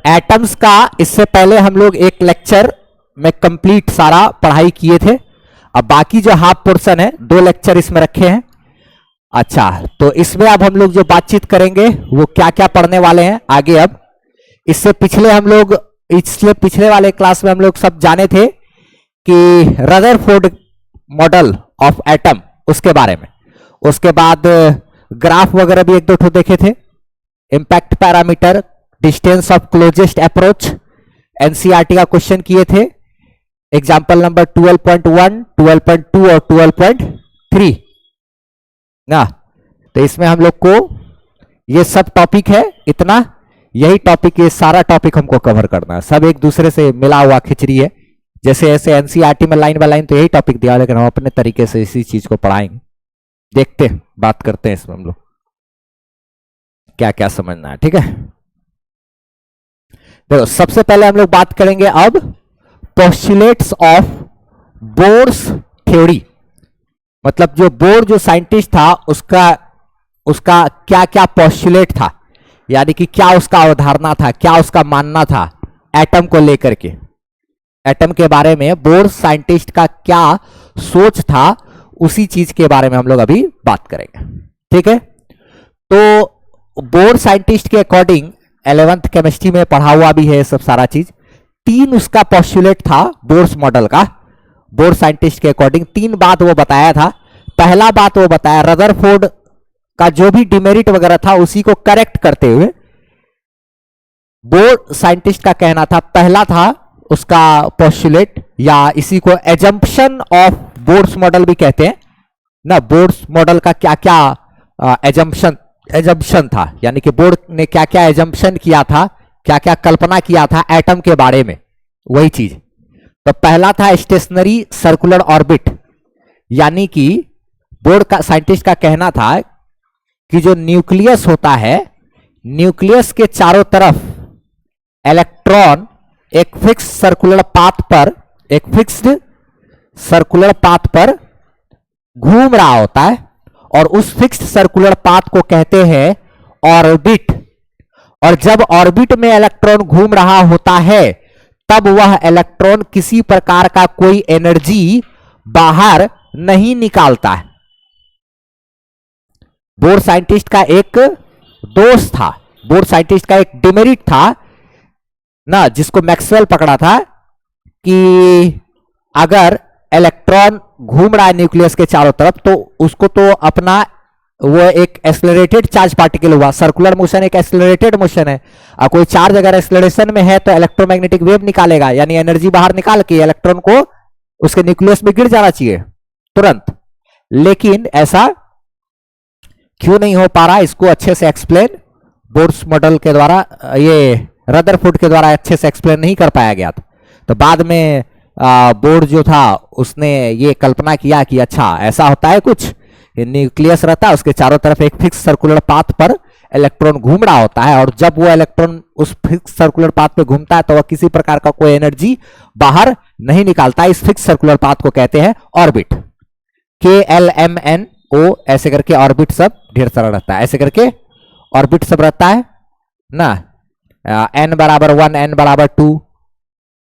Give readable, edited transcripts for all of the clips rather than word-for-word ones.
Atoms का इससे पहले हम लोग एक लेक्चर में कंप्लीट सारा पढ़ाई किए थे। अब बाकी जो हाफ पोर्शन है 2 लेक्चर इसमें रखे हैं। अच्छा, तो इसमें अब हम लोग जो बातचीत करेंगे वो क्या क्या पढ़ने वाले हैं आगे। अब इससे पिछले वाले क्लास में हम लोग सब जाने थे कि रदरफोर्ड मॉडल ऑफ एटम, उसके बारे में। उसके बाद ग्राफ वगैरह भी 1-2 ठो देखे थे। Impact parameter, distance of closest approach, NCERT का क्वेश्चन किए थे। एग्जाम्पल नंबर 12.1, 12.2 और 12.3 ना। तो इसमें हम लोग को ये सब टॉपिक है, इतना यही टॉपिक, ये सारा टॉपिक हमको कवर करना है। सब एक दूसरे से मिला हुआ खिचड़ी है। जैसे ऐसे एनसीईआरटी में लाइन बाय लाइन तो यही टॉपिक दिया, लेकिन हम अपने तरीके से इसी चीज को पढ़ाएंगे। देखते हैं, बात करते हैं इसमें हम लोग क्या क्या समझना है। ठीक है, देखो सबसे पहले हम लोग बात करेंगे अब पोस्टुलेट्स ऑफ बोर्स थ्योरी। मतलब जो बोर जो साइंटिस्ट था उसका क्या क्या पोस्टुलेट था, यानी कि क्या उसका अवधारणा था, क्या उसका मानना था एटम को लेकर के। एटम के बारे में बोर साइंटिस्ट का क्या सोच था, उसी चीज के बारे में हम लोग अभी बात करेंगे। ठीक है, तो बोर साइंटिस्ट के अकॉर्डिंग 11th केमिस्ट्री में पढ़ा हुआ भी है सब सारा चीज। 3 उसका पोस्टुलेट था बोर्स मॉडल का। बोर साइंटिस्ट के अकॉर्डिंग 3 बात वो बताया था। पहला बात वो बताया, रदरफोर्ड का जो भी डिमेरिट वगैरह था उसी को करेक्ट करते हुए बोर साइंटिस्ट का कहना था, पहला था उसका पोस्टुलेट, या इसी को एजम्पशन ऑफ बोर्स मॉडल भी कहते हैं ना। बोर्स मॉडल का क्या क्या एजम्पशन था, यानी कि बोर्ड ने क्या क्या एजम्पशन किया था, क्या क्या कल्पना किया था एटम के बारे में, वही चीज। तो पहला था स्टेशनरी सर्कुलर ऑर्बिट, यानी कि बोर्ड का साइंटिस्ट का कहना था कि जो न्यूक्लियस होता है, न्यूक्लियस के चारों तरफ इलेक्ट्रॉन एक फिक्स सर्कुलर पाथ पर घूम रहा होता है, और उस फिक्स्ड सर्कुलर पाथ को कहते हैं ऑर्बिट। और जब ऑर्बिट में इलेक्ट्रॉन घूम रहा होता है तब वह इलेक्ट्रॉन किसी प्रकार का कोई एनर्जी बाहर नहीं निकालता है। बोर साइंटिस्ट का एक दोष था, बोर साइंटिस्ट का एक डिमेरिट था ना, जिसको मैक्सवेल पकड़ा था, कि अगर इलेक्ट्रॉन घूम रहा है न्यूक्लियस के चारों तरफ तो उसको तो अपना वो एक एक्सेलरेटेड चार्ज पार्टिकल हुआ। सर्कुलर मोशन एक एक्सेलरेटेड मोशन है, और कोई चार्ज अगर एक्सेलरेशन में है तो इलेक्ट्रोमैग्नेटिक वेव निकालेगा, यानी एनर्जी बाहर निकाल के इलेक्ट्रॉन को उसके न्यूक्लियस में गिर जाना चाहिए तुरंत। लेकिन ऐसा क्यों नहीं हो पा रहा, इसको अच्छे से एक्सप्लेन बोर्स मॉडल के द्वारा, ये रदरफोर्ड के द्वारा अच्छे से एक्सप्लेन नहीं कर पाया गया था। तो बाद में बोर्ड जो था उसने ये कल्पना किया कि अच्छा ऐसा होता है, कुछ न्यूक्लियस रहता है, उसके चारों तरफ एक फिक्स सर्कुलर पाथ पर इलेक्ट्रॉन घूम रहा होता है, और जब वो इलेक्ट्रॉन उस फिक्स सर्कुलर पाथ पे घूमता है तो वह किसी प्रकार का कोई एनर्जी बाहर नहीं निकालता। इस फिक्स सर्कुलर पाथ को कहते हैं ऑर्बिट। KLMNO ऐसे करके ऑर्बिट सब ढेर सारा रहता है, ऐसे करके ऑर्बिट सब रहता है ना। n बराबर 1, n बराबर 2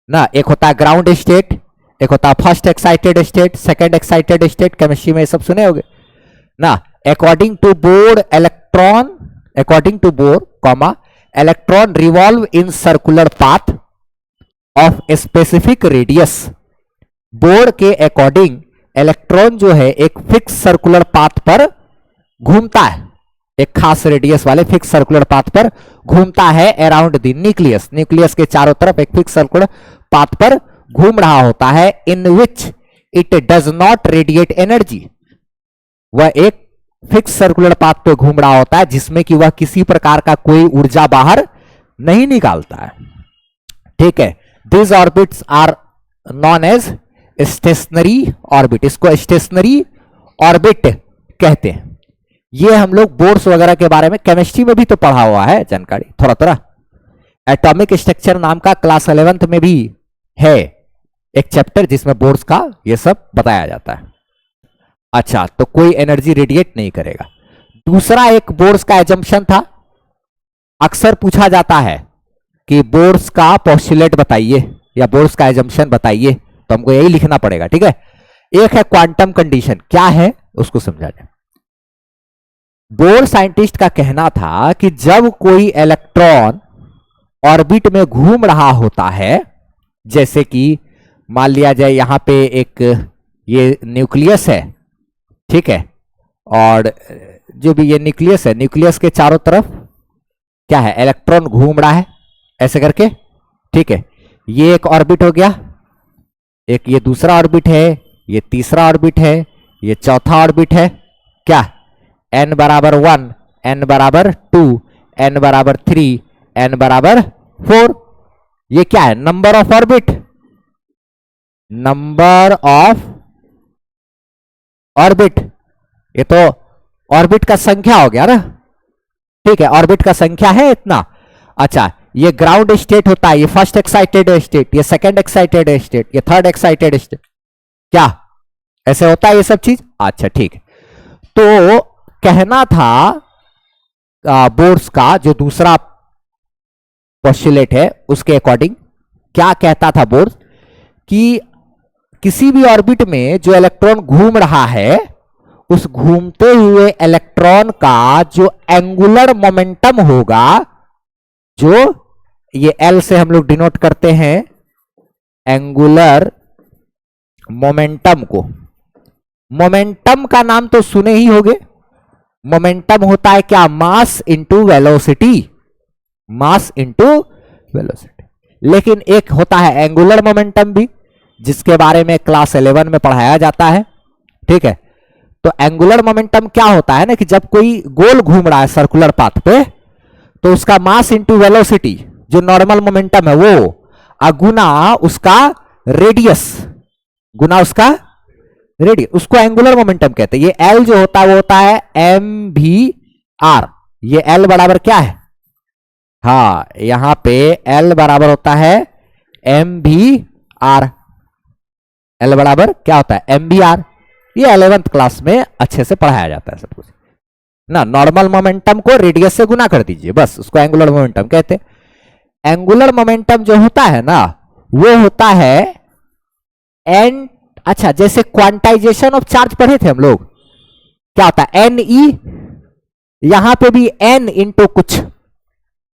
ना। एक होता है ग्राउंड स्टेट, एक होता है first excited state, second excited state, chemistry में ये सब सुने होंगे ना। According to Bohr electron revolve in circular path of specific radius. Bohr के अकॉर्डिंग इलेक्ट्रॉन जो है एक फिक्स सर्कुलर पाथ पर घूमता है, एक खास रेडियस वाले फिक्स सर्कुलर पाथ पर घूमता है अराउंड द न्यूक्लियस। न्यूक्लियस के चारों तरफ एक फिक्स सर्कुलर पाथ पर घूम रहा होता है, in which it does not radiate energy. वह एक फिक्स सर्कुलर पाथ पे घूम रहा होता है जिसमें कि वह किसी प्रकार का कोई ऊर्जा बाहर नहीं निकालता है। ठीक है, this orbits are known as stationary orbit, इसको स्टेशनरी ऑर्बिट कहते हैं। ये हम लोग बोर्स वगैरह के बारे में केमिस्ट्री में भी तो पढ़ा हुआ है जानकारी थोड़ा थोड़ा। एटॉमिक स्ट्रक्चर नाम का क्लास 11th में भी है एक चैप्टर जिसमें बोर्स का ये सब बताया जाता है। अच्छा, तो कोई एनर्जी रेडिएट नहीं करेगा। दूसरा एक बोर्स का एजम्पशन था, अक्सर पूछा जाता है कि बोर्स का पोस्टुलेट बताइए या बोर्स का एजम्पशन बताइए, तो हमको यही लिखना पड़ेगा, ठीक है। एक है क्वांटम कंडीशन, क्या है उसको समझा जाए। बोर साइंटिस्ट का कहना था कि जब कोई इलेक्ट्रॉन ऑर्बिट में घूम रहा होता है, जैसे कि मान लिया जाए यहां पे एक ये न्यूक्लियस है, ठीक है, और जो भी ये न्यूक्लियस है, न्यूक्लियस के चारों तरफ क्या है, इलेक्ट्रॉन घूम रहा है ऐसे करके, ठीक है। ये एक ऑर्बिट हो गया, एक ये दूसरा ऑर्बिट है, ये तीसरा ऑर्बिट है, ये चौथा ऑर्बिट है, क्या n बराबर 1, n बराबर 2, n बराबर 3, n बराबर 4। ये क्या है, number of orbit, number of orbit, ये तो ऑर्बिट का संख्या हो गया ना, ठीक है, ऑर्बिट का संख्या है इतना। अच्छा, ये ग्राउंड स्टेट होता है, ये फर्स्ट एक्साइटेड स्टेट, ये सेकंड एक्साइटेड स्टेट, ये थर्ड एक्साइटेड स्टेट, क्या ऐसे होता है ये सब चीज। अच्छा ठीक है, तो कहना था बोर्स का जो दूसरा पोस्टुलेट है उसके अकॉर्डिंग, क्या कहता था बोर्स कि किसी भी ऑर्बिट में जो इलेक्ट्रॉन घूम रहा है, उस घूमते हुए इलेक्ट्रॉन का जो एंगुलर मोमेंटम होगा, जो ये L से हम लोग डिनोट करते हैं एंगुलर मोमेंटम को। मोमेंटम का नाम तो सुने ही होंगे, मोमेंटम होता है क्या, मास इंटू वेलोसिटी, मास इंटू वेलोसिटी। लेकिन एक होता है एंगुलर मोमेंटम भी, जिसके बारे में क्लास 11 में पढ़ाया जाता है, ठीक है। तो एंगुलर मोमेंटम क्या होता है ना, कि जब कोई गोल घूम रहा है सर्कुलर पाथ पे, तो उसका मास इंटू वेलोसिटी जो नॉर्मल मोमेंटम है वो, गुना उसका रेडियस, गुना उसका रेडियस, उसको एंगुलर मोमेंटम कहते हैं। ये L जो होता है वो होता है mvr। ये L बराबर क्या है, हाँ यहां पे L बराबर होता है mvr। L बराबर क्या होता है, mvr। ये 11th क्लास में अच्छे से पढ़ाया जाता है सब कुछ ना। नॉर्मल मोमेंटम को रेडियस से गुना कर दीजिए, बस उसको एंगुलर मोमेंटम कहते हैं। एंगुलर मोमेंटम जो होता है ना, वो होता है n, अच्छा जैसे क्वांटाइजेशन ऑफ चार्ज पढ़े थे हम लोग, क्या होता है ne, यहां पे भी n इंटू कुछ,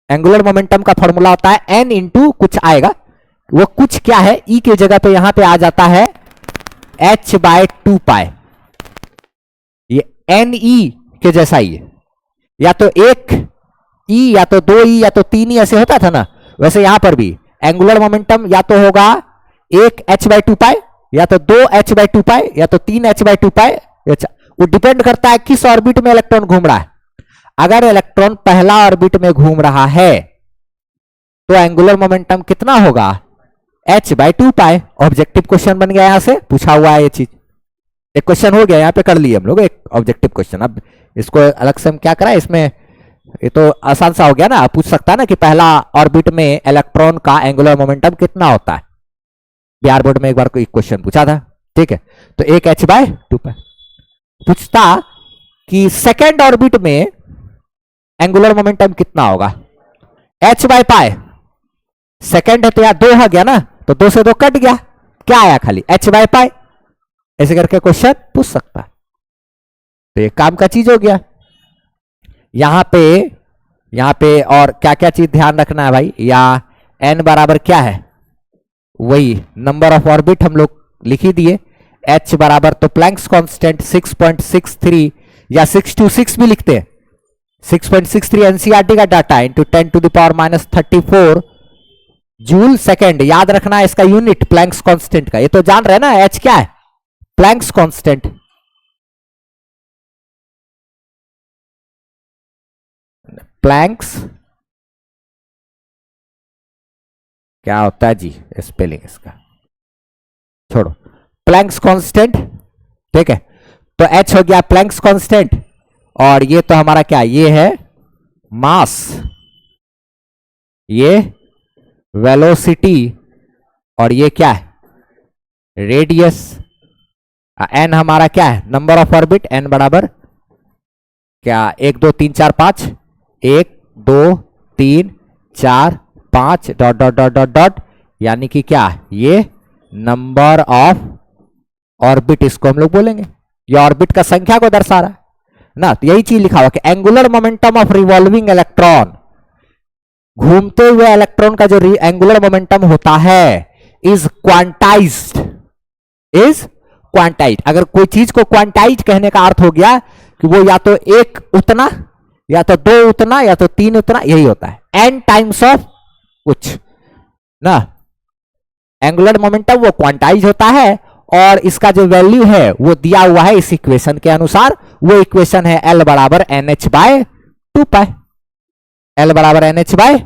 एंगुलर मोमेंटम का फॉर्मूला होता है n इंटू कुछ आएगा, वो कुछ क्या है, e की जगह पे यहां पे आ जाता है h/2 पाई। ये ne के जैसा ही है, या तो एक e या तो 2e या तो 3e ऐसे होता था ना, वैसे यहां पर भी एंगुलर मोमेंटम या तो होगा एक h/2 पाई, या तो 2h/2 पाई, या तो 3h/2 पाई। वो डिपेंड करता है किस ऑर्बिट में इलेक्ट्रॉन घूम रहा है। अगर इलेक्ट्रॉन पहला ऑर्बिट में घूम रहा है तो एंगुलर मोमेंटम कितना होगा, h/2 पाई। ऑब्जेक्टिव क्वेश्चन बन गया, यहां से पूछा हुआ है ये चीज, एक क्वेश्चन हो गया यहां पे कर लिए हम लोग, एक ऑब्जेक्टिव क्वेश्चन। अब इसको अलग से हम क्या करा, इसमें ये तो आसान सा हो गया ना, पूछ सकता है ना कि पहला ऑर्बिट में इलेक्ट्रॉन का एंगुलर मोमेंटम कितना होता है। बिहार बोर्ड में एक बार कोई क्वेश्चन पूछा था, ठीक है। तो एक h/2 पाई पूछता कि सेकेंड ऑर्बिट में एंगुलर मोमेंटम कितना होगा, h/पाई। सेकेंड है तो यार 2 आ गया ना, तो 2 से 2 कट गया, क्या आया खाली h/पाई। ऐसे करके क्वेश्चन पूछ सकता है, तो ये काम का चीज हो गया। यहां पे और क्या क्या चीज ध्यान रखना है भाई, या n बराबर क्या है, वही नंबर ऑफ ऑर्बिट हम लोग लिख ही दिए। h बराबर तो प्लैंक्स कांस्टेंट 6.63 या 626 भी लिखते हैं, 6.63 एनसीईआरटी का डाटा इंटू 10⁻34 जूल सेकेंड। याद रखना है इसका यूनिट प्लैंक्स कांस्टेंट का, ये तो जान रहे ना h क्या है, प्लैंक्स कांस्टेंट। प्लैंक्स क्या होता है जी, स्पेलिंग इसका छोड़ो, प्लैंक्स कांस्टेंट, ठीक है। तो h हो गया प्लैंक्स कांस्टेंट, और ये तो हमारा क्या, ये है मास, ये वेलोसिटी, और ये क्या है रेडियस। n हमारा क्या है, नंबर ऑफ ऑर्बिट, n बराबर क्या 1 2 3 4 5, 1 2 3 4 5 dot dot dot dot dot, यानी कि क्या, ये नंबर ऑफ ऑर्बिट, इसको हम लोग बोलेंगे, ये ऑर्बिट का संख्या को दर्शा रहा है ना। तो यही चीज लिखा हुआ कि angular momentum of revolving electron, घूमते हुए इलेक्ट्रॉन का जो एंगुलर मोमेंटम होता है इज क्वांटाइज्ड, इज क्वांटाइज। अगर कोई चीज को क्वांटाइज कहने का अर्थ हो गया कि वो या तो एक उतना, या तो दो उतना, या तो तीन उतना, यही होता है n टाइम्स ऑफ कुछ ना। एंगुलर मोमेंटम वो क्वांटाइज होता है और इसका जो वैल्यू है वो दिया हुआ है इस इक्वेशन के अनुसार। वो इक्वेशन है L बराबर NH बाय 2 पाई, L बराबर NH बाय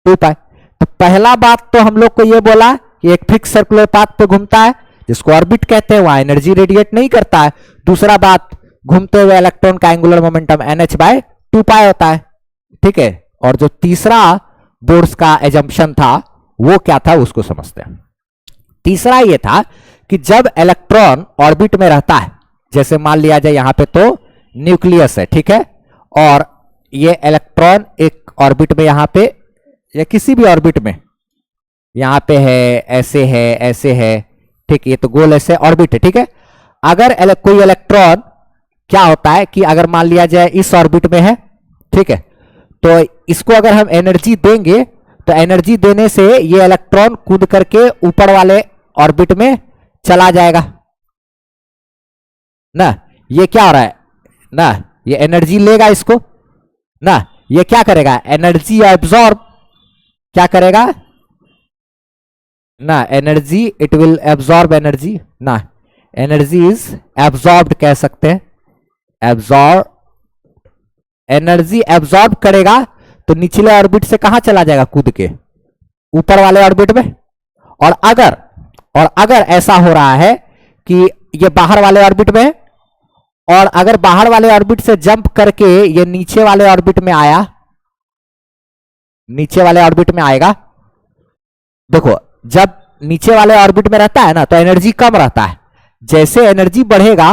2 पाई। तो पहला बात तो हम लोग को ये बोला कि एक फिक्स सर्कुलर पाथ पे घूमता है जिसको ऑर्बिट कहते हैं, वहां एनर्जी रेडिएट नहीं करता है। दूसरा बात, घूमते हुए इलेक्ट्रॉन का एंगुलर मोमेंटम NH बाय 2 पाई होता है, ठीक है। और जो तीसरा बोर्ड्स का एजम्पशन था वो क्या था उसको समझते हैं। तीसरा ये था कि जब इलेक्ट्रॉन ऑर्बिट में रहता है, जैसे मान लिया जाए यहां पे तो न्यूक्लियस है, ठीक है, और ये इलेक्ट्रॉन एक ऑर्बिट में यहां पे या किसी भी ऑर्बिट में यहां पे है, ऐसे है, ऐसे है, ठीक, ये तो गोल ऐसे ऑर्बिट है, ठीक है। अगर कोई इलेक्ट्रॉन क्या होता है कि अगर मान लिया जाए इस ऑर्बिट में है, ठीक है, तो इसको अगर हम एनर्जी देंगे तो एनर्जी देने से ये इलेक्ट्रॉन कूद करके ऊपर वाले ऑर्बिट में चला जाएगा ना। ये क्या हो रहा है ना, ये एनर्जी लेगा इसको ना, ये क्या करेगा, एनर्जी एब्जॉर्ब, क्या करेगा ना, energy, it will absorb energy ना, एनर्जी इज एब्जॉर्ब्ड कह सकते हैं, एब्जॉर्ब, एनर्जी एब्जॉर्ब करेगा तो निचले ऑर्बिट से कहां चला जाएगा, कूद के ऊपर वाले ऑर्बिट में। और अगर ऐसा हो रहा है कि ये बाहर वाले ऑर्बिट में है और अगर बाहर वाले ऑर्बिट से जंप करके ये नीचे वाले ऑर्बिट में आया, नीचे वाले ऑर्बिट में आएगा, देखो जब नीचे वाले ऑर्बिट में रहता है ना तो एनर्जी कम रहता है, जैसे एनर्जी बढ़ेगा,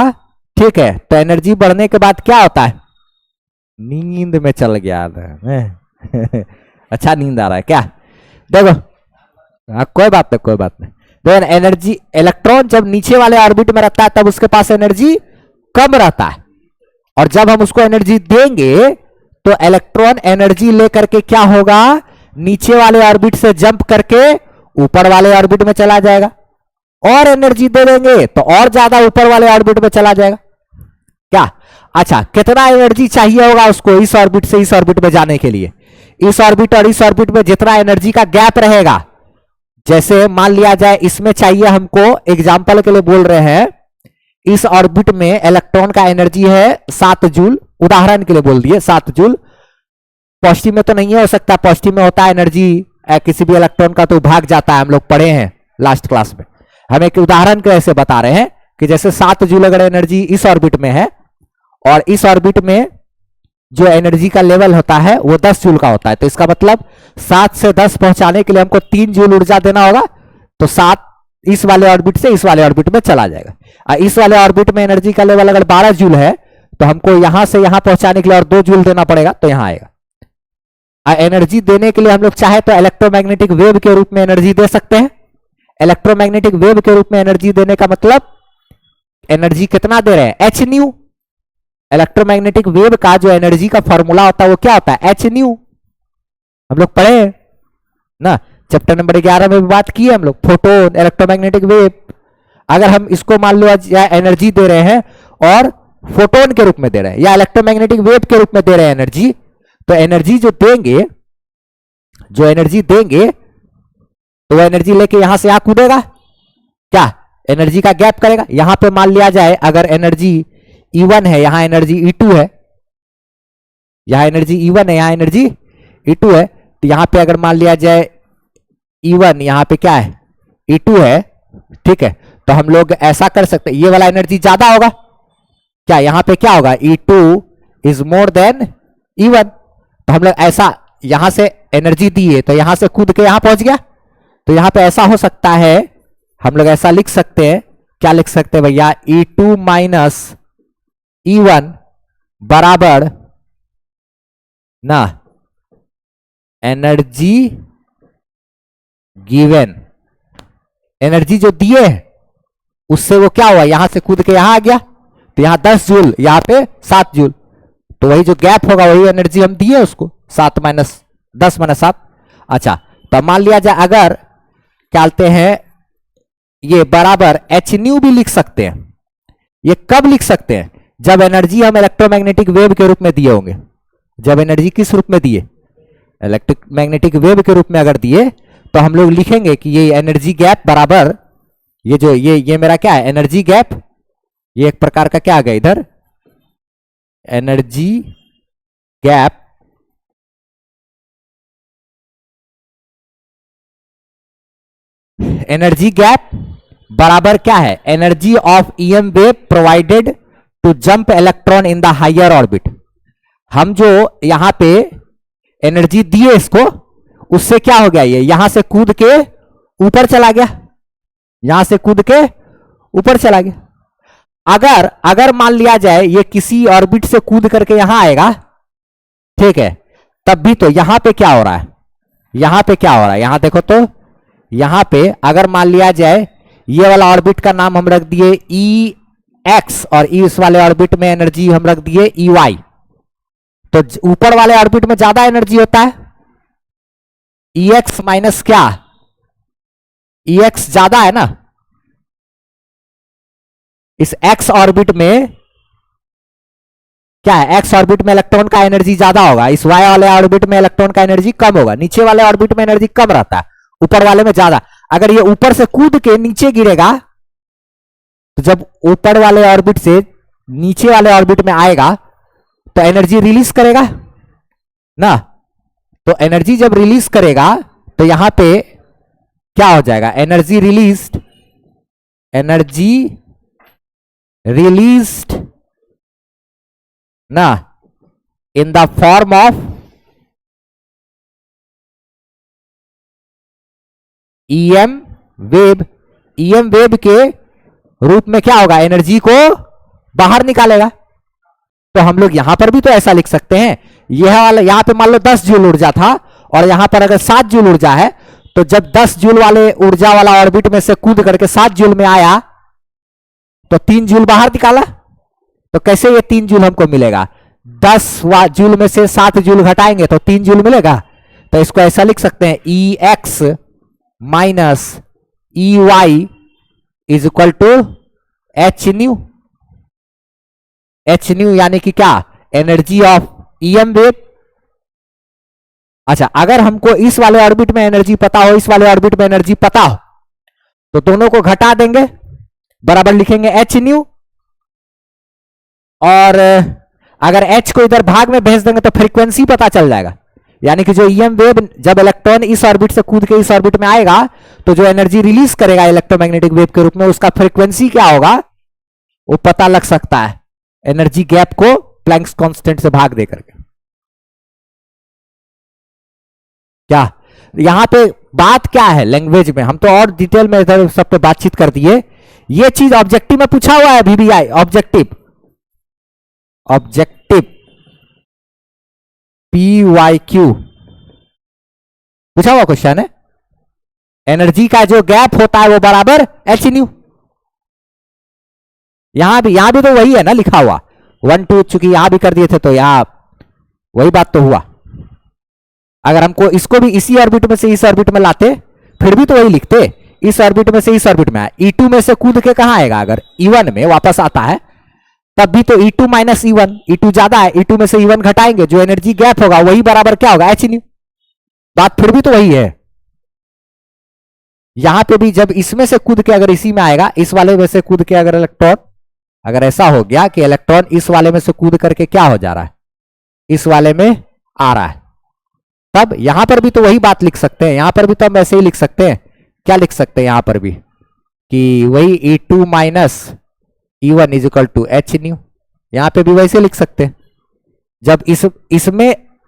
ठीक है, तो एनर्जी बढ़ने के बाद क्या होता है, नींद में चल गया अच्छा नींद आ रहा है क्या, देखो कोई बात नहीं, कोई बात नहीं। देखो एनर्जी, इलेक्ट्रॉन जब नीचे वाले ऑर्बिट में रहता है तब उसके पास एनर्जी कम रहता है, और जब हम उसको एनर्जी देंगे तो इलेक्ट्रॉन एनर्जी लेकर के क्या होगा, नीचे वाले ऑर्बिट से जंप करके ऊपर वाले ऑर्बिट में चला जाएगा, और एनर्जी दे देंगे तो और ज्यादा ऊपर वाले ऑर्बिट में चला जाएगा क्या। अच्छा, कितना एनर्जी चाहिए होगा उसको इस ऑर्बिट से इस ऑर्बिट में जाने के लिए, इस ऑर्बिट और इस ऑर्बिट में जितना एनर्जी का गैप रहेगा, जैसे मान लिया जाए इसमें चाहिए हमको, एग्जांपल के लिए बोल रहे हैं, इस ऑर्बिट में इलेक्ट्रॉन का एनर्जी है 7 जूल, उदाहरण के लिए बोल दिए 7 जूल, पॉजिटिव में तो नहीं हो सकता, पॉजिटिव में होता है एनर्जी किसी भी इलेक्ट्रॉन का तो भाग जाता है, हम लोग पढ़े हैं लास्ट क्लास में। हम एक उदाहरण के ऐसे बता रहे हैं कि जैसे 7 जूल अगर एनर्जी इस ऑर्बिट में है और इस ऑर्बिट में जो एनर्जी का लेवल होता है वो 10 जूल का होता है, तो इसका मतलब 7 से 10 पहुंचाने के लिए हमको 3 जूल ऊर्जा देना होगा, तो 7 इस वाले ऑर्बिट से इस वाले ऑर्बिट में चला जाएगा। इस वाले ऑर्बिट में एनर्जी का लेवल अगर 12 जूल है तो हमको यहां से यहां पहुंचाने के लिए और 2 जूल देना पड़ेगा, तो यहां आएगा। एनर्जी देने के लिए हम लोग चाहे तो इलेक्ट्रोमैग्नेटिक वेव के रूप में एनर्जी दे सकते हैं। इलेक्ट्रोमैग्नेटिक वेव के रूप में एनर्जी देने का मतलब एनर्जी कितना दे रहे हैं, एच न्यू। इलेक्ट्रोमैग्नेटिक वेव का जो एनर्जी का फॉर्मूला होता है वो क्या होता है, एच न्यू, हम लोग पढ़े हैं ना, चैप्टर नंबर 11 में भी बात की है हम लोग, फोटोन, इलेक्ट्रोमैग्नेटिक वेव। अगर हम इसको मान लो या एनर्जी दे रहे हैं और फोटोन के रूप में दे रहे हैं या इलेक्ट्रोमैग्नेटिक वेव के रूप में दे रहे हैं एनर्जी, तो एनर्जी जो देंगे, जो एनर्जी देंगे तो वो एनर्जी लेके यहां से यहां कूदेगा, क्या एनर्जी का गैप करेगा। यहां पे मान लिया जाए अगर एनर्जी E1 है, यहां एनर्जी E2 है, यहां एनर्जी E1 है, यहां एनर्जी E2 है, तो यहां पे अगर मान लिया जाए E1 यहां पे क्या है, E2 है, ठीक है, तो हम लोग ऐसा कर सकते हैं, ये वाला एनर्जी ज्यादा होगा, क्या यहां पे क्या होगा, E2 is more than E1, तो हम लोग ऐसा यहां से एनर्जी दिए तो यहां से कूद के यहां पहुंच गया, तो यहां पे ऐसा हो सकता है, हम लोग ऐसा लिख सकते हैं, क्या लिख सकते हैं भैया, E2 माइनस E1 बराबर ना एनर्जी गिवन एनर्जी जो दिए उससे वो क्या हुआ, यहां से कूद के यहां आ गया, तो यहां 10 जूल, यहां पे 7 जूल, तो वही जो गैप होगा वही एनर्जी हम दिए उसको, 7 माइनस 10 माइनस 7। अच्छा, तो मान लिया जाए अगर क्या कहते हैं ये बराबर एच न्यू भी लिख सकते हैं। ये कब लिख सकते हैं, जब एनर्जी हम इलेक्ट्रोमैग्नेटिक वेव के रूप में दिए होंगे। जब एनर्जी किस रूप में दिए, इलेक्ट्रोमैग्नेटिक वेव के रूप में अगर दिए, तो हम लोग लिखेंगे कि ये एनर्जी गैप बराबर ये जो ये मेरा क्या है एनर्जी गैप, ये एक प्रकार का क्या आ गया इधर एनर्जी गैप एनर्जी गैप बराबर क्या है, energy of EM wave provided to jump electron in the higher orbit. हम जो यहां पे एनर्जी दिए इसको, उससे क्या हो गया, ये यहां से कूद के ऊपर चला गया, यहां से कूद के ऊपर चला गया। अगर मान लिया जाए ये किसी ऑर्बिट से कूद करके यहां आएगा, ठीक है, तब भी तो यहां पे क्या हो रहा है, यहां पे क्या हो रहा है, यहां देखो तो यहां पे अगर मान लिया जाए ये वाला ऑर्बिट का नाम हम रख दिए ई एक्स और इस वाले ऑर्बिट में एनर्जी हम रख दिए ई वाई, तो ऊपर वाले ऑर्बिट में ज्यादा एनर्जी होता है, ई एक्स माइनस क्या, ई एक्स ज्यादा है ना, इस एक्स ऑर्बिट में क्या है, एक्स ऑर्बिट में इलेक्ट्रॉन का एनर्जी ज्यादा होगा, इस वाई वाले ऑर्बिट में इलेक्ट्रॉन का एनर्जी कम होगा, नीचे वाले ऑर्बिट में एनर्जी कम रहता है, ऊपर वाले में ज्यादा। अगर ये ऊपर से कूद के नीचे गिरेगा, तो जब ऊपर वाले ऑर्बिट से नीचे वाले ऑर्बिट में आएगा तो एनर्जी रिलीज करेगा ना, तो एनर्जी जब रिलीज करेगा तो यहां पे क्या हो जाएगा, एनर्जी रिलीज्ड ना इन the form of EM wave, EM wave के रूप में क्या होगा, एनर्जी को बाहर निकालेगा। तो हम लोग यहां पर भी तो ऐसा लिख सकते हैं, यह वाला यहां पे मान लो 10 जूल ऊर्जा था और यहां पर अगर 7 जूल ऊर्जा है, तो जब 10 जूल वाले ऊर्जा वाला ऑर्बिट में से कूद करके 7 जूल में आया तो 3 जूल बाहर निकाला, तो कैसे ये 3 जूल हमको मिलेगा, 10 जूल में से 7 जूल घटाएंगे तो 3 जूल मिलेगा। तो इसको ऐसा लिख सकते हैं e x minus e y is equal to h nu, h nu यानी कि क्या, एनर्जी ऑफ ईएम वेव। अच्छा, अगर हमको इस वाले ऑर्बिट में एनर्जी पता हो, इस वाले ऑर्बिट में एनर्जी पता हो, तो दोनों को घटा देंगे, बराबर लिखेंगे एच न्यू, और अगर एच को इधर भाग में भेज देंगे तो फ्रीक्वेंसी पता चल जाएगा, यानी कि जो ईएम वेव जब इलेक्ट्रॉन इस ऑर्बिट से कूद के इस ऑर्बिट में आएगा तो जो एनर्जी रिलीज करेगा इलेक्ट्रोमैग्नेटिक वेव के रूप में, उसका फ्रीक्वेंसी क्या होगा वो पता लग सकता है एनर्जी गैप को प्लैंक्स कांस्टेंट से भाग दे करके। क्या यहां पे बात क्या है लैंग्वेज में, हम तो और डिटेल में इधर सब पे बातचीत कर दिए, ये चीज ऑब्जेक्टिव में पूछा हुआ है, वीवीआई ऑब्जेक्टिव PYQ पूछा हुआ क्वेश्चन है, एनर्जी का जो गैप होता है वो बराबर एच न्यू, यहां भी तो वही है ना लिखा हुआ, 1 2 चूंकि यहां भी कर दिए थे तो यहां वही बात तो हुआ। अगर हमको इसको भी इसी ऑर्बिट में से इस ऑर्बिट में लाते फिर भी तो वही लिखते, इस ऑर्बिट में से इस ऑर्बिट में आया, E2 में से कूद के कहां आएगा, अगर E1 में वापस आता है तब भी तो E2 माइनस E1, E2 ज्यादा है, E2 में से E1 घटाएंगे, जो एनर्जी गैप होगा वही बराबर क्या होगा एच न्यू, बात फिर भी तो वही है। यहां पे भी जब इसमें से कूद के अगर इसी में आएगा, इस वाले में से कूद के अगर इलेक्ट्रॉन, अगर ऐसा हो गया कि इलेक्ट्रॉन इस वाले में से कूद करके क्या हो जा रहा है, इस वाले में आ रहा है, तब यहां पर भी तो वही बात लिख सकते हैं, यहां पर भी तो हम ऐसे ही लिख सकते हैं, क्या लिख सकते हैं यहां पर भी कि वही E2 minus E1 is equal to h nu, यहां पे भी वैसे लिख सकते हैं। जब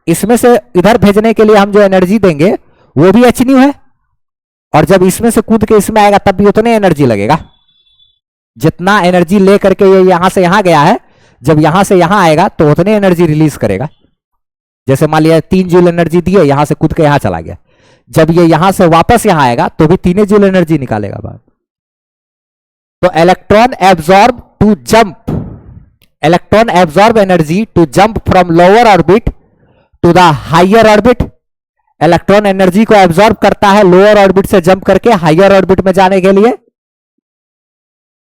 इसमें से इधर भेजने के लिए हम जो एनर्जी देंगे वो भी एच न्यू है, और जब इसमें से कूद के इसमें आएगा तब भी उतने एनर्जी लगेगा, जितना एनर्जी ले करके ये यहां से यहां गया है, जब यहां से यहां आएगा तो उतने एनर्जी रिलीज करेगा। जैसे मान लिया 3 जूल एनर्जी दी है, यहां से कूद के यहां चला गया, जब ये यहां से वापस यहां आएगा तो भी 3 जूल एनर्जी निकालेगा बाहर। तो electron absorb energy to jump from lower orbit to the higher orbit. Electron energy को एब्जॉर्ब करता है लोअर ऑर्बिट से जंप करके हायर ऑर्बिट में जाने के लिए,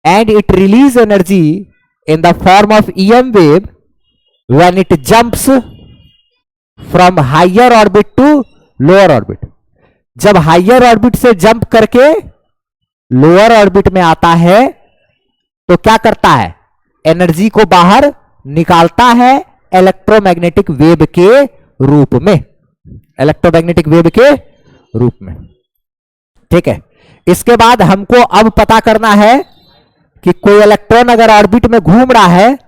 and it release energy in the form of EM wave when it jumps from higher orbit to lower orbit. जब हायर ऑर्बिट से जंप करके लोअर ऑर्बिट में आता है तो क्या करता है, एनर्जी को बाहर निकालता है इलेक्ट्रोमैग्नेटिक वेव के रूप में, इलेक्ट्रोमैग्नेटिक वेव के रूप में। ठीक है, इसके बाद हमको अब पता करना है कि कोई इलेक्ट्रॉन अगर ऑर्बिट में घूम रहा है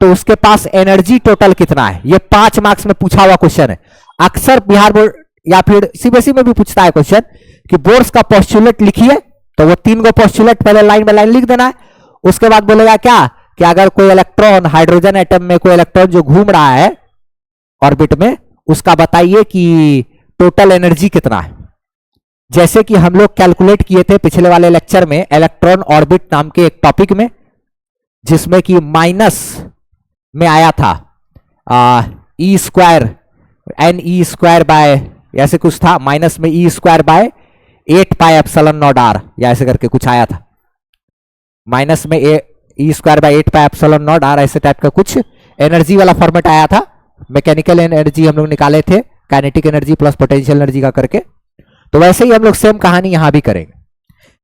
तो उसके पास एनर्जी टोटल कितना है। यह 5 मार्क्स में पूछा हुआ क्वेश्चन है। अक्सर बिहार बोर्ड या फिर सीबीएसई में भी पूछता है क्वेश्चन कि बोर्ड्स का पोस्टुलेट लिखिए, तो वो 3 गो पोस्टुलेट पहले लाइन बाय लाइन लिख देना है। उसके बाद बोलेगा क्या कि अगर कोई इलेक्ट्रॉन हाइड्रोजन एटम में कोई इलेक्ट्रॉन जो घूम रहा है ऑर्बिट में, उसका बताइए कि टोटल एनर्जी कितना है। जैसे कि हम लोग कैलकुलेट किए थे पिछले वाले लेक्चर में इलेक्ट्रॉन ऑर्बिट नाम के एक टॉपिक में, जिसमें कि माइनस में आया था e square n e square by ऐसे कुछ था, माइनस में e square by 8 pi epsilon nought r या ऐसे करके कुछ आया था। माइनस में e square by 8 pi epsilon nought r ऐसे टाइप का कुछ एनर्जी वाला फॉर्मेट आया था। मैकेनिकल एनर्जी हम लोग निकाले थे, kinetic energy plus potential energy का करके। तो वैसे ही हम लोग सेम कहानी यहां भी करेंगे।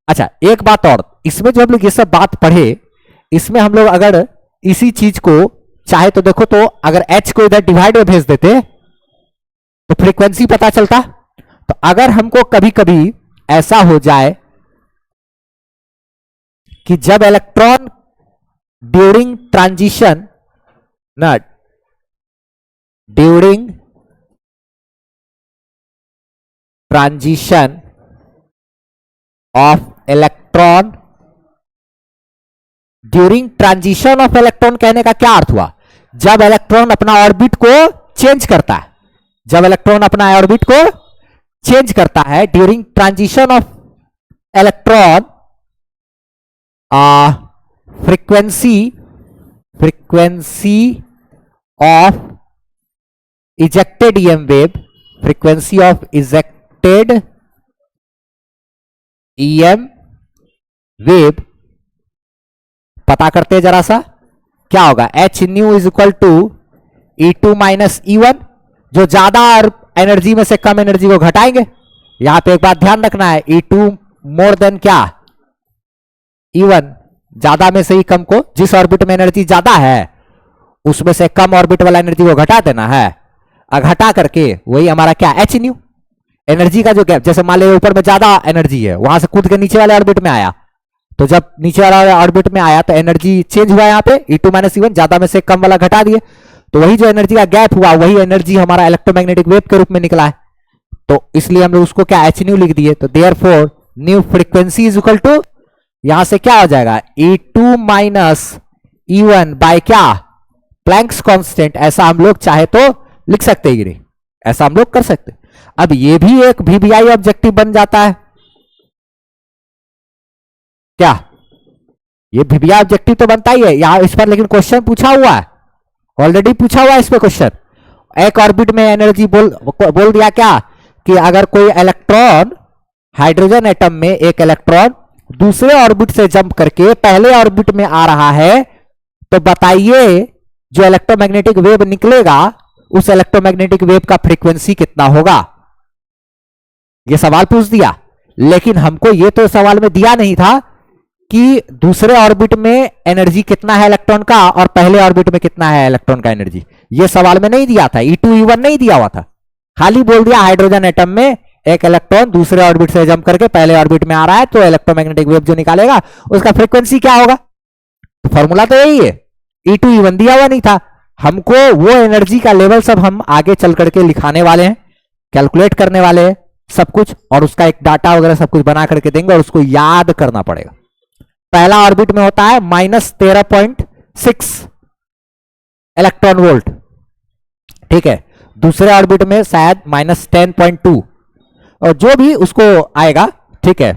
अच्छा, एक बात और, इसमें जो हम लोग ये सब बात पढ़े, इसमें हम लोग अगर इसी चीज को चाहे तो देखो, तो अगर H को इधर डिवाइड में भेज देते तो फ्रीक्वेंसी पता चलता। तो अगर हमको कभी कभी ऐसा हो जाए कि जब electron during transition of electron, during transition of electron कहने का क्या अर्थ हुआ, जब इलेक्ट्रॉन अपना ऑर्बिट को चेंज करता है, जब इलेक्ट्रॉन अपना ऑर्बिट को चेंज करता है during transition of electron, frequency of ejected EM wave, frequency of ejected EM wave पता करते हैं जरा सा। क्या होगा, h nu is equal to E2 minus E1। जो ज्यादा और एनर्जी में से कम एनर्जी को घटाएंगे। यहां पे एक बात ध्यान रखना है, E2 मोर देन क्या, E1, ज्यादा में से ही कम को, जिस ऑर्बिट में एनर्जी ज्यादा है उसमें से कम ऑर्बिट वाला एनर्जी को घटा देना है। घटा करके वही हमारा क्या, एच न्यू, एनर्जी का जो गैप, जैसे मान लीजिए ऊपर में ज्यादा एनर्जी है, वहां से कूद के नीचे वाले ऑर्बिट में आया, तो जब नीचे वाला ऑर्बिट में आया तो एनर्जी चेंज हुआ यहाँ पे, E2 माइनस E1, ज्यादा में से कम वाला घटा दिए, तो वही जो एनर्जी का गैप हुआ वही एनर्जी हमारा इलेक्ट्रोमैग्नेटिक वेव के रूप में निकला है। तो इसलिए हम लोग उसको क्या, एच न्यू लिख दिए। तो therefore nu frequency is equal to, यहां से क्या हो जाएगा, E2 माइनस E1 बाय क्या, प्लैंक्स कांस्टेंट। ऐसा हम लोग चाहे तो लिख सकते हैं, नहीं ऐसा हम लोग कर सकते। अब ये भी एक VBI ऑब्जेक्टिव बन जाता है क्या, ये VBI ऑब्जेक्टिव तो बनता ही है यहां इस पर, लेकिन क्वेश्चन पूछा हुआ है, ऑलरेडी पूछा हुआ है इस पे क्वेश्चन। एक ऑर्बिट में एनर्जी बोल दिया क्या कि अगर कोई इलेक्ट्रॉन, हाइड्रोजन एटम में एक इलेक्ट्रॉन दूसरे ऑर्बिट से जंप करके पहले ऑर्बिट में आ रहा है, तो बताइए जो इलेक्ट्रोमैग्नेटिक वेव निकलेगा उस इलेक्ट्रोमैग्नेटिक वेव का फ्रीक्वेंसी कितना होगा। यह सवाल पूछ दिया, लेकिन हमको यह तो सवाल में दिया नहीं था कि दूसरे ऑर्बिट में एनर्जी कितना है इलेक्ट्रॉन का और पहले ऑर्बिट में कितना है इलेक्ट्रॉन का एनर्जी। यह सवाल में नहीं दिया था, E2 E1 नहीं दिया हुआ था, खाली बोल दिया हाइड्रोजन एटम में एक इलेक्ट्रॉन दूसरे ऑर्बिट से जंप करके पहले ऑर्बिट में आ रहा है, तो इलेक्ट्रोमैग्नेटिक वेव जो निकालेगा उसका फ्रीक्वेंसी क्या होगा। तो फॉर्मूला तो यही है, E2 E1 दिया हुआ नहीं था हमको। वो एनर्जी का लेवल सब हम आगे चल करके लिखाने वाले हैं, कैलकुलेट करने वाले हैं सब कुछ, और उसका एक डाटा वगैरह सब कुछ बना करके देंगे और उसको याद करना पड़ेगा। पहला ऑर्बिट में होता है -13.6 इलेक्ट्रॉन वोल्ट, ठीक है, दूसरे ऑर्बिट में शायद -10.2। और जो भी उसको आएगा, ठीक है,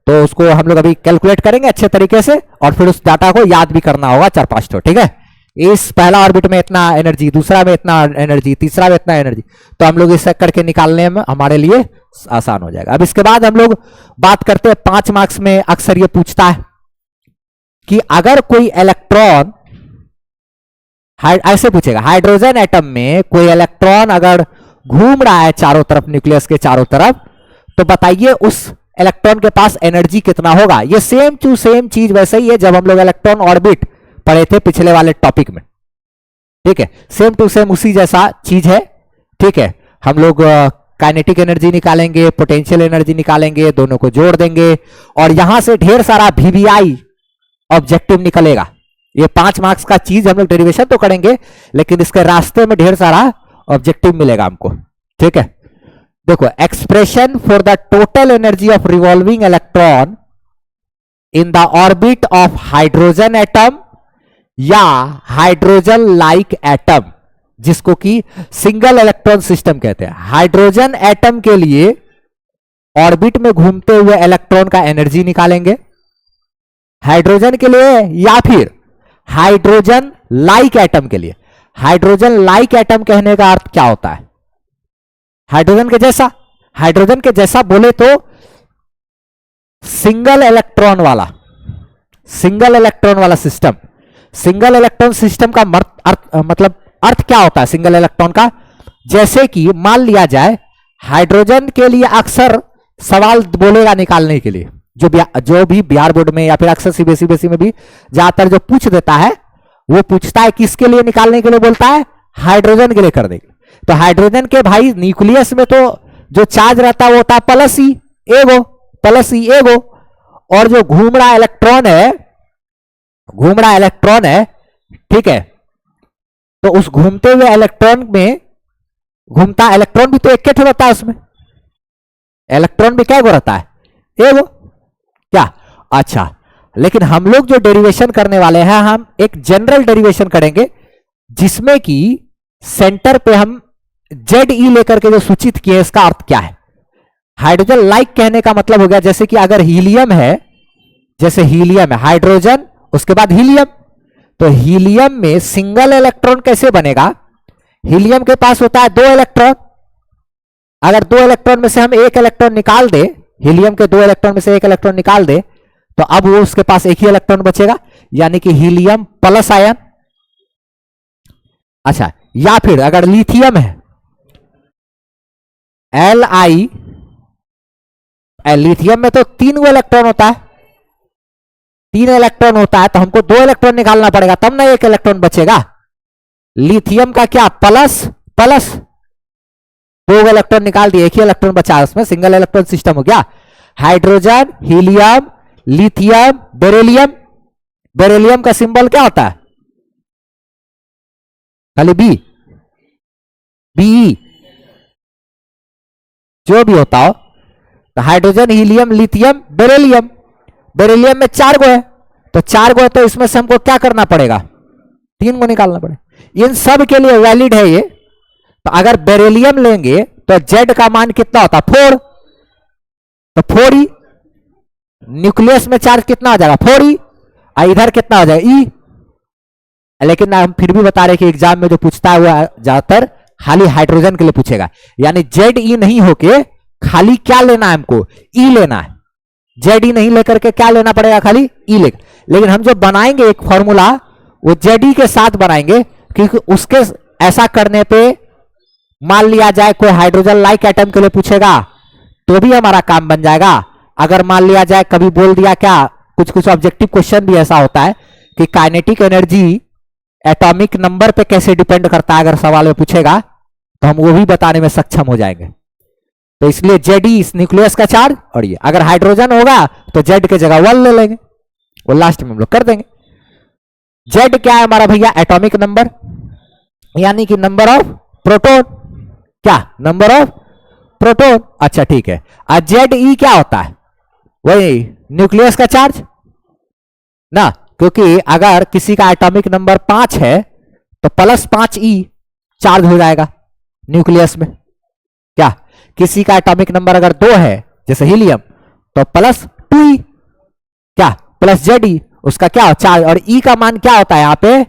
तो उसको हम लोग अभी कैलकुलेट करेंगे अच्छे तरीके से, और फिर उस डाटा को याद भी करना होगा 4-5 तो, ठीक है। इस पहला ऑर्बिट में इतना एनर्जी, दूसरा में इतना एनर्जी, तीसरा में इतना एनर्जी, तो हम लोग इसे करके निकालने में हमारे लिए आसान हो जाएगा। अब इसके बाद हम लोग बात करते हैं 5 मार्क्स में अक्सर ये पूछता है कि अगर कोई इलेक्ट्रॉन, ऐसे पूछेगा, हाइड्रोजन एटम में कोई इलेक्ट्रॉन अगर घूम रहा है चारों तरफ, न्यूक्लियस के चारों तरफ, तो बताइए उस इलेक्ट्रॉन के पास एनर्जी कितना होगा। ये सेम टू सेम चीज वैसे ही है जब हम लोग इलेक्ट्रॉन ऑर्बिट पढ़े थे पिछले वाले टॉपिक में, ठीक है, सेम टू सेम उसी जैसा चीज है, ठीक है। हम लोग काइनेटिक एनर्जी निकालेंगे, पोटेंशियल एनर्जी निकालेंगे, दोनों को जोड़ देंगे, और यहां से ढेर सारा वीवीआई ऑब्जेक्टिव निकलेगा। ये 5 मार्क्स का चीज हम लोग डेरिवेशन तो करेंगे, लेकिन इसके रास्ते में ढेर सारा ऑब्जेक्टिव मिलेगा हमको, ठीक है। देखो, expression for the total energy of revolving electron in the orbit of hydrogen atom या हाइड्रोजन लाइक एटम, जिसको कि सिंगल इलेक्ट्रॉन सिस्टम कहते हैं। हाइड्रोजन एटम के लिए ऑर्बिट में घूमते हुए इलेक्ट्रॉन का एनर्जी निकालेंगे हाइड्रोजन के लिए, या फिर हाइड्रोजन लाइक एटम के लिए। हाइड्रोजन लाइक एटम कहने का अर्थ क्या होता है? हाइड्रोजन के जैसा। हाइड्रोजन के जैसा बोले तो सिंगल इलेक्ट्रॉन वाला सिस्टम। सिंगल इलेक्ट्रॉन सिस्टम का मतलब अर्थ क्या होता है सिंगल इलेक्ट्रॉन का? जैसे कि मान लिया जाए हाइड्रोजन के लिए अक्सर सवाल बोलेगा निकालने के लिए, जो भी बिहार बोर्ड में या फिर अक्सर सीबीएसई में भी ज्यादातर जो पूछ देता है, वो पूछता है किसके लिए निकालने के लिए, बोलता है हाइड्रोजन के लिए करने के। तो हाइड्रोजन के भाई न्यूक्लियस में तो जो चार्ज रहता है वो होता है प्लस ई एगो, और जो घूम रहा इलेक्ट्रॉन है, ठीक है, तो उस घूमते हुए इलेक्ट्रॉन में घूमता इलेक्ट्रॉन भी तो एक के रहता है, उसमें इलेक्ट्रॉन भी क्या रहता है? एगो। क्या? अच्छा, लेकिन हम लोग जो डेरिवेशन करने वाले हैं, हम एक जनरल डेरिवेशन करेंगे जिसमें कि सेंटर पे हम ZE लेकर के जो सूचित किए, इसका अर्थ क्या है? हाइड्रोजन लाइक कहने का मतलब हो गया जैसे कि अगर हीलियम है, जैसे हीलियम है, हाइड्रोजन उसके बाद हीलियम, तो हीलियम में सिंगल इलेक्ट्रॉन कैसे बनेगा? हीलियम के पास होता है 2 इलेक्ट्रॉन। अगर 2 इलेक्ट्रॉन में से हम एक इलेक्ट्रॉन निकाल दे, हीलियम के 2 इलेक्ट्रॉन में से एक इलेक्ट्रॉन निकाल दे, तो अब वो उसके पास एक ही इलेक्ट्रॉन बचेगा, यानी कि हीलियम प्लस आयन। अच्छा, या फिर अगर लिथियम है, Li, लिथियम में तो 3 इलेक्ट्रॉन होता है, 3 इलेक्ट्रॉन होता है, तो हमको 2 इलेक्ट्रॉन निकालना पड़ेगा, तब ना एक इलेक्ट्रॉन बचेगा। लिथियम का क्या? प्लस 2 इलेक्ट्रॉन निकाल दिए, एक ही इलेक्ट्रॉन बचा, उसमें सिंगल इलेक्ट्रॉन सिस्टम हो गया। Hydrogen, helium, lithium, beryllium. Beryllium का सिंबल क्या होता है? खाली बी, जो भी होता हो, तो hydrogen, helium, lithium, beryllium. Beryllium में 4 गो है, तो 4 गो है, तो इसमें से हमको क्या करना पड़ेगा? 3 गो निकालना पड़ेगा। इन सब के लिए वैलिड है ये। तो अगर बेरिलियम लेंगे तो Z का मान कितना होता है? 4, तो 4E। न्यूक्लियस में चार्ज कितना हो जाएगा? 4E। इधर कितना हो जाएगा? E। लेकिन हम फिर भी बता रहे कि एग्जाम में जो पूछता है वो ज्यादातर खाली हाइड्रोजन के लिए पूछेगा, यानी ZE नहीं होके खाली क्या लेना है हमको? E लेना है। ZE नहीं लेकर के क्या लेना पड़ेगा? खाली E लेकर। लेकिन हम जो बनाएंगे एक फॉर्मूला, वो ZE के साथ बनाएंगे, क्योंकि उसके ऐसा करने पे मान लिया जाए कोई हाइड्रोजन लाइक एटम के लिए पूछेगा तो भी हमारा काम बन जाएगा। अगर मान लिया जाए कभी बोल दिया, क्या कुछ ऑब्जेक्टिव क्वेश्चन भी ऐसा होता है कि काइनेटिक एनर्जी एटॉमिक नंबर पे कैसे डिपेंड करता है, अगर सवाल में पूछेगा तो हम वो भी बताने में सक्षम हो जाएंगे। तो इसलिए ZE इस न्यूक्लियस का चार्ज, और ये अगर हाइड्रोजन होगा तो Z के जगह 1 ले लेंगे, वो लास्ट में हम लोग कर देंगे। Z क्या है हमारा भैया? एटॉमिक नंबर, यानी कि नंबर ऑफ प्रोटॉन। क्या? Number of proton. अच्छा ठीक है। और ZE क्या होता है? वही न्यूक्लियस का चार्ज ना, क्योंकि अगर किसी का एटॉमिक नंबर 5 है तो +5E चार्ज हो जाएगा न्यूक्लियस में। क्या? किसी का एटॉमिक नंबर अगर 2 है जैसे हीलियम तो +2e, क्या +Ze, उसका क्या चार्ज, और E का मान क्या होता है यहाँ पे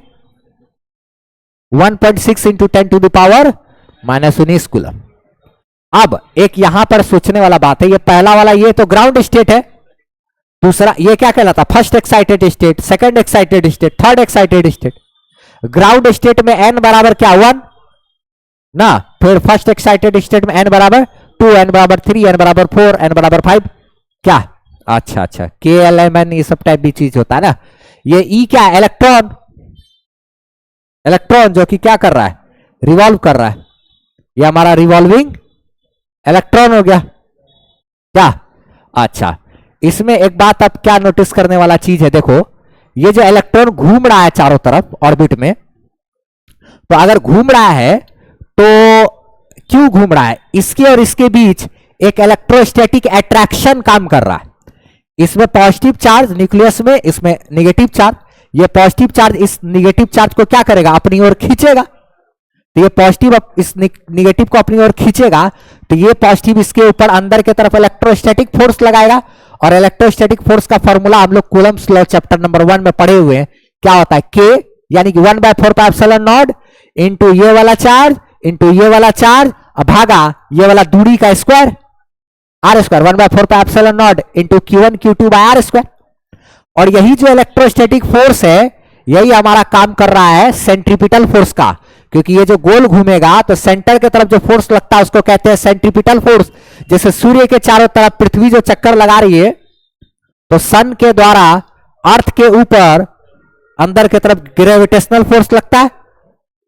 1.6 इंटू 10⁻⁻19 कूलम। अब एक यहां पर सोचने वाला बात है, ये पहला वाला ये तो ग्राउंड स्टेट है, दूसरा ये क्या कहलाता है first excited state, second excited state, third excited state. Ground state में n बराबर क्या 1 ना, फिर फर्स्ट एक्साइटेड स्टेट में n बराबर 2, n बराबर 3, n बराबर 4, n बराबर 5, क्या अच्छा KLMN ये सब टाइप भी चीज होता है ना। ये E क्या है इलेक्ट्रॉन, इलेक्ट्रॉन जो कि क्या कर रहा है रिवॉल्व कर रहा है, ये हमारा रिवॉल्विंग इलेक्ट्रॉन हो गया क्या। अच्छा इसमें एक बात अब क्या नोटिस करने वाला चीज है, देखो ये जो इलेक्ट्रॉन घूम रहा है चारों तरफ ऑर्बिट में, तो अगर घूम रहा है तो क्यों घूम रहा है, इसके और इसके बीच एक इलेक्ट्रोस्टैटिक अट्रैक्शन काम कर रहा है। इसमें पॉजिटिव चार्ज न्यूक्लियस में, इसमें नेगेटिव चार्ज, ये पॉजिटिव चार्ज इस नेगेटिव चार्ज को क्या करेगा अपनी ओर खींचेगा, तो ये पॉजिटिव इस नेगेटिव को अपनी ओर खींचेगा, तो ये पॉजिटिव इसके ऊपर अंदर की तरफ इलेक्ट्रोस्टैटिक फोर्स लगाएगा, और इलेक्ट्रोस्टैटिक फोर्स का फॉर्मूला हम लोग कूलम्ब्स लॉ चैप्टर नंबर 1 में पढ़े हुए हैं, क्या होता है K यानी कि 1/4πε0 इंटू ये वाला चार्ज इंटू ये वाला चार्ज भागा ये वाला दूरी का square r square, 1/4πε0 into Q1 Q2 by r square. और यही जो इलेक्ट्रोस्टैटिक फोर्स है यही हमारा काम कर रहा है सेंट्रीपिटल फोर्स का, क्योंकि ये जो गोल घूमेगा तो सेंटर की तरफ जो फोर्स लगता है उसको कहते हैं सेंट्रीपिटल फोर्स। जैसे सूर्य के चारों तरफ पृथ्वी जो चक्कर लगा रही है तो सन के द्वारा अर्थ के ऊपर अंदर की तरफ ग्रेविटेशनल फोर्स लगता है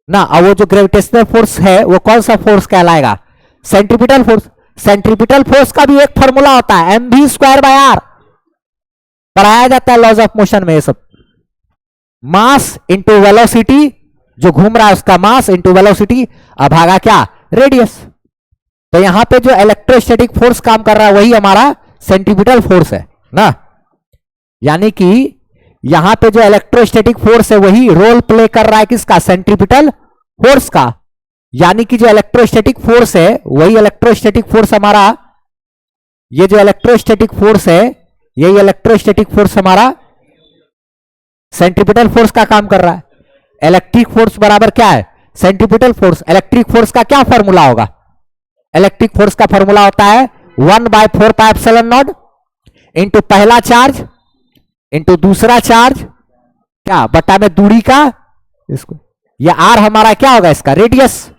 ना, और वो जो ग्रेविटेशनल फोर्स है वो कौन सा फोर्स कहलाएगा सेंट्रीपिटल फोर्स। सेंट्रीपिटल फोर्स का भी एक फॉर्मूला होता है mv²/r, पढ़ाया जाता है लॉज ऑफ मोशन में ये सब, मास इंटू वेलोसिटी, जो घूम रहा है उसका मास इंटू वेलोसिटी भागा क्या रेडियस। तो यहां पे जो इलेक्ट्रोस्टैटिक फोर्स काम कर रहा है वही हमारा सेंट्रीपिटल फोर्स है ना, यानी कि यहां पे जो इलेक्ट्रोस्टैटिक फोर्स है वही रोल प्ले कर रहा है किसका सेंट्रीपिटल फोर्स का, यानी कि जो इलेक्ट्रोस्टैटिक फोर्स है वही इलेक्ट्रोस्टैटिक फोर्स हमारा, ये जो इलेक्ट्रोस्टैटिक फोर्स है यही इलेक्ट्रोस्टैटिक फोर्स हमारा सेंट्रीपिटल फोर्स का काम कर रहा है। इलेक्ट्रिक फोर्स बराबर क्या है सेंट्रीपिटल फोर्स। इलेक्ट्रिक फोर्स का क्या फॉर्मूला होगा, इलेक्ट्रिक फोर्स का फॉर्मूला होता है 1/4πε0 इंटू पहला चार्ज इंटू दूसरा चार्ज क्या बटा में दूरी का इसको, ये r हमारा क्या होगा इसका रेडियस,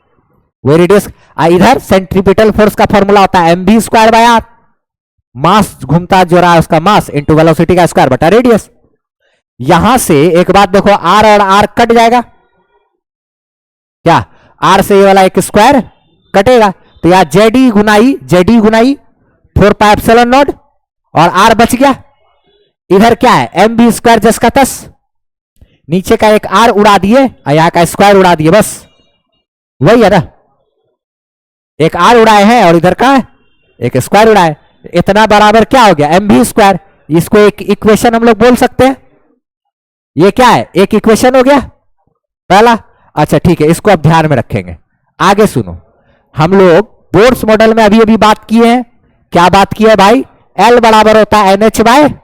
वो रेडियस। इधर सेंट्रीपिटल फोर्स का फॉर्मूला होता है mv²/r, मास घूमता जो रहा है उसका मास इंटू वेलोसिटी का स्क्वायर बटा रेडियस। यहां से एक बात देखो r और r कट जाएगा क्या, r से ये वाला एक स्क्वायर कटेगा, तो यहां जेडी गुनाई 4πε0 और r बच गया। इधर क्या है mv² जस का तस, नीचे का एक r उड़ा दिए और यहां का स्क्वायर उड़ा दिए, बस वही है ना, एक r उड़ाए हैं और इधर का एक स्क्वायर उड़ाए, इतना बराबर क्या हो गया mv²। इसको एक इक्वेशन हम लोग बोल सकते हैं, ये क्या है एक इक्वेशन हो गया पहला। अच्छा ठीक है, इसको अब ध्यान में रखेंगे। आगे सुनो, हम लोग बोर्ड्स मॉडल में अभी अभी बात किए हैं, क्या बात की है भाई, L बराबर होता है NH/2π,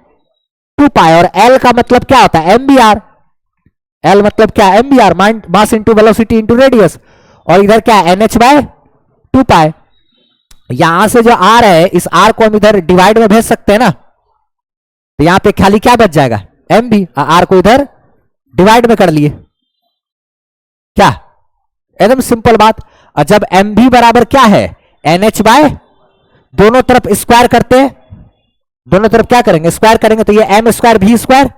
और L का मतलब क्या होता है mvr, L मतलब क्या है mvr, मास इंटू वेलोसिटी इंटू रेडियस, और इधर क्या है NH/2π। यहां से जो r है इस r को हम इधर डिवाइड में भेज सकते हैं ना, तो यहां पे खाली क्या बच जाएगा mv, r को इधर डिवाइड में कर लिए, क्या एकदम सिंपल बात। और जब mv बराबर क्या है NH/, दोनों तरफ स्क्वायर करते हैं, दोनों तरफ क्या करेंगे स्क्वायर करेंगे, तो ये m²v²,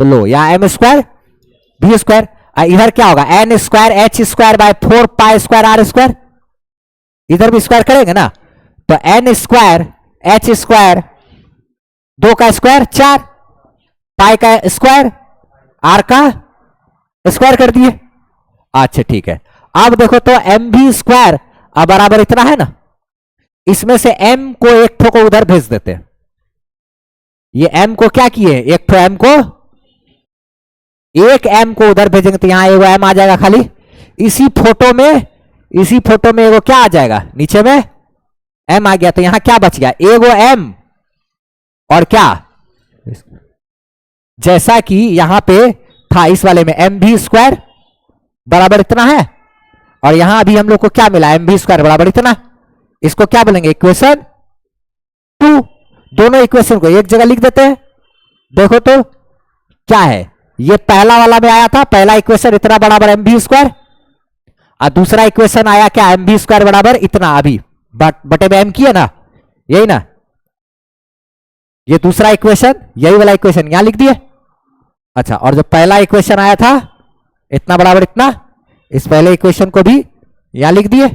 तो लो यहां m²v², इधर क्या होगा n²h²/4π²r², इधर भी स्क्वायर करेंगे ना, तो n²h², 2 का स्क्वायर 4, पाई का स्क्वायर r का स्क्वायर कर दिए। अच्छा ठीक है, अब देखो तो mv² अब बराबर इतना है ना, इसमें से m को एक ठो को उधर भेज देते हैं, ये m को क्या किए एक ठो m को, एक m को उधर भेजेंगे तो यहां एगो m आ जाएगा खाली, इसी फोटो में एगो क्या आ जाएगा नीचे में m आ गया, तो यहां क्या बच गया, एगो m और क्या, जैसा कि यहां पे था इस वाले में एम भी स्क्वायर बराबर इतना है, और यहां अभी हम लोग को क्या मिला, एम भी स्क्वायर बराबर इतना। इसको क्या बोलेंगे, इक्वेशन 2। दोनों इक्वेशन को एक जगह लिख देते हैं। देखो तो क्या है, ये पहला वाला में आया था, पहला इक्वेशन इतना बराबर एम भी स्क्वायर, और दूसरा इक्वेशन आया क्या, एम भी स्क्वायर बराबर इतना, अभी बटे में एम किया ना, यही ना, ये दूसरा इक्वेशन, यही वाला इक्वेशन यहां लिख दिए। अच्छा, और जो पहला इक्वेशन आया था इतना बराबर इतना, इस पहले इक्वेशन को भी यहां लिख दिए।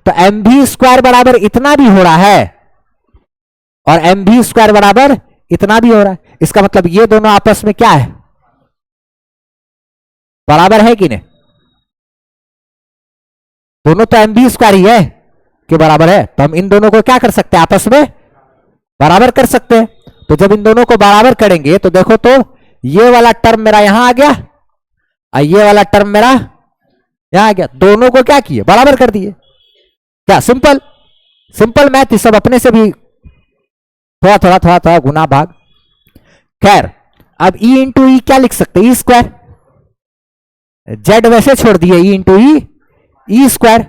तो एम भी स्क्वायर बराबर इतना भी हो रहा है और एम भी स्क्वायर बराबर इतना भी हो रहा है। इसका मतलब ये दोनों आपस में क्या है, बराबर है कि नहीं, दोनों तो एम भी स्क्वायर ही है कि बराबर है, तो हम इन दोनों को क्या कर सकते हैं, आपस में बराबर कर सकते हैं। तो जब इन दोनों को बराबर करेंगे तो देखो तो ये वाला टर्म मेरा यहां आ गया और ये वाला टर्म मेरा यहां आ गया, दोनों को क्या किए, बराबर कर दिए। क्या सिंपल, सिंपल मैथ, सब अपने से भी थोड़ा थोड़ा थोड़ा थोड़ा गुना भाग। खैर, अब ई इंटू ई क्या लिख सकते, ई स्क्वायर, जेड वैसे छोड़ दिए, ई इंटू ई स्क्वायर।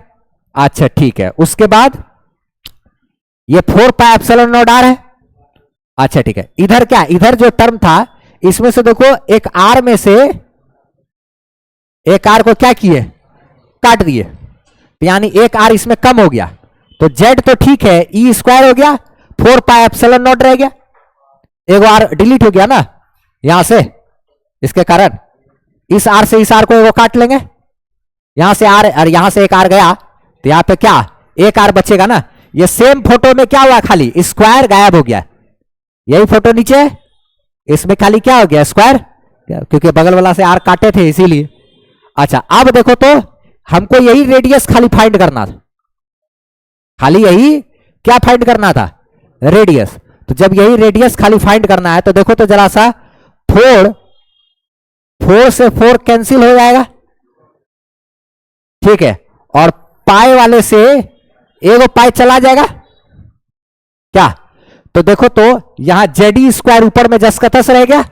अच्छा ठीक है, उसके बाद ये 4 पाई एप्सिलॉन नॉट आर है। अच्छा ठीक है, इधर क्या, इधर जो टर्म था इसमें से देखो एक आर में से एक आर को क्या किए, काट दिए, तो यानी एक आर इसमें कम हो गया, तो जेड तो ठीक है, ई स्क्वायर हो गया, 4 पाई एप्सिलॉन नॉट रह गया, एक आर डिलीट हो गया ना यहां से, इसके कारण इस आर से इस आर को एगो काट लेंगे, यहां से आर और यहां से एक आर गया, तो यहां पे क्या एक आर बचेगा ना। ये सेम फोटो में क्या हुआ, खाली स्क्वायर गायब हो गया, यही फोटो नीचे, इसमें खाली क्या हो गया, स्क्वायर, क्योंकि बगल वाला से आर काटे थे इसीलिए। अच्छा, अब देखो तो हमको यही रेडियस खाली फाइंड करना था, खाली यही क्या फाइंड करना था, रेडियस। तो जब यही रेडियस खाली फाइंड करना है तो देखो तो जरा सा 4 से 4 कैंसिल हो जाएगा, ठीक है, और पाई वाले से एगो पाई चला जाएगा क्या, तो देखो तो यहां जेडी स्क्वायर ऊपर में जस का तस रह गया,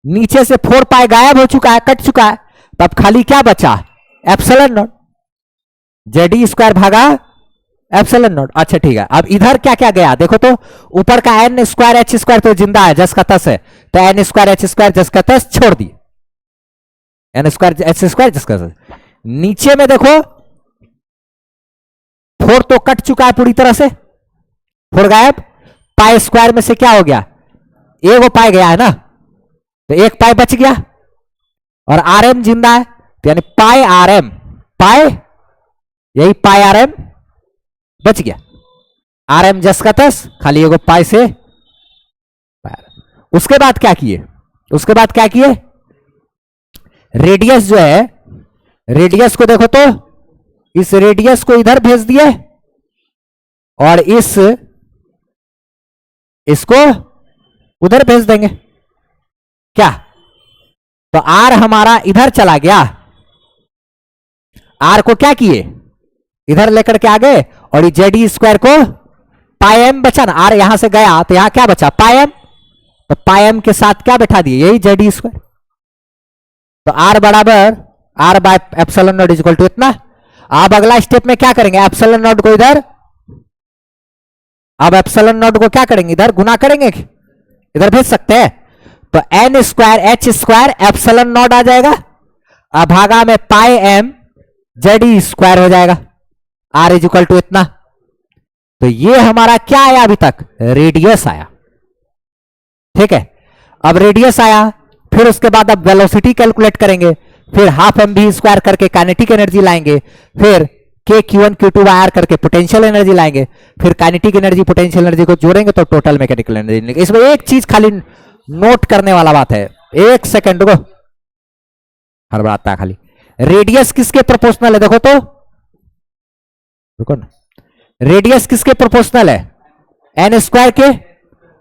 नीचे से 4 पाई गायब हो चुका है, कट चुका है, तब खाली क्या बचा, एप्सिलॉन नॉट, जेडी स्क्वायर भागा एप्सिलॉन नॉट। अच्छा ठीक है, अब इधर क्या क्या गया, देखो तो ऊपर का एन स्क्वायर एच स्क्वायर तो जिंदा है, जस का तस है, तो एन स्क्वायर एच स्क्वायर जस का तस छोड़ दिए, एन स्क्वायर एच स्क्वायर जस का तस। नीचे में देखो 4 तो कट चुका है पूरी तरह से, 4 गायब, पाई स्क्वायर में से क्या हो गया, एक वो पाई गया है ना, तो एक पाई बच गया, और आर एम जिंदा है, तो यानी पाई आर एम, पाई यही पाई आर एम बच गया, आर एम जस का तस, खाली एगो पाई से। उसके बाद क्या किए, उसके बाद क्या किए, रेडियस जो है, रेडियस को देखो तो इस रेडियस को इधर भेज दिए और इसको उधर भेज देंगे क्या, तो आर हमारा इधर चला गया, आर को क्या किए इधर लेकर के आ गए, और ये जेडी स्क्वायर को पाई एम बचा ना, आर यहां से गया तो यहां क्या बचा, पाई एम, तो पाई एम के साथ क्या बैठा दिए, यही जेडी स्क्वायर, तो आर बराबर r by epsilon naught equal to इतना। अब अगला स्टेप में क्या करेंगे, एप्सिलॉन नॉट को इधर, अब एप्सिलॉन नॉट को क्या करेंगे, इधर गुना करेंगे, इधर भेज सकते हैं, तो n square h square epsilon nought आ जाएगा, अब भागा में पाई एम जेडी स्क्वायर हो जाएगा, आर इज इक्वल टू इतना। तो ये हमारा क्या आया अभी तक, रेडियस आया, ठीक है। अब रेडियस आया, फिर उसके बाद अब वेलोसिटी कैलकुलेट करेंगे, फिर हाफ एम बी स्क्वायर करके काइनेटिक एनर्जी लाएंगे, फिर के Q1 Q2 बाय आर करके पोटेंशियल एनर्जी लाएंगे, फिर काइनेटिक एनर्जी पोटेंशियल एनर्जी को जोड़ेंगे तो टोटल मैकेनिकल एनर्जी। इसमें एक चीज खाली नोट करने वाला बात है, एक सेकंड को हड़बड़ाता है खाली, रेडियस किसके प्रोपोर्शनल है, देखो तो रुको ना, रेडियस किसके प्रोपोर्शनल है, एन स्क्वायर के,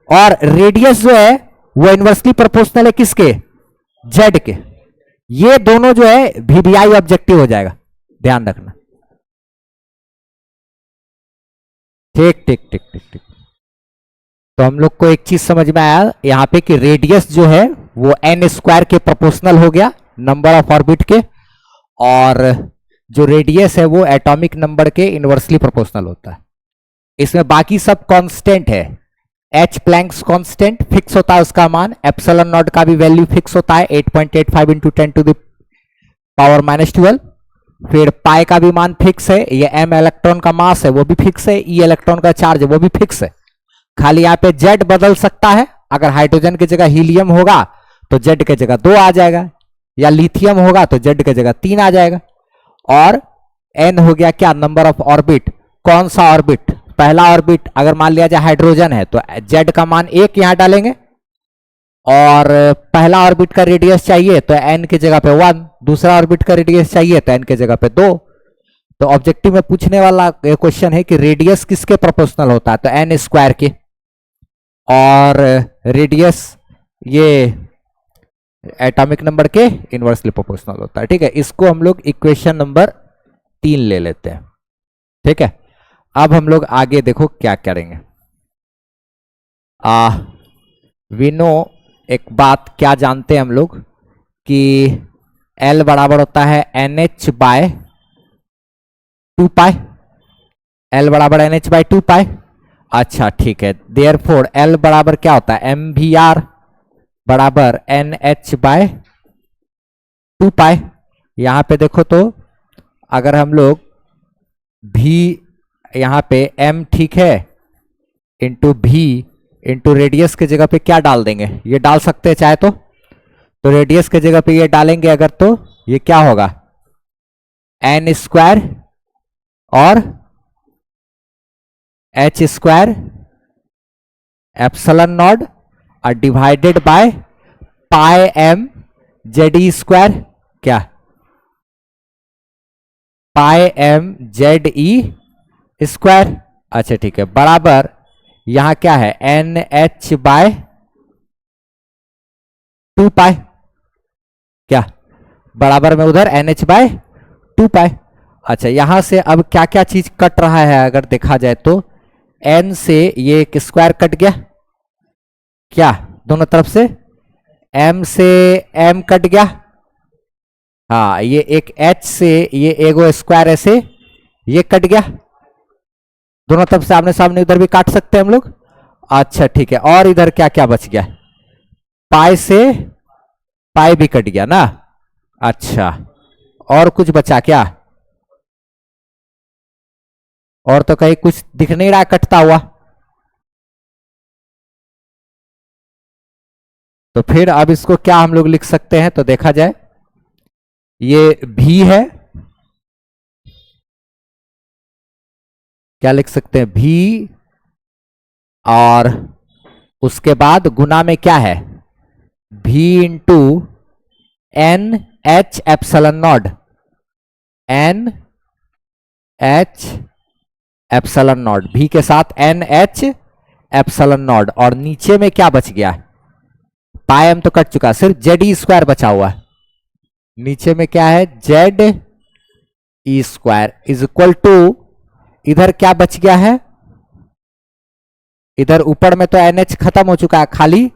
और रेडियस जो है वो इनवर्सली प्रोपोर्शनल है किसके, जेड के। ये दोनों जो है वीवीआई ऑब्जेक्टिव हो जाएगा, ध्यान रखना। ठीक ठीक ठीक ठीक ठीक। तो हम लोग को एक चीज समझ में आया यहाँ पे कि रेडियस जो है वो एन स्क्वायर के प्रोपोर्शनल हो गया नंबर ऑफ ऑर्बिट के, और जो रेडियस है वो एटॉमिक नंबर के इनवर्सली प्रोपोर्शनल होता है। इसमें बाकी सब कांस्टेंट है। एच प्लैंक्स कांस्टेंट फिक्स होता है उसका मान, एप्सिलॉन नॉट का भी वैल्यू फिक्स होता है 8.85 इंटू 10⁻⁻12। फिर पाई का भी मान फिक्स है, ये एम इलेक्ट्रॉन का मास है वो भी फिक्स है, ई इलेक्ट्रॉन का चार्ज है वो भी फिक्स है। खाली यहाँ पे जेड बदल सकता है, अगर हाइड्रोजन की जगह हीलियम होगा तो जेड की जगह 2 आ जाएगा, या लिथियम होगा तो जेड की जगह 3 आ जाएगा। और एन हो गया क्या, नंबर ऑफ ऑर्बिट। कौन सा ऑर्बिट, पहला ऑर्बिट अगर मान लिया जाए हाइड्रोजन है तो जेड का मान 1 यहां डालेंगे, और पहला ऑर्बिट का रेडियस चाहिए तो एन की जगह पे 1, दूसरा ऑर्बिट का रेडियस चाहिए तो एन की जगह पे 2। तो ऑब्जेक्टिव में पूछने वाला क्वेश्चन है कि रेडियस किसके प्रोपोर्शनल होता है, तो एन स्क्वायर के, और रेडियस ये एटॉमिक नंबर के इनवर्सली प्रोपोर्शनल होता है। ठीक है, इसको हम लोग इक्वेशन नंबर 3 ले लेते हैं। ठीक है, अब हम लोग आगे देखो क्या करेंगे। वी नो, एक बात क्या जानते हैं हम लोग कि L बराबर होता है NH बाय 2 पाई, L बराबर NH बाय 2 पाई। अच्छा ठीक है, देयरफॉर L बराबर क्या होता है, MVR बराबर NH बाय 2 पाई। यहां पे देखो तो अगर हम लोग भी यहां पे M ठीक है इंटू भी इंटू रेडियस की जगह पे क्या डाल देंगे, ये डाल सकते हैं चाहे तो रेडियस की जगह पे ये डालेंगे अगर, तो ये क्या होगा एन स्क्वायर और एच स्क्वायर एप्सिलॉन नॉट और divided by pi m Z e square, क्या pi m Z e square. अच्छा ठीक है, बराबर यहां क्या है एन एच बाय 2 पाई, क्या बराबर में उधर एन एच बाय 2 पाई। अच्छा यहां से अब क्या क्या चीज कट रहा है अगर देखा जाए तो एन से ये एक स्क्वायर कट गया, क्या दोनों तरफ से, एम से एम कट गया, हाँ ये एक एच से ये एगो स्क्वायर ऐसे ये कट गया, दोनों तरफ से आमने सामने उधर भी काट सकते हैं हम लोग। अच्छा ठीक है, और इधर क्या क्या बच गया, पाई से पाई भी कट गया ना। अच्छा और कुछ बचा क्या, और तो कहीं कुछ दिख नहीं रहा कटता हुआ, तो फिर अब इसको क्या हम लोग लिख सकते हैं, तो देखा जाए ये भी है, क्या लिख सकते हैं भी, और उसके बाद गुना में क्या है भी into n h epsilon naught, n h epsilon naught, भी के साथ एन एच एप्सिलॉन नॉट, और नीचे में क्या बच गया, पाई एम तो कट चुका, सिर्फ जेड ई स्क्वायर बचा हुआ है। नीचे में क्या है Z e square is equal to, इधर क्या बच गया है, इधर ऊपर में तो एन एच खत्म हो चुका है, खाली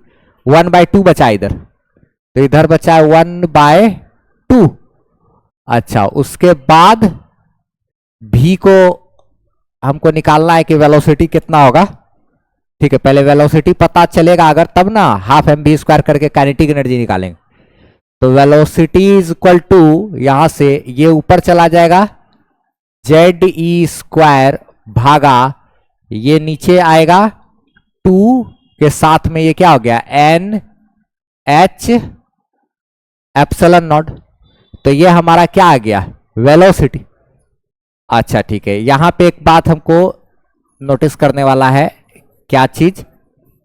1/2 बचा इधर, तो इधर बचा है 1/2। अच्छा उसके बाद भी को हमको निकालना है कि वेलोसिटी कितना होगा। ठीक है, पहले वेलोसिटी पता चलेगा अगर तब ना हाफ एम बी स्क्वायर करके काइनेटिक एनर्जी निकालेंगे। तो वेलोसिटी इज इक्वल टू, यहां से ये ऊपर चला जाएगा जेड ई स्क्वायर भागा ये नीचे आएगा 2 के साथ में ये क्या हो गया एन एच एप्सिलॉन नॉट, तो ये हमारा क्या आ गया वेलोसिटी। अच्छा ठीक है, यहां पे एक बात हमको नोटिस करने वाला है, क्या चीज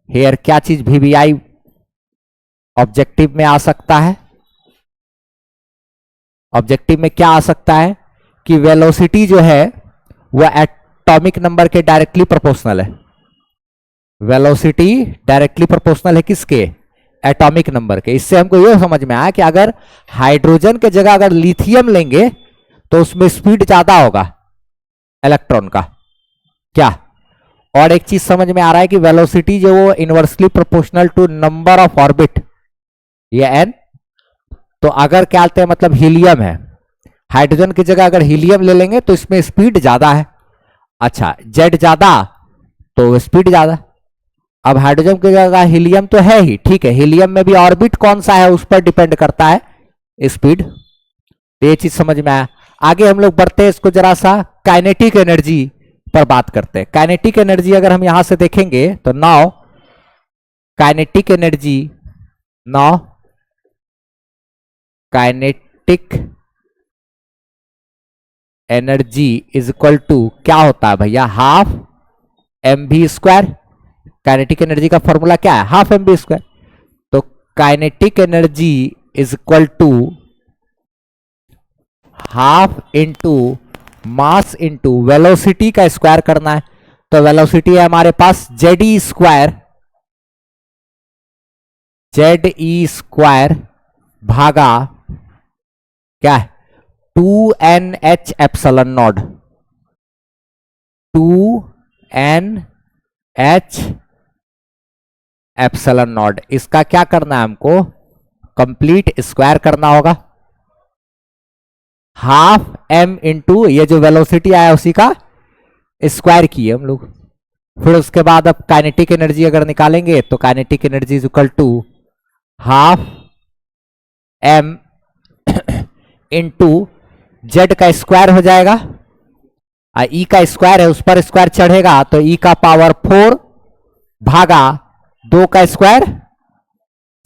हेयर, क्या चीज वीवीआई ऑब्जेक्टिव में आ सकता है, ऑब्जेक्टिव में क्या आ सकता है कि वेलोसिटी जो है वह एटॉमिक नंबर के डायरेक्टली प्रोपोर्शनल है। वेलोसिटी डायरेक्टली प्रोपोर्शनल है किसके, एटॉमिक नंबर के। इससे हमको यह समझ में आया कि अगर हाइड्रोजन के जगह अगर लिथियम लेंगे तो उसमें स्पीड ज्यादा होगा इलेक्ट्रॉन का, क्या और एक चीज समझ में आ रहा है कि वेलोसिटी जो वो inversely proportional to number of orbit, ये n। तो अगर क्या आते हैं, मतलब हीलियम है, हाइड्रोजन की जगह अगर हीलियम ले लेंगे तो इसमें स्पीड ज्यादा है। अच्छा, जेड ज्यादा तो स्पीड ज्यादा। अब हाइड्रोजन की जगह हीलियम तो है ही, ठीक है, हीलियम में भी ऑर्बिट कौन सा है उस पर डिपेंड करता है स्पीड। तो ये चीज समझ में आया। आगे हम लोग बढ़ते हैं, इसको जरा सा काइनेटिक एनर्जी पर बात करते हैं। काइनेटिक एनर्जी अगर हम यहां से देखेंगे तो now kinetic energy, now kinetic energy is equal to क्या होता है भैया, हाफ mv²। काइनेटिक एनर्जी का फॉर्मूला क्या है, हाफ mv²। तो kinetic energy is equal to half into mass into velocity का स्क्वायर करना है। तो वेलोसिटी है हमारे पास ZE² भागा क्या है 2NH epsilon not, 2NH epsilon not. इसका क्या करना है हमको, कंप्लीट स्क्वायर करना होगा। हाफ m इंटू ये जो वेलोसिटी आया उसी का स्क्वायर किए हम लोग। फिर उसके बाद अब काइनेटिक एनर्जी अगर निकालेंगे तो kinetic energy is equal to half m into Z का स्क्वायर हो जाएगा, ई का स्क्वायर है उस पर स्क्वायर चढ़ेगा तो ई का पावर 4 भागा 2 का स्क्वायर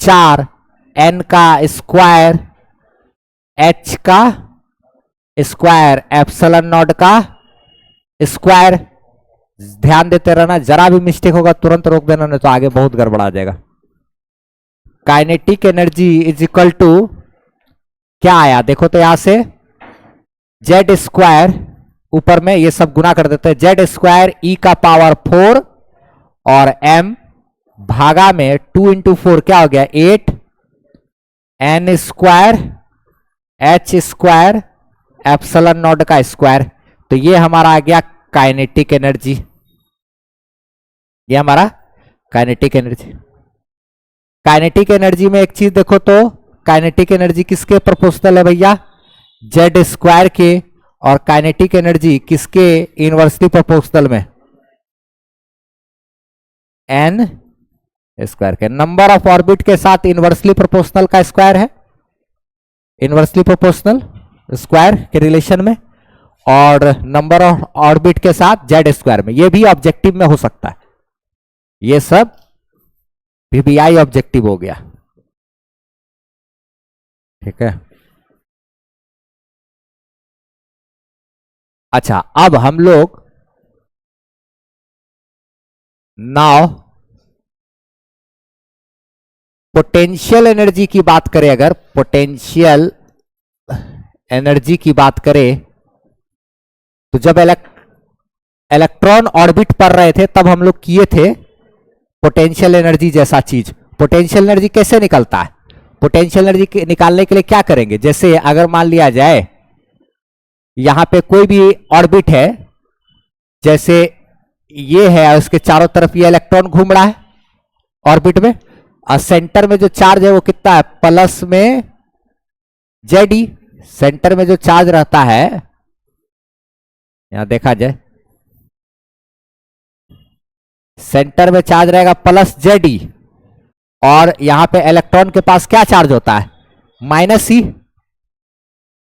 4, n का स्क्वायर, h का स्क्वायर, एप्सिलॉन नॉट का स्क्वायर। ध्यान देते रहना, जरा भी मिस्टेक होगा तुरंत रोक देना, नहीं तो आगे बहुत गड़बड़ा जाएगा। Kinetic energy is equal to क्या आया देखो तो यहां से Z² ऊपर में ये सब गुना कर देते हैं, Z² ई का पावर 4 और m भागा में 2 इंटू 4 क्या हो गया 8, n² h² एप्सिलॉन नॉट का स्क्वायर। तो ये हमारा आ गया काइनेटिक एनर्जी, ये हमारा काइनेटिक एनर्जी। काइनेटिक एनर्जी में एक चीज देखो तो काइनेटिक एनर्जी किसके प्रोपोर्शनल है भैया, Z² के, और काइनेटिक एनर्जी किसके इनवर्सली प्रोपोर्शनल में, n² के। नंबर ऑफ ऑर्बिट के साथ इनवर्सली प्रोपोर्शनल का स्क्वायर है, इनवर्सली प्रोपोर्शनल स्क्वायर के रिलेशन में, और नंबर ऑफ ऑर्बिट के साथ Z² में। ये भी ऑब्जेक्टिव में हो सकता है, ये सब VBI ऑब्जेक्टिव हो गया, ठीक है। अच्छा, अब हम लोग नाउ पोटेंशियल एनर्जी की बात करें, अगर पोटेंशियल एनर्जी की बात करें तो जब इलेक्ट्रॉन ऑर्बिट पर रहे थे तब हम लोग किए थे पोटेंशियल एनर्जी जैसा चीज। पोटेंशियल एनर्जी कैसे निकलता है, पोटेंशियल एनर्जी निकालने के लिए क्या करेंगे, जैसे अगर मान लिया जाए यहां पे कोई भी ऑर्बिट है, जैसे ये है और इसके चारों तरफ ये इलेक्ट्रॉन घूम रहा है ऑर्बिट में, और सेंटर में जो चार्ज है वो कितना है, प्लस में Ze। सेंटर में जो चार्ज रहता है, यहां देखा जाए सेंटर में चार्ज रहेगा प्लस Ze, और यहां पे इलेक्ट्रॉन के पास क्या चार्ज होता है, -e।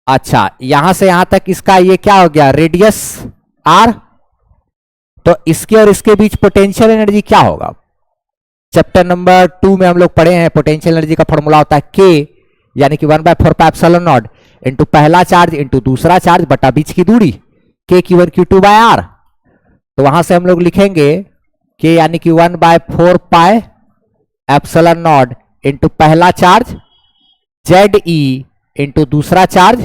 अच्छा, यहां से यहां तक इसका ये क्या हो गया, रेडियस r। तो इसके और इसके बीच पोटेंशियल एनर्जी क्या होगा, चैप्टर नंबर 2 में हम लोग पढ़े हैं, पोटेंशियल एनर्जी का फॉर्मूला होता है K, यानी कि 1/4πε0 इंटू पहला चार्ज इंटू दूसरा चार्ज बटा बीच की दूरी, K(Q1 Q2 R। तो वहां से हम लोग लिखेंगे K यानी कि 1/4πε0 इंटू पहला चार्ज Ze इंटू दूसरा चार्ज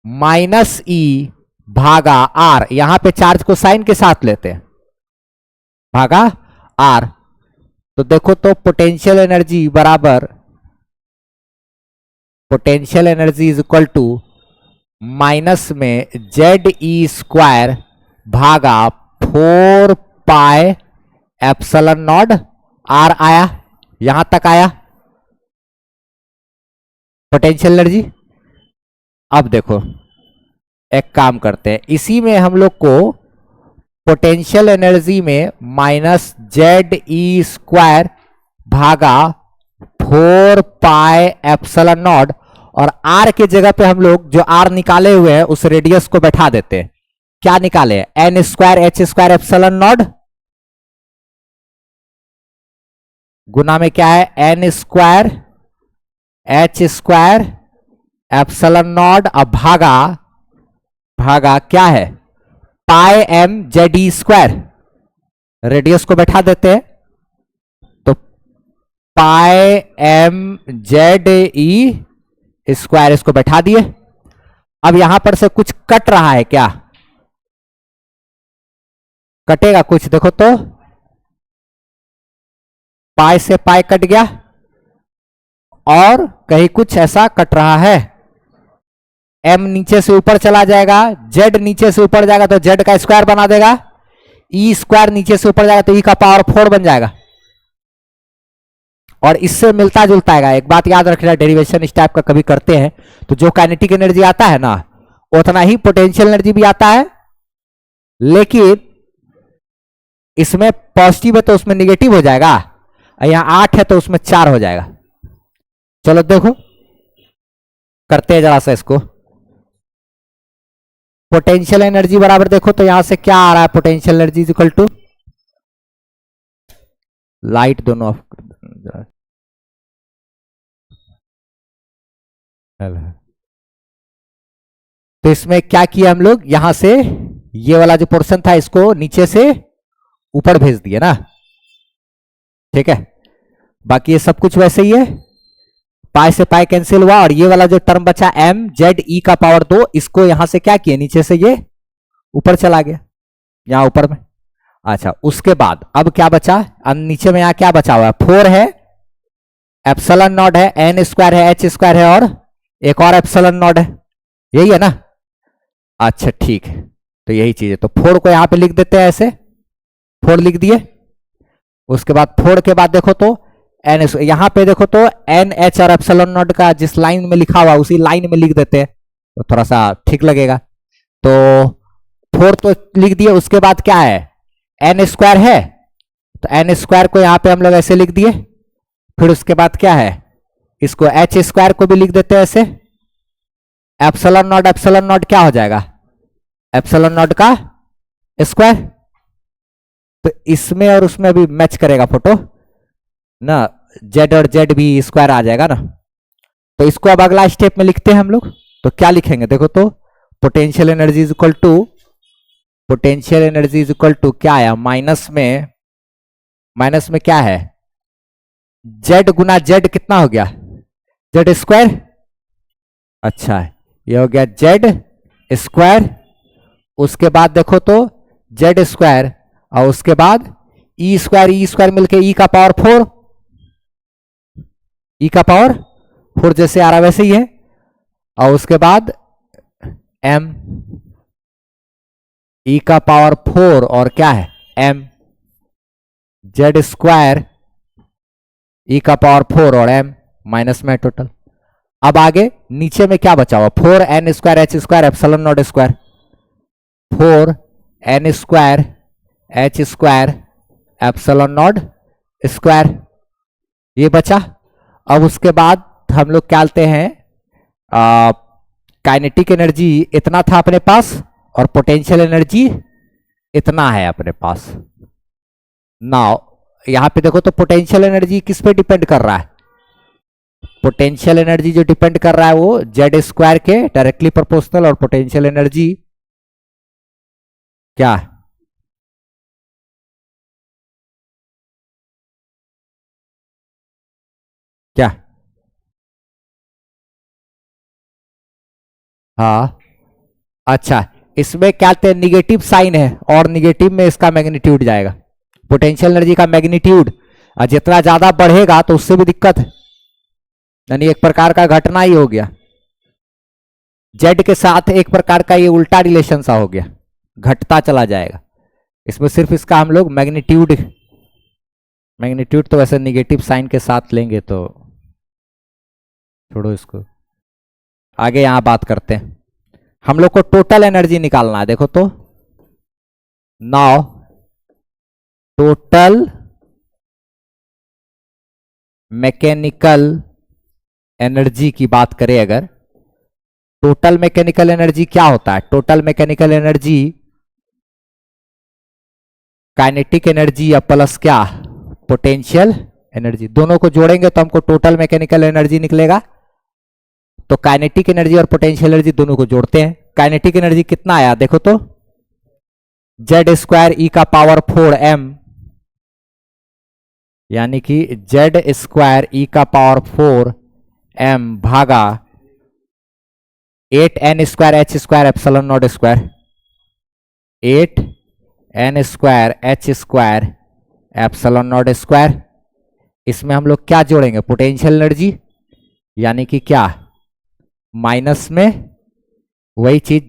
-e भागा r। यहां पे चार्ज को साइन के साथ लेते हैं, भागा r। तो देखो तो पोटेंशियल एनर्जी बराबर, potential energy is equal to minus में Ze² भागा 4 पाई एप्सिलॉन नॉट आर आया, यहां तक आया पोटेंशियल एनर्जी। अब देखो एक काम करते हैं, इसी में हम लोग को पोटेंशियल एनर्जी में माइनस जेड ई स्क्वायर भागा 4 पाई एप्सिलॉन नॉट, और आर के जगह पे हम लोग जो आर निकाले हुए हैं उस रेडियस को बैठा देते हैं। क्या निकाले? N square h square epsilon nought गुना में क्या है? N square h square epsilon nought, अब भागा भागा क्या है? Pi m Z e square, radius को बैठा देते हैं तो pi m Z e square, इसको बैठा दिए। अब यहां पर से कुछ कट रहा है क्या? कटेगा कुछ, देखो तो पाई से पाई कट गया, और कहीं कुछ ऐसा कट रहा है। m नीचे से ऊपर चला जाएगा, z नीचे से ऊपर जाएगा तो z का स्क्वायर बना देगा, e स्क्वायर नीचे से ऊपर जाएगा तो e का पावर 4 बन जाएगा, और इससे मिलता जुलता आएगा। एक बात याद रखना, डेरिवेशन इस टाइप का कभी करते हैं तो जो काइनेटिक एनर्जी आता है ना, उतना ही पोटेंशियल एनर्जी भी आता है, लेकिन इसमें पॉजिटिव है तो उसमें निगेटिव हो जाएगा, यहां 8 है तो उसमें 4 हो जाएगा। चलो देखो करते हैं जरा सा इसको। पोटेंशियल एनर्जी बराबर देखो तो यहां से क्या आ रहा है? Potential energy is equal to, light दोनों ऑफ कर दो। तो इसमें क्या किया हम लोग? यहां से ये वाला जो पोर्शन था इसको नीचे से ऊपर भेज दिया ना, ठीक है। बाकी ये सब कुछ वैसे ही है, पाई से पाई कैंसिल हुआ, और ये वाला जो टर्म बचा एम जेड ई का पावर 2, इसको यहां से क्या किया? नीचे से ये ऊपर चला गया, यहां ऊपर में। अच्छा, उसके बाद अब क्या बचा? नीचे में यहां क्या बचा हुआ है? 4 है, एप्सिलॉन नॉट है, एन स्क्वायर है, एच स्क्वायर है, और एक और एप्सिलॉन नॉट है, यही है ना? अच्छा ठीक है, तो यही चीज है। तो 4 को यहां पे लिख देते हैं, ऐसे 4 लिख दिए। उसके बाद 4 के बाद देखो तो एन, यहां पे देखो तो एन एच और एप्सिलॉन नॉट का जिस लाइन में लिखा हुआ उसी लाइन में लिख देते हैं तो थोड़ा सा ठीक लगेगा। तो 4 तो लिख दिए, उसके बाद क्या है? एन स्क्वायर है, तो एन स्क्वायर को यहां पे हम लोग ऐसे लिख दिए। फिर उसके बाद क्या है? इसको एच स्क्वायर को भी लिख देते हैं ऐसे। एप्सिलॉन नॉट क्या हो जाएगा? एप्सिलॉन नॉट का स्क्वायर। तो इसमें और उसमें अभी मैच करेगा फोटो ना, जेड और जेड भी स्क्वायर आ जाएगा ना। तो इसको अब अगला स्टेप में लिखते हैं हम लोग। तो क्या लिखेंगे देखो तो, potential energy is equal to, potential energy is equal to क्या आया? माइनस में क्या है? जेड गुना जेड कितना हो गया? Z square. अच्छा, ये हो गया जेड स्क्वायर। उसके बाद देखो तो जेड स्क्वायर, और उसके बाद ई स्क्वायर मिलके ई का पावर 4, ई का पावर 4 जैसे आ रहा वैसे ही है। और उसके बाद एम ई का पावर 4 और क्या है? एम जेड स्क्वायर ई का पावर 4 और एम माइनस में टोटल। अब आगे नीचे में क्या बचा हुआ? 4 n square h square epsilon not square, 4 n square h square epsilon not square, ये बचा। अब उसके बाद हम लोग क्या लेते हैं? काइनेटिक एनर्जी इतना था अपने पास, और पोटेंशियल एनर्जी इतना है अपने पास। नाउ यहां पे देखो तो पोटेंशियल एनर्जी किस पे डिपेंड कर रहा है? पोटेंशियल एनर्जी जो डिपेंड कर रहा है वो जेड स्क्वायर के डायरेक्टली प्रोपोर्शनल, और पोटेंशियल एनर्जी क्या? क्या? हाँ, अच्छा, इसमें क्या कहते हैं? निगेटिव साइन है, और निगेटिव में इसका मैग्नीट्यूड जाएगा। पोटेंशियल एनर्जी का मैग्नीट्यूड जितना ज्यादा बढ़ेगा तो उससे भी दिक्कत है, यानी एक प्रकार का घटना ही हो गया। जेड के साथ एक प्रकार का ये उल्टा रिलेशन सा हो गया, घटता चला जाएगा। इसमें सिर्फ इसका हम लोग मैग्नीट्यूड, मैग्नीट्यूड तो वैसे निगेटिव साइन के साथ लेंगे, तो छोड़ो इसको, आगे यहां बात करते हैं। हम लोग को टोटल एनर्जी निकालना है, देखो तो नाउ टोटल मैकेनिकल एनर्जी की बात करें अगर, टोटल मैकेनिकल एनर्जी क्या होता है? Total mechanical energy kinetic energy या प्लस क्या पोटेंशियल एनर्जी, दोनों को जोड़ेंगे तो हमको टोटल मैकेनिकल एनर्जी निकलेगा। तो काइनेटिक एनर्जी और पोटेंशियल एनर्जी दोनों को जोड़ते हैं। काइनेटिक एनर्जी कितना आया देखो तो, जेड स्क्वायर ई का पावर 4m, यानी कि जेड स्क्वायर ई का पावर 4m भागा 8n square h square epsilon not square, 8n square h square epsilon not square. इसमें हम लोग क्या जोड़ेंगे? पोटेंशियल एनर्जी, यानी कि क्या माइनस में वही चीज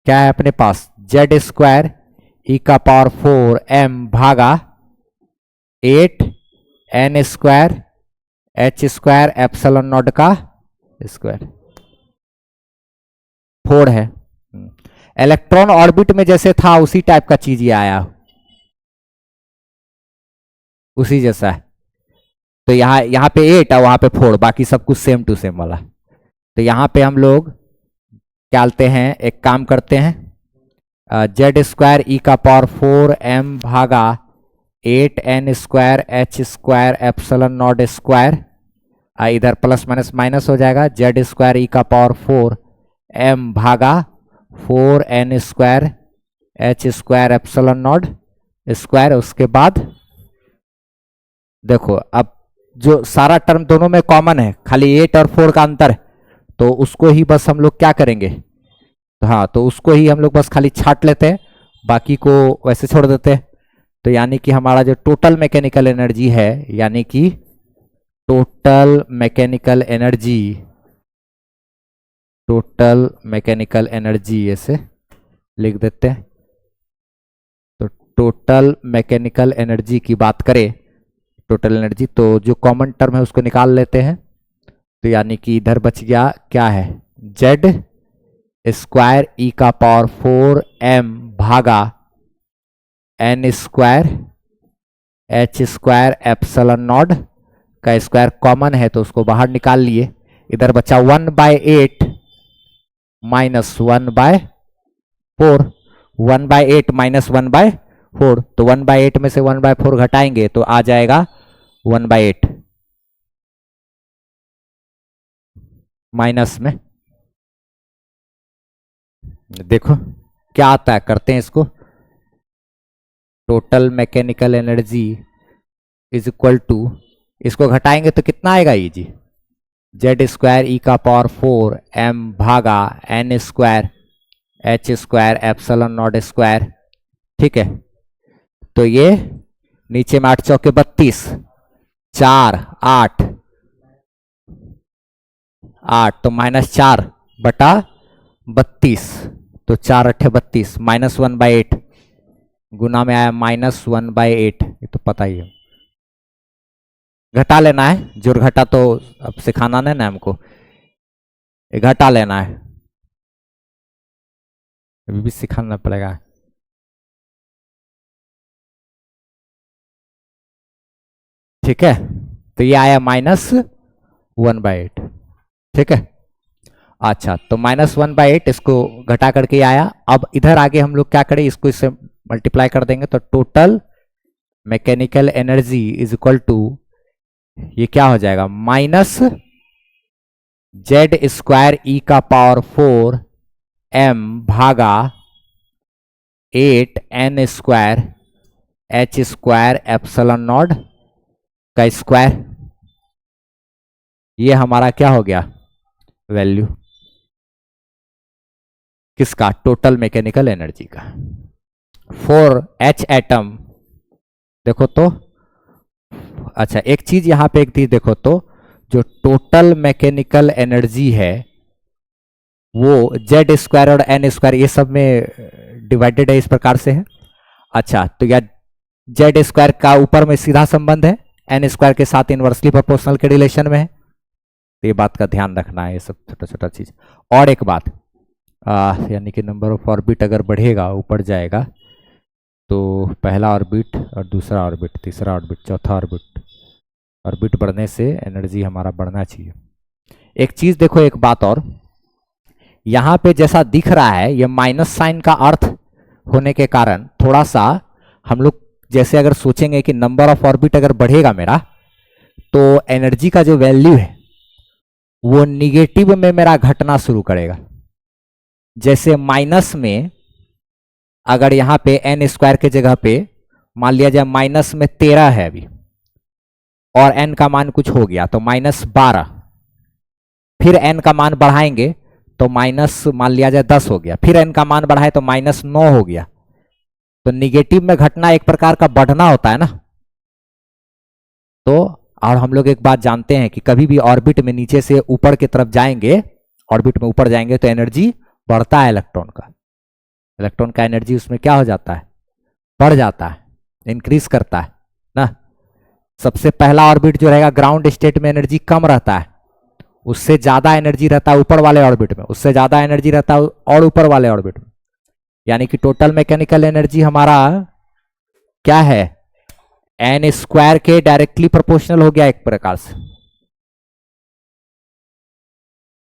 क्या है अपने पास, जेड स्क्वायर ई का पावर 4m भागा 8n square h square epsilon naught का स्क्वायर, 4 है। इलेक्ट्रॉन ऑर्बिट में जैसे था उसी टाइप का चीज ये आया, उसी जैसा है। तो यहां पे 8 और वहां पे 4, बाकी सब कुछ सेम टू सेम वाला। तो यहां पे हम लोग क्या डालते हैं, एक काम करते हैं, जेड स्क्वायर ई का पावर 4m भागा 8n square h square epsilon not square, इधर प्लस माइनस माइनस हो जाएगा, जेड स्क्वायर ई का पावर 4m भागा 4n square h square epsilon not square. उसके बाद देखो अब जो सारा टर्म दोनों में कॉमन है, खाली 8 और 4 का अंतर, तो उसको ही बस हम लोग क्या करेंगे, तो हाँ, तो उसको ही हम लोग बस खाली छाट लेते हैं, बाकी को वैसे छोड़ देते हैं। तो यानी कि हमारा जो टोटल मैकेनिकल एनर्जी है, यानी कि total mechanical energy, total mechanical energy ऐसे लिख देते हैं। तो टोटल मैकेनिकल एनर्जी की बात करें, टोटल एनर्जी, तो जो कॉमन टर्म है उसको निकाल लेते हैं। तो यानी कि इधर बच गया क्या है, जेड स्क्वायर ई का पावर 4m भागा n square h square epsilon naught का स्क्वायर, कॉमन है तो उसको बाहर निकाल लिए। इधर बचा 1/8 माइनस 1/4, 1/8 माइनस 1/4, तो 1/8 में से 1/4 घटाएंगे तो आ जाएगा 1/8 माइनस में, देखो क्या आता है, करते हैं इसको। Total mechanical energy is equal to, इसको घटाएंगे तो कितना आएगा ये जी, जेड स्क्वायर ई का पावर 4m भागा n square h square epsilon not square, ठीक है। तो ये नीचे में 8 चौके 32, 4 8 8, तो -4/32, तो 4 8 32, माइनस 1/8 गुना में आया -1/8, ये तो पता ही है, घटा लेना है, जोड़ घटा तो अब सिखाना नहीं ना हमको, ये घटा लेना है, अभी भी सिखाना पड़ेगा। ठीक है, तो ये आया -1/8, ठीक है। अच्छा, तो -1/8 इसको घटा करके आया। अब इधर आगे हम लोग क्या करें, इसको इससे मल्टीप्लाई कर देंगे, तो total mechanical energy is equal to, ये क्या हो जाएगा, माइनस जेड स्क्वायर ई का पावर 4m भागा 8n square h square epsilon naught का स्क्वायर। ये हमारा क्या हो गया, वैल्यू किसका, टोटल मैकेनिकल एनर्जी का। फॉर H एटम देखो तो, अच्छा एक चीज यहां पे एक चीज देखो तो, जो टोटल मैकेनिकल एनर्जी है वो जेड स्क्वायर और एन स्क्वायर ये सब में डिवाइडेड है, इस प्रकार से है। अच्छा, तो यह जेड स्क्वायर का ऊपर में सीधा संबंध है, एन स्क्वायर के साथ इनवर्सली प्रोपोर्शनल के रिलेशन में है। तो ये बात का ध्यान रखना है, ये सब छोटा छोटा चीज। और एक बात, यानी कि नंबर ऑफ ऑर्बिट अगर बढ़ेगा, ऊपर जाएगा, तो पहला ऑर्बिट और दूसरा ऑर्बिट, तीसरा ऑर्बिट, चौथा ऑर्बिट, ऑर्बिट बढ़ने से एनर्जी हमारा बढ़ना चाहिए। एक चीज देखो, एक बात और, यहां पे जैसा दिख रहा है ये माइनस साइन का अर्थ होने के कारण थोड़ा सा हम लोग जैसे अगर सोचेंगे कि नंबर ऑफ ऑर्बिट अगर बढ़ेगा मेरा, तो एनर्जी का जो वैल्यू है वो निगेटिव में मेरा घटना शुरू करेगा। जैसे माइनस में अगर यहां पे एन स्क्वायर के जगह पे मान लिया जाए माइनस में 13 है अभी, और एन का मान कुछ हो गया तो -12, फिर एन का मान बढ़ाएंगे तो माइनस मान लिया जाए 10 हो गया, फिर एन का मान बढ़ाए तो -9 हो गया। तो निगेटिव में घटना एक प्रकार का बढ़ना होता है ना। तो और हम लोग एक बात जानते हैं कि कभी भी ऑर्बिट में नीचे से ऊपर की तरफ जाएंगे, ऑर्बिट में ऊपर जाएंगे तो एनर्जी बढ़ता है इलेक्ट्रॉन का। इलेक्ट्रॉन का एनर्जी उसमें क्या हो जाता है, बढ़ जाता है, इंक्रीज करता है ना। सबसे पहला ऑर्बिट जो रहेगा ग्राउंड स्टेट में एनर्जी कम रहता है, उससे ज्यादा एनर्जी रहता है ऊपर वाले ऑर्बिट में, उससे ज्यादा एनर्जी रहता है और ऊपर वाले ऑर्बिट में। यानी कि टोटल मैकेनिकल एनर्जी हमारा क्या है, एन स्क्वायर के डायरेक्टली प्रोपोर्शनल हो गया एक प्रकार से।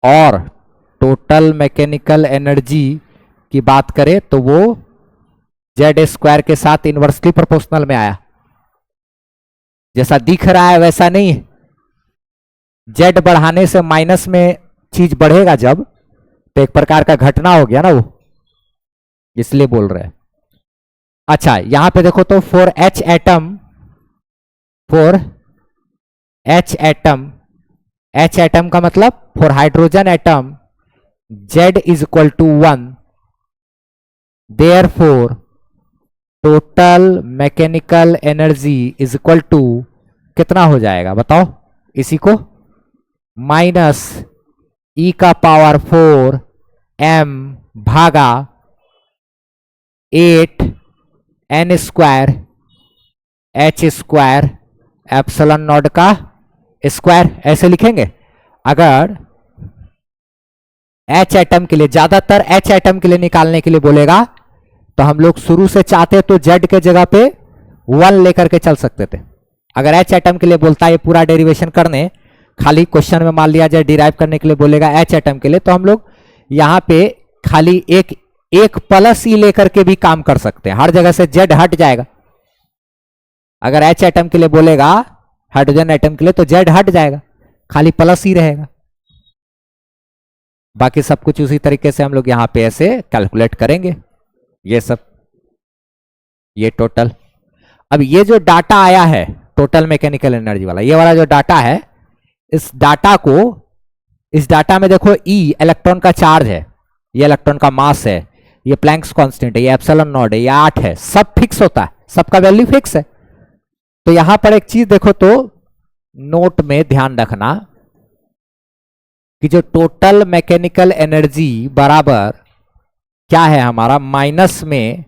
और टोटल मैकेनिकल एनर्जी की बात करें तो वो जेड स्क्वायर के साथ इनवर्सली प्रोपोर्शनल में आया। जैसा दिख रहा है वैसा नहीं है, जेड बढ़ाने से माइनस में चीज बढ़ेगा जब, तो एक प्रकार का घटना हो गया ना वो, इसलिए बोल रहे हैं। अच्छा, यहां पे देखो तो फॉर एच एटम का मतलब for hydrogen atom Z is equal to 1, therefore total mechanical energy is equal to कितना हो जाएगा बताओ इसी को, -e⁴ m भागा 8 n square h square epsilon naught का स्क्वायर। ऐसे लिखेंगे। अगर H एटम के लिए, ज्यादातर H एटम के लिए निकालने के लिए बोलेगा तो हम लोग शुरू से चाहते तो Z के जगह पे 1 लेकर के चल सकते थे। अगर H एटम के लिए बोलता है ये पूरा डेरिवेशन करने, खाली क्वेश्चन में मान लिया जाए डिराइव करने के लिए बोलेगा H एटम के लिए, तो हम लोग यहां पे खाली एक प्लस ई लेकर के भी काम कर सकते हैं, हर जगह से Z हट जाएगा। अगर H एटम के लिए बोलेगा हाइड्रोजन एटम के लिए तो Z हट जाएगा, खाली प्लस ही रहेगा। बाकी सब कुछ उसी तरीके से हम लोग यहां पे ऐसे कैलकुलेट करेंगे ये सब, ये टोटल। अब ये जो डाटा आया है टोटल मैकेनिकल एनर्जी वाला, ये वाला जो डाटा है, इस डाटा में देखो E इलेक्ट्रॉन का चार्ज है, ये इलेक्ट्रॉन का मास है, ये प्लैंक्स कांस्टेंट है, ये एप्सिलॉन नॉट है, ये 8 है, सब फिक्स होता है, सबका वैल्यू फिक्स है। तो यहां पर एक चीज देखो तो नोट में ध्यान रखना कि जो टोटल मैकेनिकल एनर्जी बराबर क्या है हमारा, माइनस में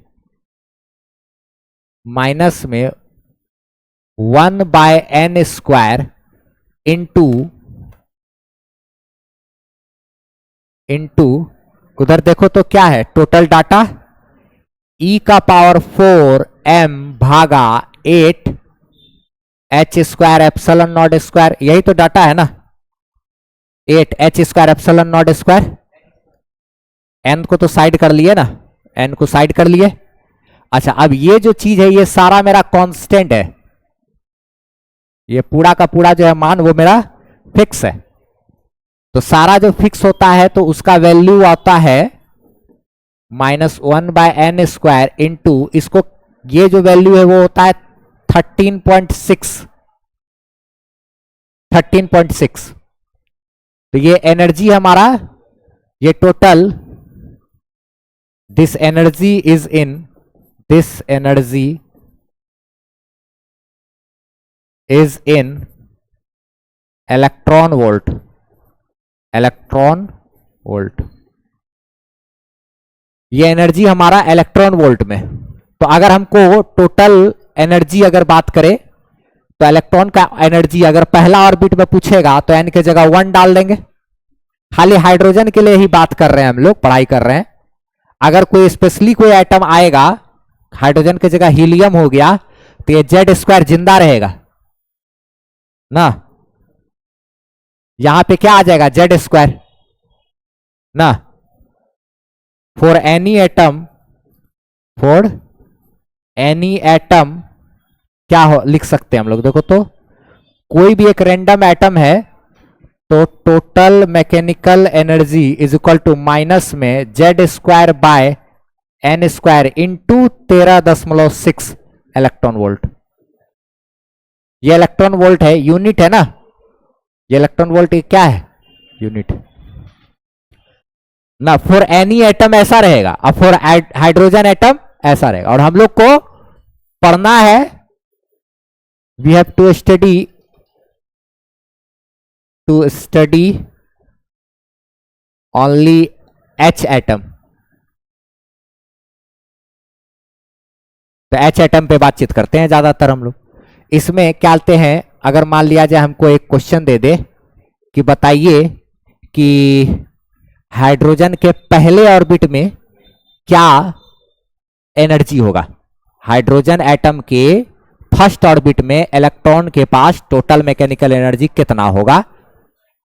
1/n स्क्वायर इंटू उधर देखो तो क्या है टोटल डाटा, e⁴ m भागा 8 h square epsilon not square, यही तो डाटा है ना, 8 h square epsilon not square. n को तो साइड कर लिए ना, n को साइड कर लिए। अच्छा, अब ये जो चीज है ये सारा मेरा कांस्टेंट है, ये पूरा का पूरा जो है मान वो मेरा फिक्स है। तो सारा जो फिक्स होता है तो उसका वैल्यू आता है -1/n स्क्वायर इंटू इसको, ये जो वैल्यू है वो होता है 13.6। तो ये एनर्जी हमारा, ये total, this energy is in electron volt. ये एनर्जी हमारा इलेक्ट्रॉन वोल्ट में। तो अगर हमको टोटल एनर्जी अगर बात करें तो इलेक्ट्रॉन का एनर्जी अगर पहला ऑर्बिट में पूछेगा तो एन की जगह 1 डाल देंगे। खाली हाइड्रोजन के लिए ही बात कर रहे हैं, हम लोग पढ़ाई कर रहे हैं। अगर कोई स्पेशली कोई एटम आएगा, हाइड्रोजन की जगह हीलियम हो गया, तो ये Z² जिंदा रहेगा ना। यहां पे क्या आ जाएगा, Z² ना। फॉर एनी एटम क्या हो लिख सकते हैं हम लोग, देखो तो कोई भी एक रैंडम एटम है तो total mechanical energy is equal to minus में Z² by N² into 13.6 electron volt. ये इलेक्ट्रॉन वोल्ट है, यूनिट है ना। ये इलेक्ट्रॉन वोल्ट क्या है, यूनिट ना। फॉर एनी एटम ऐसा रहेगा, और फॉर हाइड्रोजन एटम ऐसा रहेगा। और हम लोग को पढ़ना है, we have to study only H atom. तो H एटम पे बातचीत करते हैं ज्यादातर हम लोग। इसमें क्या आते हैं, अगर मान लिया जाए हमको एक क्वेश्चन दे दे कि बताइए कि हाइड्रोजन के पहले ऑर्बिट में क्या एनर्जी होगा। हाइड्रोजन एटम के फर्स्ट ऑर्बिट में इलेक्ट्रॉन के पास टोटल मैकेनिकल एनर्जी कितना होगा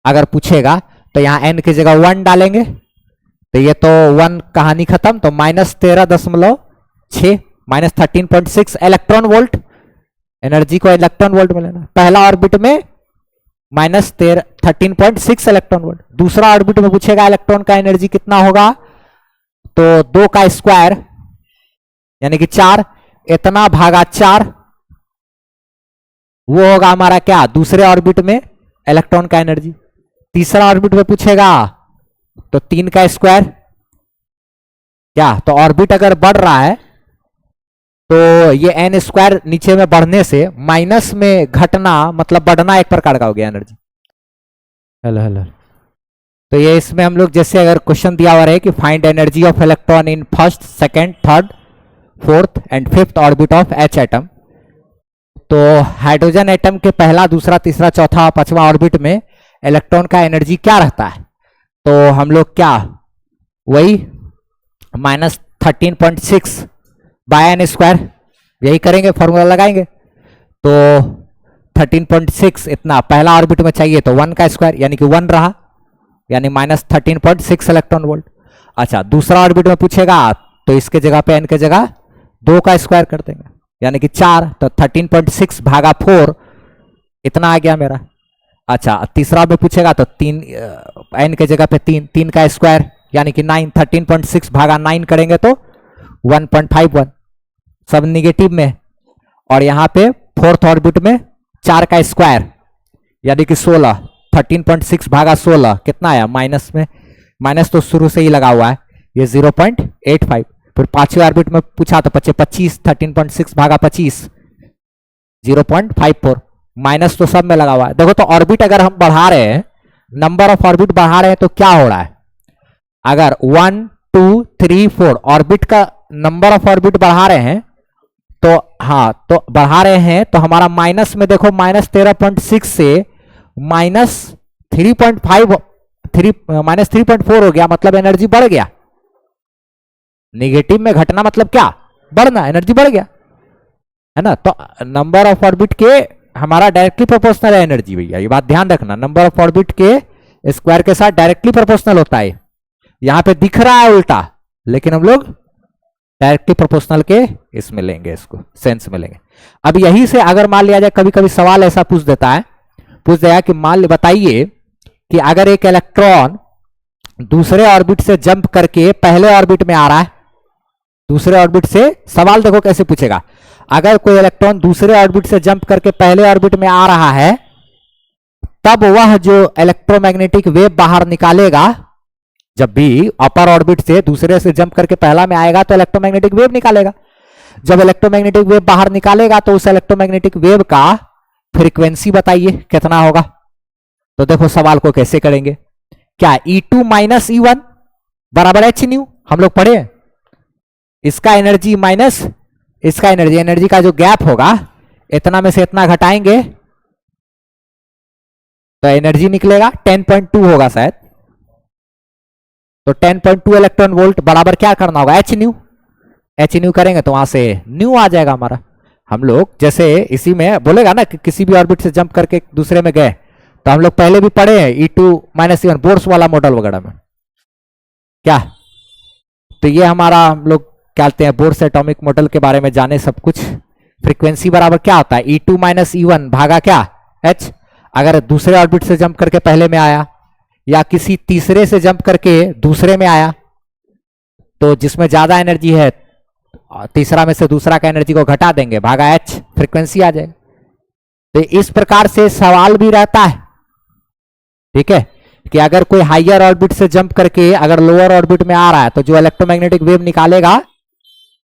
अगर पूछेगा, तो यहां n की जगह 1 डालेंगे। तो ये तो 1 कहानी खत्म। तो -13.6 -13.6 इलेक्ट्रॉन वोल्ट। एनर्जी को इलेक्ट्रॉन वोल्ट में लेना। पहला ऑर्बिट में -13.6 इलेक्ट्रॉन वोल्ट। दूसरा ऑर्बिट में पूछेगा इलेक्ट्रॉन का एनर्जी कितना होगा, तो 2 का स्क्वायर यानी कि 4, इतना भागा 4, वो होगा हमारा क्या, दूसरे ऑर्बिट में इलेक्ट्रॉन का एनर्जी। तीसरा ऑर्बिट में पूछेगा तो 3 का स्क्वायर क्या। तो ऑर्बिट अगर बढ़ रहा है तो ये N² नीचे में बढ़ने से माइनस में घटना मतलब बढ़ना एक प्रकार का हो गया एनर्जी। हेलो। तो ये इसमें हम लोग जैसे अगर क्वेश्चन दिया हुआ है कि find energy of electron in first, second, third, fourth and fifth orbit of H atom. तो हाइड्रोजन एटम के पहला, दूसरा, तीसरा, चौथा, पांचवा ऑर्बिट में इलेक्ट्रॉन का एनर्जी क्या रहता है, तो हम लोग क्या वही -13.6 बाय N², यही करेंगे, फॉर्मूला लगाएंगे। तो 13.6 इतना पहला ऑर्बिट में चाहिए, तो 1 का स्क्वायर यानी कि 1 रहा, यानी -13.6 इलेक्ट्रॉन वोल्ट। अच्छा, दूसरा ऑर्बिट में पूछेगा तो इसके जगह पे n के जगह 2 का स्क्वायर कर देंगे यानी कि 4। तो 13.6 भागा 4 इतना आ गया मेरा। अच्छा, तीसरा में पूछेगा तो 3 n के जगह पे 3 का स्क्वायर यानी कि 9। 13.6 भागा 9 करेंगे तो 1.51, सब निगेटिव में। और यहां पे फोर्थ ऑर्बिट में 4 का स्क्वायर यानी कि 16। 13.6 भागा 16 कितना आया, माइनस में, माइनस तो शुरू से ही लगा हुआ है, ये 0.85। फिर पांचवें ऑर्बिट में पूछा तो 25। 13.6 भागा 25 0.54, माइनस तो सब में लगा हुआ है। देखो तो ऑर्बिट अगर हम बढ़ा रहे हैं, नंबर ऑफ ऑर्बिट बढ़ा रहे हैं, तो क्या हो रहा है, अगर 1 2 3 4 ऑर्बिट का नंबर ऑफ ऑर्बिट बढ़ा रहे हैं तो हाँ, तो बढ़ा रहे हैं तो हमारा माइनस में देखो -13.6 से -3.4 हो गया, मतलब एनर्जी बढ़ गया। नेगेटिव में घटना मतलब क्या, बढ़ना, एनर्जी बढ़ गया, है ना। तो नंबर ऑफ ऑर्बिट के हमारा डायरेक्टली प्रोपोर्शनल है एनर्जी, भैया ये बात ध्यान रखना। नंबर ऑफ ऑर्बिट के स्क्वायर के साथ डायरेक्टली प्रोपोर्शनल होता है। यहां पे दिख रहा है उल्टा, लेकिन हम लोग डायरेक्टली प्रोपोर्शनल के इसमें लेंगे, इसको सेंस में लेंगे। अब यही से अगर मान लिया जाए, कभी कभी सवाल ऐसा पूछ देता है, पूछ देगा कि मान बताइए कि अगर एक इलेक्ट्रॉन दूसरे ऑर्बिट से जंप करके पहले ऑर्बिट में आ रहा है, दूसरे ऑर्बिट से, सवाल देखो कैसे पूछेगा, अगर कोई इलेक्ट्रॉन दूसरे ऑर्बिट से जंप करके पहले ऑर्बिट में आ रहा है, तब वह जो इलेक्ट्रोमैग्नेटिक वेव बाहर निकालेगा, जब भी अपर ऑर्बिट से दूसरे से जंप करके पहला में आएगा तो इलेक्ट्रोमैग्नेटिक वेव निकालेगा। जब इलेक्ट्रोमैग्नेटिक वेव बाहर निकालेगा तो उस इलेक्ट्रोमैग्नेटिक वेव का फ्रीक्वेंसी बताइए कितना होगा। तो देखो सवाल को कैसे करेंगे, क्या E2 - E1 बराबर h न्यू, हम लोग पढ़े इसका एनर्जी माइनस इसका एनर्जी, एनर्जी का जो गैप होगा इतना में से इतना घटाएंगे तो एनर्जी निकलेगा 10.2 होगा शायद। तो 10.2 इलेक्ट्रॉन वोल्ट बराबर क्या करना होगा, एच न्यू। एच न्यू करेंगे तो वहां से न्यू आ जाएगा हमारा। हम लोग जैसे इसी में बोलेगा ना कि किसी भी ऑर्बिट से जंप करके दूसरे में गए, तो हम लोग पहले भी पढ़े हैं E2-E1 बोर्स वाला मॉडल वगैरह में क्या। तो ये हमारा हम लोग क्या कहते हैं बोर्स एटॉमिक मॉडल के बारे में जाने सब कुछ। फ्रीक्वेंसी बराबर क्या होता है, E2-E1 भागा क्या H। अगर दूसरे ऑर्बिट से जंप करके पहले में आया या किसी तीसरे से जंप करके दूसरे में आया, तो जिसमें ज्यादा एनर्जी है तीसरा में से दूसरा का एनर्जी को घटा देंगे, भागा H, फ्रीक्वेंसी आ जाएगा। तो इस प्रकार से सवाल भी रहता है, ठीक है, कि अगर कोई हायर ऑर्बिट से जंप करके अगर लोअर ऑर्बिट में आ रहा है तो जो इलेक्ट्रोमैग्नेटिक वेव निकालेगा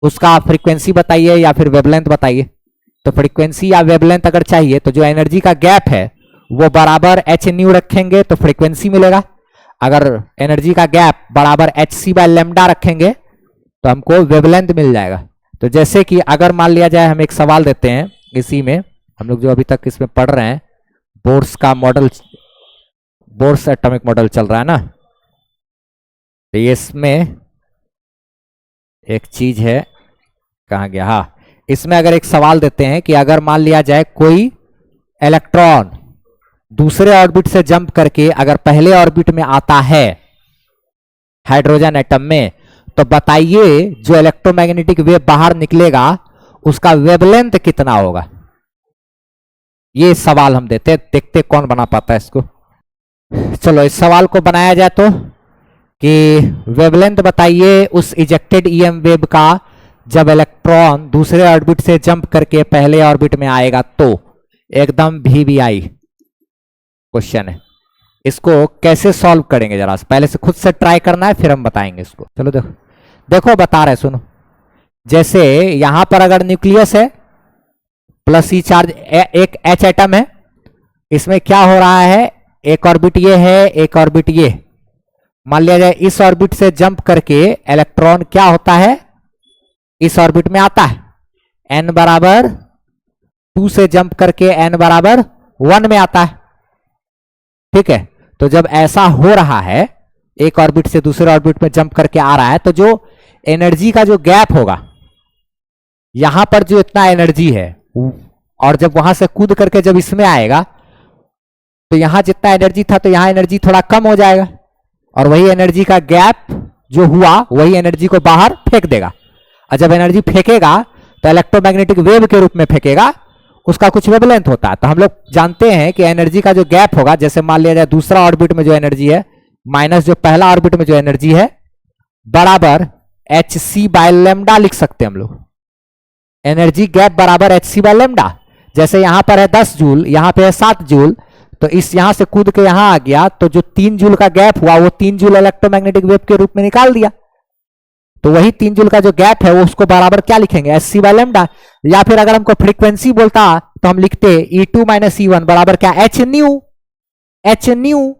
उसका फ्रीक्वेंसी बताइए या फिर वेवलेंथ बताइए। तो फ्रीक्वेंसी या वेवलेंथ अगर चाहिए तो जो एनर्जी का गैप है वो बराबर एच न्यू रखेंगे तो फ्रीक्वेंसी मिलेगा। अगर एनर्जी का गैप बराबर एच सी बाय लेमडा रखेंगे तो हमको वेवलेंथ मिल जाएगा। तो जैसे कि अगर मान लिया जाए हम एक सवाल देते हैं, इसी में हम लोग जो अभी तक इसमें पढ़ रहे हैं बोर्स का मॉडल, बोर्स एटॉमिक मॉडल चल रहा है ना, तो इसमें एक चीज है, कहाँ गया, हाँ, इसमें अगर एक सवाल देते हैं कि अगर मान लिया जाए कोई इलेक्ट्रॉन दूसरे ऑर्बिट से जंप करके अगर पहले ऑर्बिट में आता है हाइड्रोजन एटम में, तो बताइए जो इलेक्ट्रोमैग्नेटिक वेव बाहर निकलेगा उसका वेवलेंथ कितना होगा। ये सवाल हम देते, देखते कौन बना पाता है इसको। चलो इस सवाल को बनाया जाए तो कि वेवलेंथ बताइए उस इजेक्टेड ईएम वेव का जब इलेक्ट्रॉन दूसरे ऑर्बिट से जंप करके पहले ऑर्बिट में आएगा। तो एकदम VVI क्वेश्चन है, इसको कैसे सॉल्व करेंगे जरा पहले से खुद से ट्राई करना है फिर हम बताएंगे इसको। चलो देखो देखो बता रहे, सुनो। जैसे यहां पर अगर न्यूक्लियस है प्लस ई चार्ज, एक H एटम है, इसमें क्या हो रहा है, एक ऑर्बिट ये है एक ऑर्बिट ये, मान लिया जाए इस ऑर्बिट से जंप करके इलेक्ट्रॉन क्या होता है इस ऑर्बिट में आता है, n बराबर 2 से जंप करके n बराबर 1 में आता है, ठीक है। तो जब ऐसा हो रहा है एक ऑर्बिट से दूसरे ऑर्बिट में जंप करके आ रहा है, तो जो एनर्जी का जो गैप होगा यहां पर जो इतना एनर्जी है, और जब वहां से कूद करके जब इसमें आएगा तो यहां जितना एनर्जी था तो यहां एनर्जी थोड़ा कम हो जाएगा, और वही एनर्जी का गैप जो हुआ वही एनर्जी को बाहर फेंक देगा। और जब एनर्जी फेंकेगा तो इलेक्ट्रोमैग्नेटिक वेव के रूप में फेंकेगा, उसका कुछ वेवलेंथ होता है। तो हम लोग जानते हैं कि एनर्जी का जो गैप होगा, जैसे मान लिया जाए दूसरा ऑर्बिट में जो एनर्जी है माइनस जो पहला ऑर्बिट में जो एनर्जी है, बराबर एच सी बाय लेमडा लिख सकते हैं हम लोग। एनर्जी गैप बराबर एच सी बाय लेमडा। जैसे यहां पर है 10 जूल, यहां पे है 7 जूल, तो इस यहां से कूद के यहां आ गया, तो जो 3 जूल का गैप हुआ वो 3 जूल इलेक्ट्रोमैग्नेटिक वेव के रूप में निकाल दिया। तो वही 3 जूल का जो गैप है वो उसको बराबर क्या लिखेंगे, एच सी बाय लेमडा। या फिर अगर हमको फ्रीक्वेंसी बोलता तो हम लिखते E2-E1 बराबर क्या, एच न्यू। एच न्यू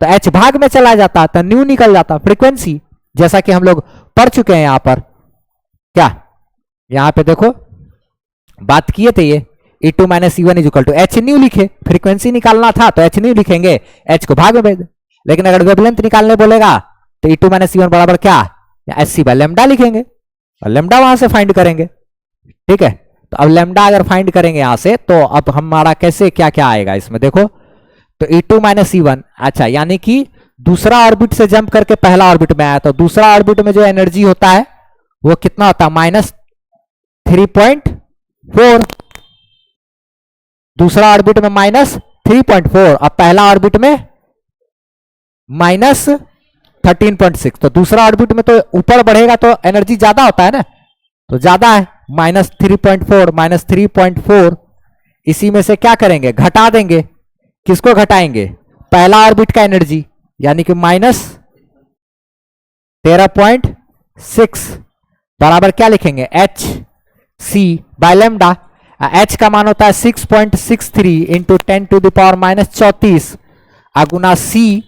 तो एच भाग में चला जाता तो न्यू निकल जाता फ्रीक्वेंसी, जैसा कि हम लोग पढ़ चुके हैं यहां पर। क्या यहां पे देखो बात किए थे ये E2-E1 equal to h nu लिखे, फ्रीक्वेंसी निकालना था तो एच न्यू लिखेंगे, एच को भाग में भेज दे। लेकिन अगर वेवलेंथ निकालने बोलेगा तो E2-E1 बराबर क्या, एच सी बाय लेमडा लिखेंगे और लेमडा वहां से फाइंड करेंगे, ठीक है। तो अब लेमडा अगर फाइंड करेंगे यहां से तो अब हमारा कैसे क्या क्या आएगा इसमें देखो। तो E2-E1, अच्छा, यानी कि दूसरा ऑर्बिट से जंप करके पहला ऑर्बिट में आया, तो दूसरा ऑर्बिट में जो एनर्जी होता है वो कितना होता है, -3.4। दूसरा ऑर्बिट में -3.4 और पहला ऑर्बिट में -13.6। तो दूसरा ऑर्बिट में तो ऊपर बढ़ेगा तो एनर्जी ज्यादा होता है ना, तो ज्यादा है, -3.4 इसी में से क्या करेंगे, घटा देंगे। किसको घटाएंगे, पहला ऑर्बिट का एनर्जी, यानी कि -13.6 बराबर क्या लिखेंगे, h c by lambda. H का मान होता है 6.63 इंटू 10⁻⁻34 अगुना सी,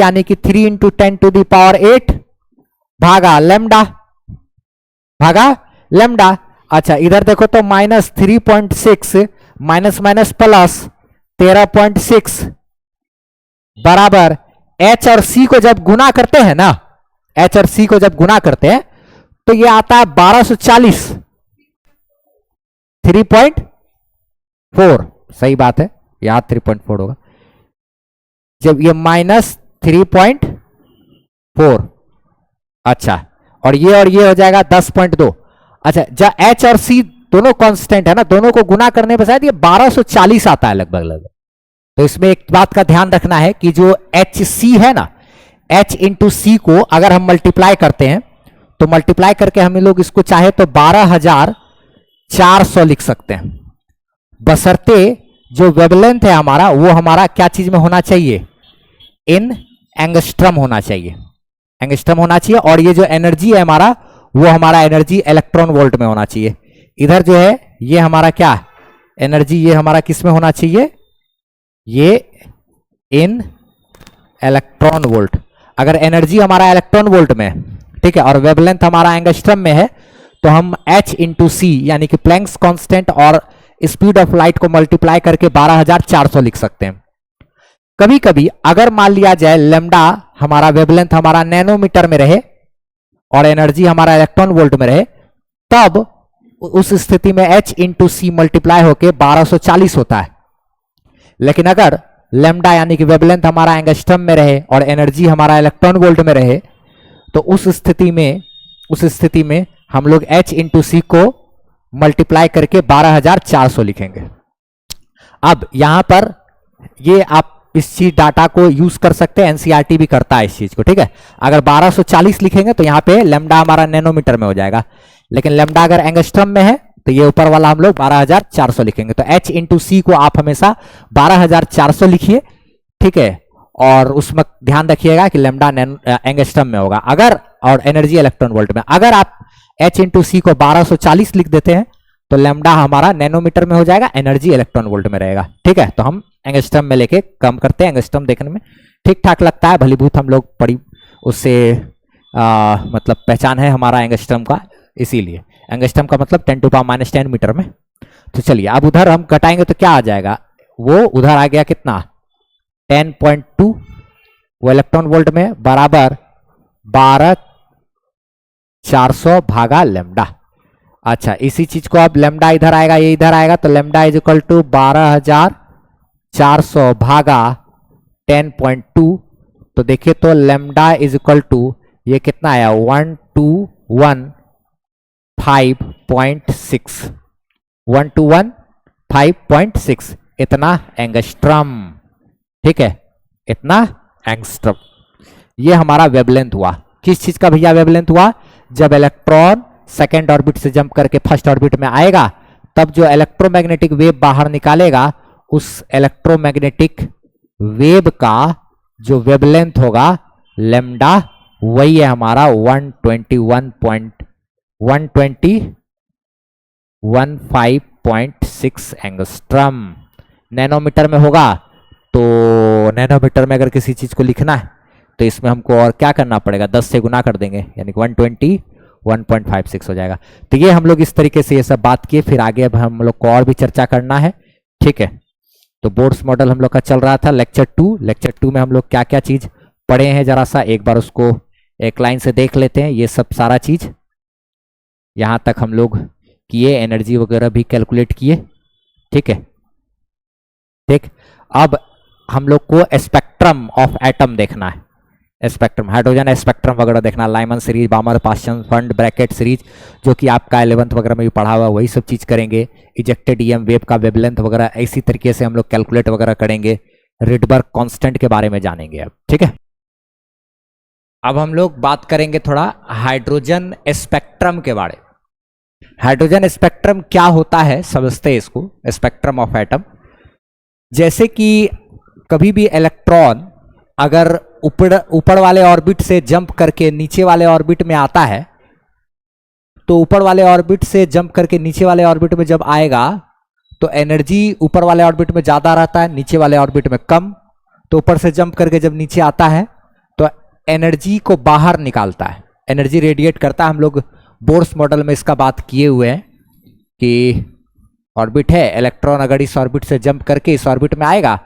यानी कि 3 इंटू 10⁸ भागा लेमडा। भागा लेमडा। अच्छा इधर देखो तो -3.6 माइनस माइनस प्लस 13.6 बराबर H और C को जब गुना करते हैं ना, H और C को जब गुना करते हैं तो ये आता है 1240, 3.4 सही बात है, यहां 3.4 होगा जब ये -3.4। अच्छा और ये हो जाएगा 10.2। अच्छा जब H और C दोनों कांस्टेंट है ना, दोनों को गुना करने पर शायद ये 1240 आता है लगभग। तो इसमें एक बात का ध्यान रखना है कि जो HC है ना, H इंटू सी को अगर हम मल्टीप्लाई करते हैं तो मल्टीप्लाई करके हम लोग इसको चाहे तो 12,400 लिख सकते हैं, बशर्ते जो वेवलेंथ है हमारा वो हमारा क्या चीज में होना चाहिए, इन एंगस्ट्रम होना चाहिए, एंगस्ट्रम होना चाहिए। और ये जो एनर्जी है हमारा वो हमारा एनर्जी इलेक्ट्रॉन वोल्ट में होना चाहिए। इधर जो है ये हमारा क्या एनर्जी, ये हमारा किस में होना चाहिए, ये इन इलेक्ट्रॉन वोल्ट। अगर एनर्जी हमारा इलेक्ट्रॉन वोल्ट में, ठीक है, और वेवलेंथ हमारा एंगस्ट्रम में है तो हम H इंटू सी यानी कि प्लैंक्स कांस्टेंट और स्पीड ऑफ लाइट को मल्टीप्लाई करके 12,400 लिख सकते हैं। कभी कभी अगर मान लिया जाए लेमडा हमारा वेवलेंथ हमारा नैनोमीटर में रहे और एनर्जी हमारा इलेक्ट्रॉन वोल्ट में रहे, तब उस स्थिति में H इंटू सी मल्टीप्लाई होकर 1240 होता है। लेकिन अगर लेमडा यानी कि वेवलेंथ हमारा एंगस्ट्रम में रहे और एनर्जी हमारा इलेक्ट्रॉन वोल्ट में रहे तो उस स्थिति में हम लोग H इंटू सी को मल्टीप्लाई करके 12,400 लिखेंगे। अब यहां पर ये आप इस चीज डाटा को यूज कर सकते हैं, एनसीईआरटी भी करता है इस चीज को, ठीक है। अगर 1240 लिखेंगे तो यहां पे लेमडा हमारा नैनोमीटर में हो जाएगा, लेकिन लेमडा अगर एंगस्ट्रम में है तो ये ऊपर वाला हम लोग 12,400 लिखेंगे। तो H इंटू सी को आप हमेशा 12,400 लिखिए, ठीक है, और उसमें ध्यान रखिएगा कि लेमडा एंगस्ट्रम में होगा अगर, और एनर्जी इलेक्ट्रॉन वोल्ट में। अगर आप H इंटू सी को 1240 लिख देते हैं तो लेमडा हमारा नैनोमीटर में हो जाएगा, एनर्जी इलेक्ट्रॉन वोल्ट में रहेगा, ठीक है। तो हम एंगस्ट्रम में लेके कम करते हैं, एंगस्ट्रम देखने में ठीक ठाक लगता है, भलीभूत हम लोग पढ़ी उससे मतलब पहचान है हमारा एंगस्ट्रम का, इसीलिए एंगस्ट्रम का मतलब 10⁻⁻10 मीटर में। तो चलिए अब उधर हम घटाएंगे तो क्या आ जाएगा, वो उधर आ गया कितना 10.2, वो इलेक्ट्रॉन वोल्ट में बराबर 12,400 भागा लेमडा। अच्छा इसी चीज को अब लेमडा इधर आएगा, ये इधर आएगा, तो लेमडा इज इक्वल टू 12,400 भागा 10.2। तो देखिए तो लेमडा इज इक्वल टू ये कितना आया 1215.6, 1215.6 इतना एंगस्ट्रम, ठीक है, इतना एंगस्ट्रम। ये हमारा वेवलेंथ हुआ। किस चीज का भैया वेवलेंथ हुआ, जब इलेक्ट्रॉन सेकेंड ऑर्बिट से जंप करके फर्स्ट ऑर्बिट में आएगा तब जो इलेक्ट्रोमैग्नेटिक वेव बाहर निकालेगा उस इलेक्ट्रोमैग्नेटिक वेव का जो वेवलेंथ होगा लेमडा, वही है हमारा 115.6 एंगस्ट्रम। नैनोमीटर में होगा तो नैनोमीटर में अगर किसी चीज को लिखना है तो इसमें हमको और क्या करना पड़ेगा, 10 से गुना कर देंगे, यानी कि 121.56 हो जाएगा। तो ये हम लोग इस तरीके से ये सब बात किए, फिर आगे अब हम लोग को और भी चर्चा करना है, ठीक है। तो बोर्ड्स मॉडल हम लोग का चल रहा था लेक्चर 2 में हम लोग क्या क्या चीज पढ़े हैं जरा सा एक बार उसको एक लाइन से देख लेते हैं। ये सब सारा चीज यहां तक हम लोग किए, एनर्जी वगैरह भी कैलकुलेट किए, ठीक है, ठीक। अब हम लोग को स्पेक्ट्रम ऑफ एटम देखना है, स्पेक्ट्रम हाइड्रोजन स्पेक्ट्रम वगैरह देखना, Lyman series, बामर Paschen fund Brackett series, जो कि आपका 11th वगैरह में भी पढ़ा हुआ, वही सब चीज करेंगे। इजेक्टेड ईएम वेव का वेवलेंथ वगैरह इसी तरीके से हम लोग कैलकुलेट वगैरह करेंगे। रिडबर्ग कांस्टेंट के बारे में जानेंगे अब, ठीक है। अब हम लोग बात करेंगे थोड़ा हाइड्रोजन स्पेक्ट्रम के बारे में। हाइड्रोजन स्पेक्ट्रम क्या होता है समझते हैं इसको, स्पेक्ट्रम ऑफ एटम। जैसे कि कभी भी इलेक्ट्रॉन अगर ऊपर वाले ऑर्बिट से जंप करके नीचे वाले ऑर्बिट में आता है, तो ऊपर वाले ऑर्बिट से जंप करके नीचे वाले ऑर्बिट में जब आएगा तो एनर्जी ऊपर वाले ऑर्बिट में ज्यादा रहता है, नीचे वाले ऑर्बिट में कम। तो ऊपर से जंप करके जब नीचे आता है तो एनर्जी को बाहर निकालता है, एनर्जी रेडिएट करता है। हम लोग बोर्स मॉडल में इसका बात किए हुए हैं कि ऑर्बिट है, इलेक्ट्रॉन अगर इस ऑर्बिट से जंप करके इस ऑर्बिट में आएगा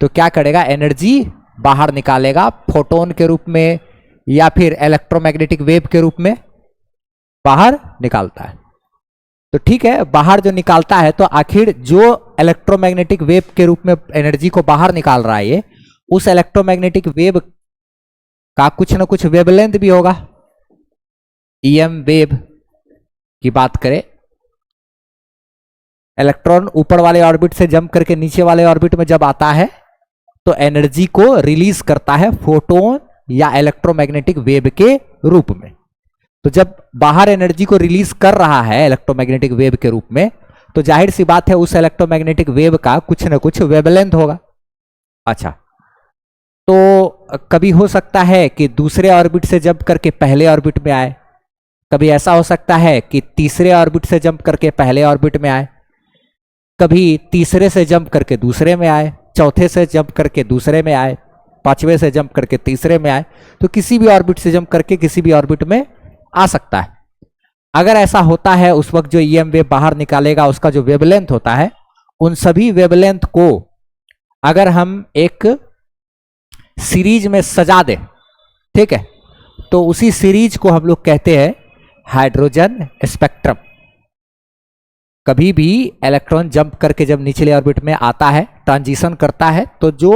तो क्या करेगा, एनर्जी बाहर निकालेगा फोटोन के रूप में या फिर इलेक्ट्रोमैग्नेटिक वेव के रूप में बाहर निकालता है। तो ठीक है, बाहर जो निकालता है तो आखिर जो इलेक्ट्रोमैग्नेटिक वेव के रूप में एनर्जी को बाहर निकाल रहा है ये, उस इलेक्ट्रोमैग्नेटिक वेव का कुछ ना कुछ वेवलेंथ भी होगा। ईएम वेव की बात करें, इलेक्ट्रॉन ऊपर वाले ऑर्बिट से जंप करके नीचे वाले ऑर्बिट में जब आता है तो एनर्जी को रिलीज करता है फोटोन या इलेक्ट्रोमैग्नेटिक वेव के रूप में। तो जब बाहर एनर्जी को रिलीज कर रहा है इलेक्ट्रोमैग्नेटिक वेव के रूप में, तो जाहिर सी बात है उस इलेक्ट्रोमैग्नेटिक वेव का कुछ ना कुछ वेवलेंथ होगा। अच्छा, तो कभी हो सकता है कि दूसरे ऑर्बिट से जंप करके पहले ऑर्बिट में आए, कभी ऐसा हो सकता है कि तीसरे ऑर्बिट से जंप करके पहले ऑर्बिट में आए, कभी तीसरे से जंप करके दूसरे में आए, चौथे से जंप करके दूसरे में आए, पांचवें से जंप करके तीसरे में आए। तो किसी भी ऑर्बिट से जंप करके किसी भी ऑर्बिट में आ सकता है। अगर ऐसा होता है उस वक्त जो ईएम वेव बाहर निकालेगा उसका जो वेवलेंथ होता है, उन सभी वेवलेंथ को अगर हम एक सीरीज में सजा दें, ठीक है, तो उसी सीरीज को हम लोग कहते हैं हाइड्रोजन स्पेक्ट्रम। कभी भी इलेक्ट्रॉन जंप करके जब निचले ऑर्बिट में आता है, ट्रांजिशन करता है, तो जो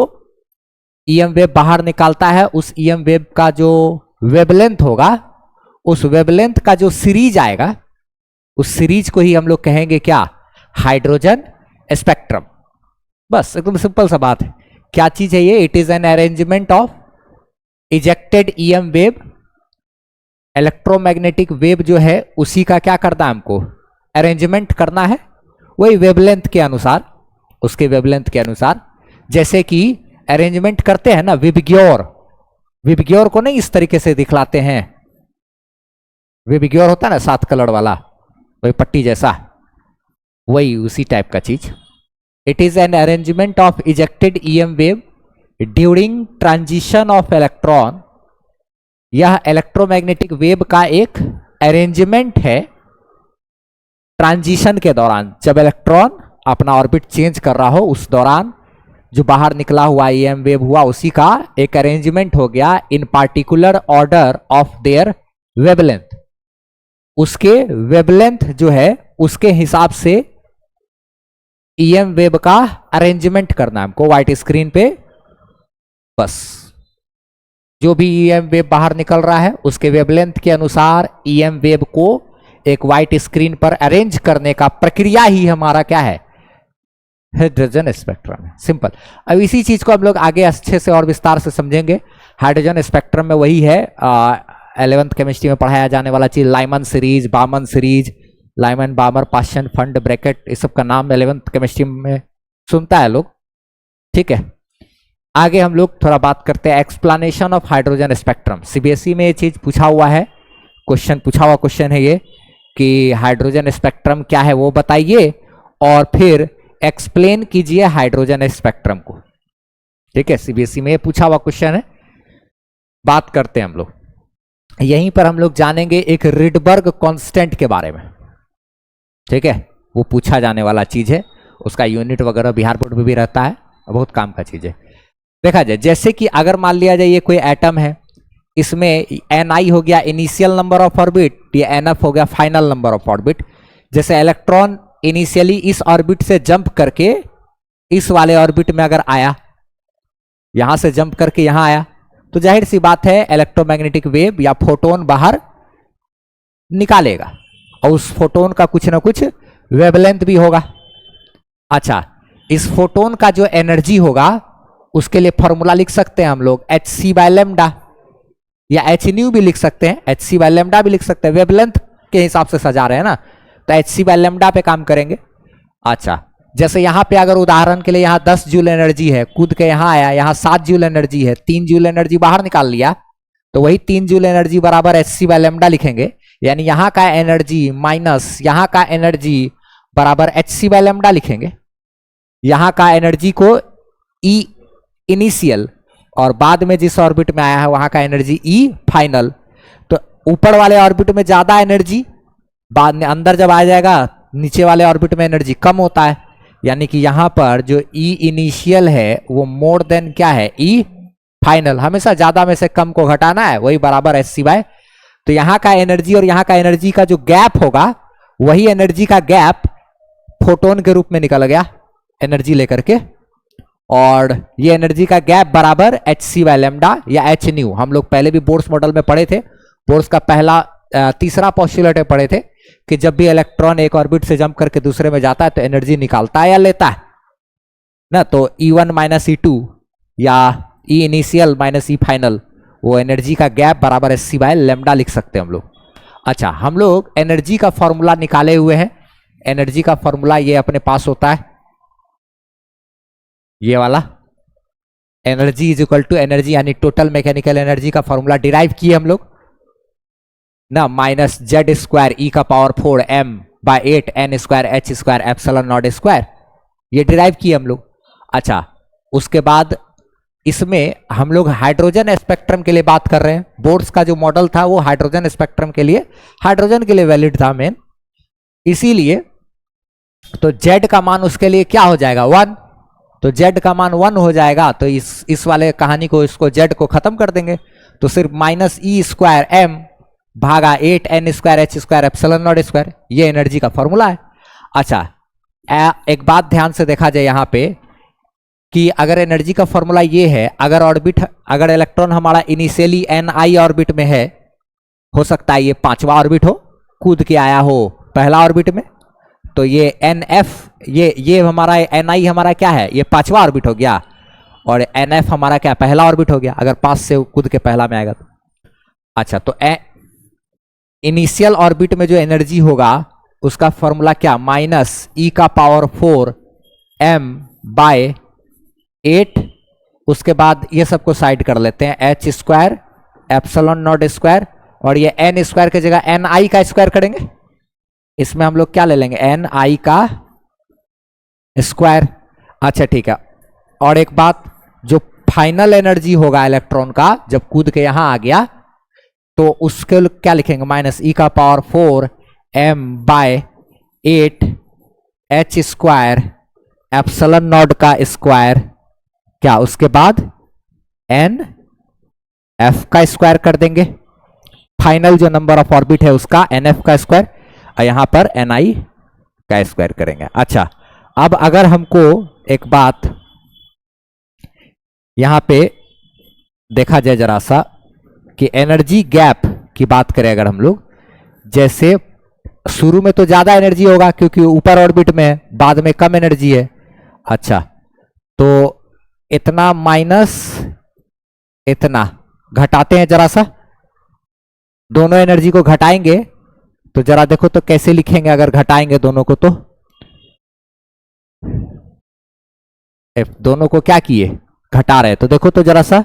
ईएम वेव बाहर निकालता है उस ईएम वेव का जो वेवलेंथ होगा, उस वेवलेंथ का जो सीरीज आएगा, उस सीरीज को ही हम लोग कहेंगे क्या, हाइड्रोजन स्पेक्ट्रम। बस एकदम सिंपल सा बात है। क्या चीज है ये, it is an arrangement of ejected EM wave. Electromagnetic wave जो है उसी का क्या करना है, हमको अरेंजमेंट करना है वही वेवलेंथ के अनुसार, उसके वेवलेंथ के अनुसार। जैसे कि अरेंजमेंट करते हैं ना विबग्योर, विबग्योर को नहीं इस तरीके से दिखलाते हैं, विबग्योर होता है ना 7 कलर वाला, वही पट्टी जैसा, वही उसी टाइप का चीज। It is an arrangement of ejected EM wave during transition of electron. यह इलेक्ट्रोमैग्नेटिक वेव का एक अरेंजमेंट है ट्रांजिशन के दौरान, जब इलेक्ट्रॉन अपना ऑर्बिट चेंज कर रहा हो उस दौरान जो बाहर निकला हुआ ईएम वेव हुआ उसी का एक अरेंजमेंट हो गया इन particular order of their wavelength. उसके वेवलेंथ जो है उसके हिसाब से ईएम वेव का अरेंजमेंट करना है हमको व्हाइट स्क्रीन पे। बस जो भी ईएम वेव बाहर निकल रहा है उसके वेवलेंथ के अनुसार ईएम वेव को एक व्हाइट स्क्रीन पर अरेंज करने का प्रक्रिया ही हमारा क्या है, हाइड्रोजन स्पेक्ट्रम है। सिंपल। अब इसी चीज को हम लोग आगे अच्छे से और विस्तार से समझेंगे। हाइड्रोजन स्पेक्ट्रम में वही है 11th केमिस्ट्री में पढ़ाया जाने वाला चीज, लाइमन सीरीज, बामन series, Lyman बामर Paschen fund bracket, इस सब का नाम 11th केमिस्ट्री में सुनता है लोग, ठीक है। आगे हम लोग थोड़ा बात करते हैं explanation of hydrogen spectrum. CBSE में ये चीज पूछा हुआ है, क्वेश्चन पूछा हुआ क्वेश्चन है ये कि हाइड्रोजन स्पेक्ट्रम क्या है वो बताइए और फिर एक्सप्लेन कीजिए हाइड्रोजन स्पेक्ट्रम को, ठीक है। सीबीएसई में ये पूछा हुआ क्वेश्चन है, बात करते हैं हम लोग। यहीं पर हम लोग जानेंगे एक रिडबर्ग कांस्टेंट के बारे में, ठीक है, वो पूछा जाने वाला चीज है, उसका यूनिट वगैरह बिहार बोर्ड में भी रहता है, बहुत काम का चीज है। देखा जाए जैसे कि अगर मान लिया जाए ये कोई एटम है, इसमें ni हो गया इनिशियल नंबर ऑफ ऑर्बिट, ये nf हो गया फाइनल नंबर ऑफ ऑर्बिट। जैसे इलेक्ट्रॉन इनिशियली इस ऑर्बिट से जंप करके इस वाले ऑर्बिट में अगर आया, यहां से जंप करके यहां आया, तो जाहिर सी बात है इलेक्ट्रोमैग्नेटिक वेव या फोटोन बाहर निकालेगा और उस फोटोन का कुछ ना कुछ वेवलेंथ भी होगा। अच्छा, इस फोटोन का जो एनर्जी होगा उसके लिए फॉर्मूला लिख सकते हैं हम लोग hc/λ, या hν भी लिख सकते हैं, hc/λ भी लिख सकते हैं, वेवलेंथ के हिसाब से सजा रहे हैं ना, तो hc/λ पे काम करेंगे। अच्छा, जैसे यहां पे अगर उदाहरण के लिए यहां 10 जूल एनर्जी है, कूद के यहां आया, यहां 7 जूल एनर्जी है, 3 जूल एनर्जी बाहर निकाल लिया, तो वही 3 जूल एनर्जी बराबर hc/λ लिखेंगे, यानी यहां का एनर्जी माइनस यहां का एनर्जी बराबर hc/λ लिखेंगे। यहां का एनर्जी को E इनिशियल और बाद में जिस ऑर्बिट में आया है वहां का एनर्जी E फाइनल। तो ऊपर वाले ऑर्बिट में ज्यादा एनर्जी बाद में अंदर जब आ जाएगा नीचे वाले ऑर्बिट में एनर्जी कम होता है, यानी कि यहां पर जो ई इनिशियल है वो मोर देन क्या है, ई फाइनल। हमेशा ज्यादा में से कम को घटाना है, वही बराबर एच सी बाय। तो यहां का एनर्जी और यहां का एनर्जी का जो गैप होगा, वही एनर्जी का गैप फोटोन के रूप में निकल गया एनर्जी लेकर के, और ये एनर्जी का गैप बराबर एच सी बाय लेमडा या एच न्यू। हम लोग पहले भी बोर्स मॉडल में पढ़े थे, बोर्स का पहला तीसरा पोस्टुलेट में पढ़े थे कि जब भी इलेक्ट्रॉन एक ऑर्बिट से जंप करके दूसरे में जाता है तो एनर्जी निकालता है या लेता है ना। तो E1 माइनस E2 या ई इनिशियल माइनस ई फाइनल, वो एनर्जी का गैप बराबर एच सी बाय लेमडा लिख सकते हैं हम लोग। अच्छा, हम लोग एनर्जी का फॉर्मूला निकाले हुए हैं। एनर्जी का फॉर्मूला ये अपने पास होता है, ये वाला energy is equal to energy यानी टोटल मैकेनिकल एनर्जी का फॉर्मूला डिराइव किए हम लोग ना, माइनस जेड स्क्वायर ई का power 4 m by 8 n square h square epsilon not square, ये डिराइव किए हम लोग। अच्छा, उसके बाद इसमें हम लोग हाइड्रोजन स्पेक्ट्रम के लिए बात कर रहे हैं। बोर्ड्स का जो मॉडल था वो हाइड्रोजन स्पेक्ट्रम के लिए, हाइड्रोजन के लिए वैलिड था मेन, इसीलिए तो z का मान उसके लिए क्या हो जाएगा 1। तो z का मान 1 हो जाएगा, तो इस वाले कहानी को, इसको z को खत्म कर देंगे, तो सिर्फ माइनस ई स्क्वायर m भागा 8 n square h square epsilon not square, ये एनर्जी का फॉर्मूला है। अच्छा, एक बात ध्यान से देखा जाए यहाँ पे कि अगर एनर्जी का फॉर्मूला ये है, अगर इलेक्ट्रॉन हमारा इनिशियली ni ऑर्बिट में है, हो सकता है ये 5वां ऑर्बिट हो, कूद के आया हो पहला ऑर्बिट में, तो ये nf, ये हमारा ni हमारा क्या है, ये 5वां ऑर्बिट हो गया, और nf हमारा क्या पहला ऑर्बिट हो गया, अगर 5 से कूद के पहला में आएगा तो। अच्छा, तो इनिशियल ऑर्बिट में जो एनर्जी होगा उसका फॉर्मूला क्या, माइनस ई का पावर 4 m बाय 8, उसके बाद ये सबको साइड कर लेते हैं, H square epsilon not square, और ये n स्क्वायर की जगह ni का स्क्वायर करेंगे, इसमें हम लोग क्या ले लेंगे, ni का स्क्वायर। अच्छा ठीक है, और एक बात, जो फाइनल एनर्जी होगा इलेक्ट्रॉन का जब कूद के यहां आ गया, तो उसके क्या लिखेंगे, माइनस ई का power 4 m by 8 h square epsilon naught का स्क्वायर, क्या उसके बाद n f का स्क्वायर कर देंगे, फाइनल जो नंबर ऑफ ऑर्बिट है उसका nf का स्क्वायर, और यहां पर ni का स्क्वायर करेंगे। अच्छा, अब अगर हमको एक बात यहां पे देखा जाए जरा सा कि एनर्जी गैप की बात करें अगर हम लोग, जैसे शुरू में तो ज्यादा एनर्जी होगा क्योंकि ऊपर ऑर्बिट में है, बाद में कम एनर्जी है। अच्छा, तो इतना माइनस इतना घटाते हैं जरा सा, दोनों एनर्जी को घटाएंगे तो जरा देखो तो कैसे लिखेंगे अगर घटाएंगे दोनों को, तो दोनों को क्या किए, घटा रहे, तो देखो तो जरा सा,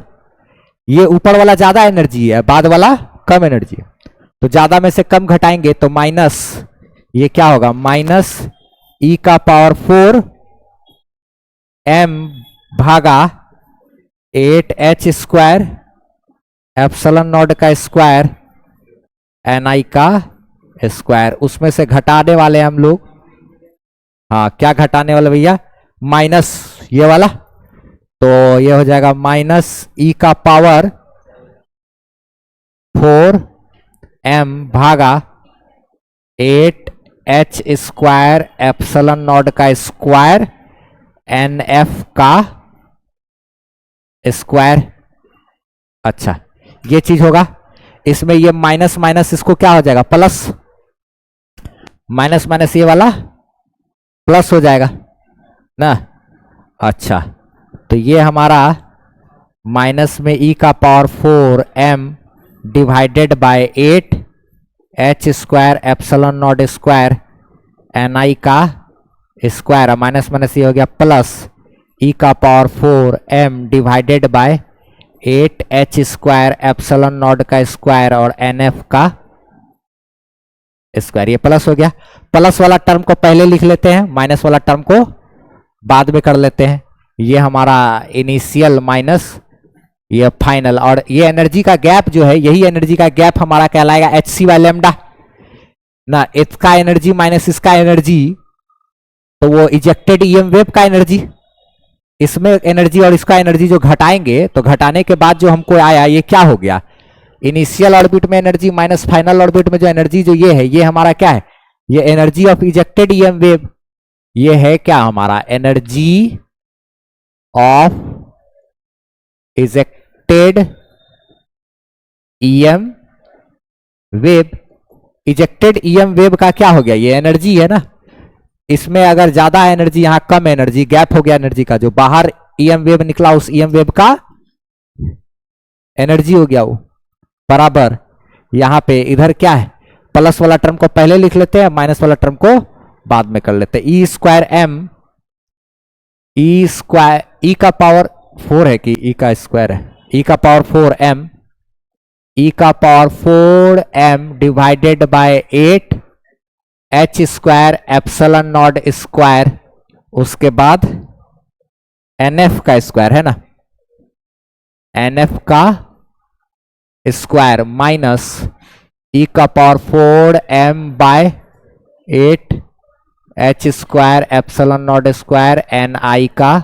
ये ऊपर वाला ज्यादा एनर्जी है, बाद वाला कम एनर्जी है, तो ज्यादा में से कम घटाएंगे तो माइनस, ये क्या होगा, माइनस ई का पावर 4 m भागा 8 एच स्क्वायर एप्सिलॉन नॉट का स्क्वायर ni का स्क्वायर, उसमें से घटाने वाले हम लोग, हाँ क्या घटाने वाले भैया, माइनस ये वाला, तो ये हो जाएगा माइनस ई का पावर 4 m भागा 8 एच स्क्वायर एप्सिलॉन नॉट का स्क्वायर nf का स्क्वायर। अच्छा, ये चीज होगा, इसमें ये माइनस माइनस इसको क्या हो जाएगा, प्लस, माइनस माइनस ये वाला प्लस हो जाएगा ना। अच्छा, तो ये हमारा माइनस में ई का power 4 m divided by 8 h square epsilon not square ni का स्क्वायर, माइनस माइनस ये हो गया प्लस ई का power 4 m divided by 8 h square epsilon naught का स्क्वायर और nf का स्क्वायर, ये प्लस हो गया। प्लस वाला टर्म को पहले लिख लेते हैं, माइनस वाला टर्म को बाद में कर लेते हैं। ये हमारा इनिशियल माइनस ये फाइनल, और ये एनर्जी का गैप जो है, यही एनर्जी का गैप हमारा कहलाएगा एच सी बाय लेमडा। ना, इसका एनर्जी माइनस इसका एनर्जी, तो वो इजेक्टेड ईएम वेव का एनर्जी, इसमें एनर्जी और इसका एनर्जी जो घटाएंगे, तो घटाने के बाद जो हमको आया ये क्या हो गया, इनिशियल ऑर्बिट में एनर्जी माइनस फाइनल ऑर्बिट में जो एनर्जी जो ये है, ये हमारा क्या है, ये energy of ejected EM wave, ये है क्या हमारा energy of ejected EM wave. Ejected EM wave का क्या हो गया, ये एनर्जी है ना, इसमें अगर ज्यादा एनर्जी, यहां कम एनर्जी, गैप हो गया एनर्जी का, जो बाहर ईएम वेव निकला उस ईएम वेव का एनर्जी हो गया वो, बराबर यहां पे इधर क्या है, प्लस वाला टर्म को पहले लिख लेते हैं, माइनस वाला टर्म को बाद में कर लेते हैं। E square M, E square, e का पावर 4 है कि ई का स्क्वायर है, ई का पावर 4 एम, ई का power 4 m divided by 8 h square epsilon not square, उसके बाद एनएफ का स्क्वायर है ना, एनएफ का स्क्वायर माइनस ई का power 4 m by 8 h square epsilon not square n i का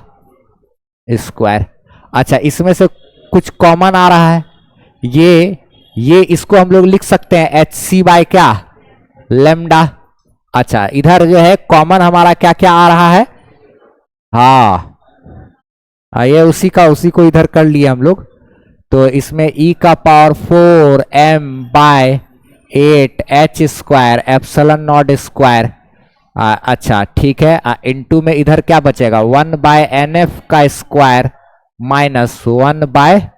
स्क्वायर। अच्छा, इसमें से कुछ कॉमन आ रहा है, ये इसको हम लोग लिख सकते हैं एच सी बाय क्या, लेमडा। अच्छा, इधर जो है कॉमन हमारा क्या क्या आ रहा है, ये उसी को इधर कर लिए हम लोग, तो इसमें ई का power 4 m by 8 h square epsilon not square. अच्छा ठीक है, इनटू में इधर क्या बचेगा, 1 बाय एन एफ का square minus 1 by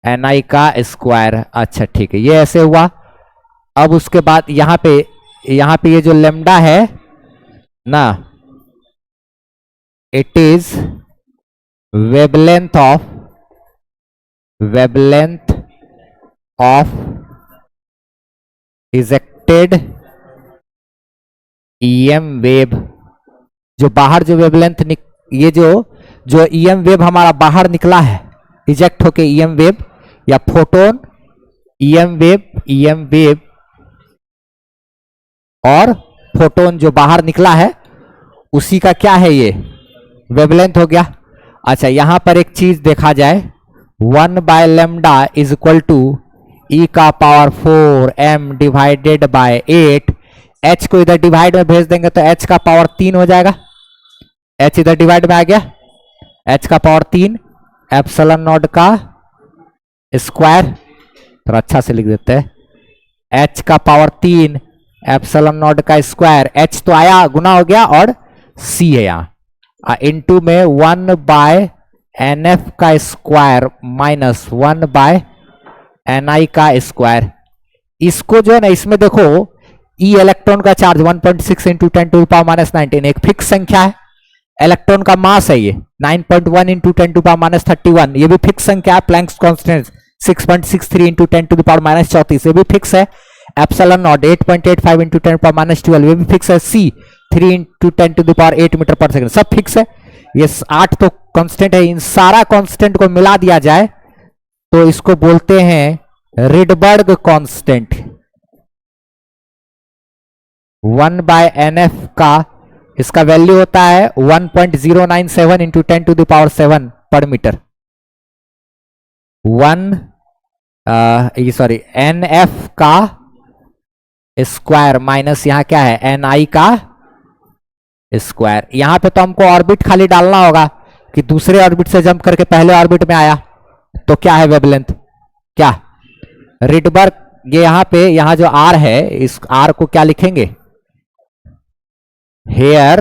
n i का स्क्वायर। अच्छा ठीक है, ये ऐसे हुआ। अब उसके बाद यहां पे ये जो लेमडा है ना, it is wavelength of ejected EM wave, जो बाहर जो वेवलेंथ ये जो ईएम वेव हमारा बाहर निकला है इजेक्ट होके, ईएम वेव या फोटोन ईएम वेव और फोटोन जो बाहर निकला है उसी का क्या है, ये वेवलेंथ हो गया। अच्छा, यहां पर एक चीज देखा जाए, 1 by lambda is equal to e का power 4 m divided by 8, h को इधर डिवाइड में भेज देंगे तो एच का पावर 3 हो जाएगा, एच इधर डिवाइड में आ गया, एच का पावर 3 एप्सिलॉन नॉट का स्क्वायर, थोड़ा अच्छा से लिख देते हैं, एच का पावर 3 एप्सिलॉन नॉट का स्क्वायर, एच तो आया गुना हो गया और सी है यहां, इनटू में 1 बाय एन एफ का square minus 1 by n i का स्क्वायर। इसको जो है ना, इसमें देखो ई इलेक्ट्रॉन का चार्ज 1.6 इंटू 10⁻⁻19 एक फिक्स संख्या है, इलेक्ट्रॉन का मास है ये 9.1 इंटू 10⁻31, ये भी फिक्स संख्या है, प्लैंक्स कांस्टेंट 6.63 इंटू 10⁻34 ये भी फिक्स है, एप्सिलॉन नॉट 8.85 इंटू 10⁻12 ये भी फिक्स है, सी 3 इंटू 10⁸ मीटर पर सेकंड सब फिक्स है। ये 8 तो कांस्टेंट है, इन सारा कांस्टेंट को मिला दिया जाए तो इसको बोलते हैं Rydberg constant. 1 by n f का इसका वैल्यू होता है 1.097 into 10⁻7 per metre. N f का स्क्वायर माइनस यहां क्या है, एन आई का स्क्वायर। यहां पे तो हमको ऑर्बिट खाली डालना होगा कि दूसरे ऑर्बिट से जंप करके पहले ऑर्बिट में आया, तो क्या है वेवलेंथ, क्या रिडबर्ग। ये यहां जो आर है, इस आर को क्या लिखेंगे, here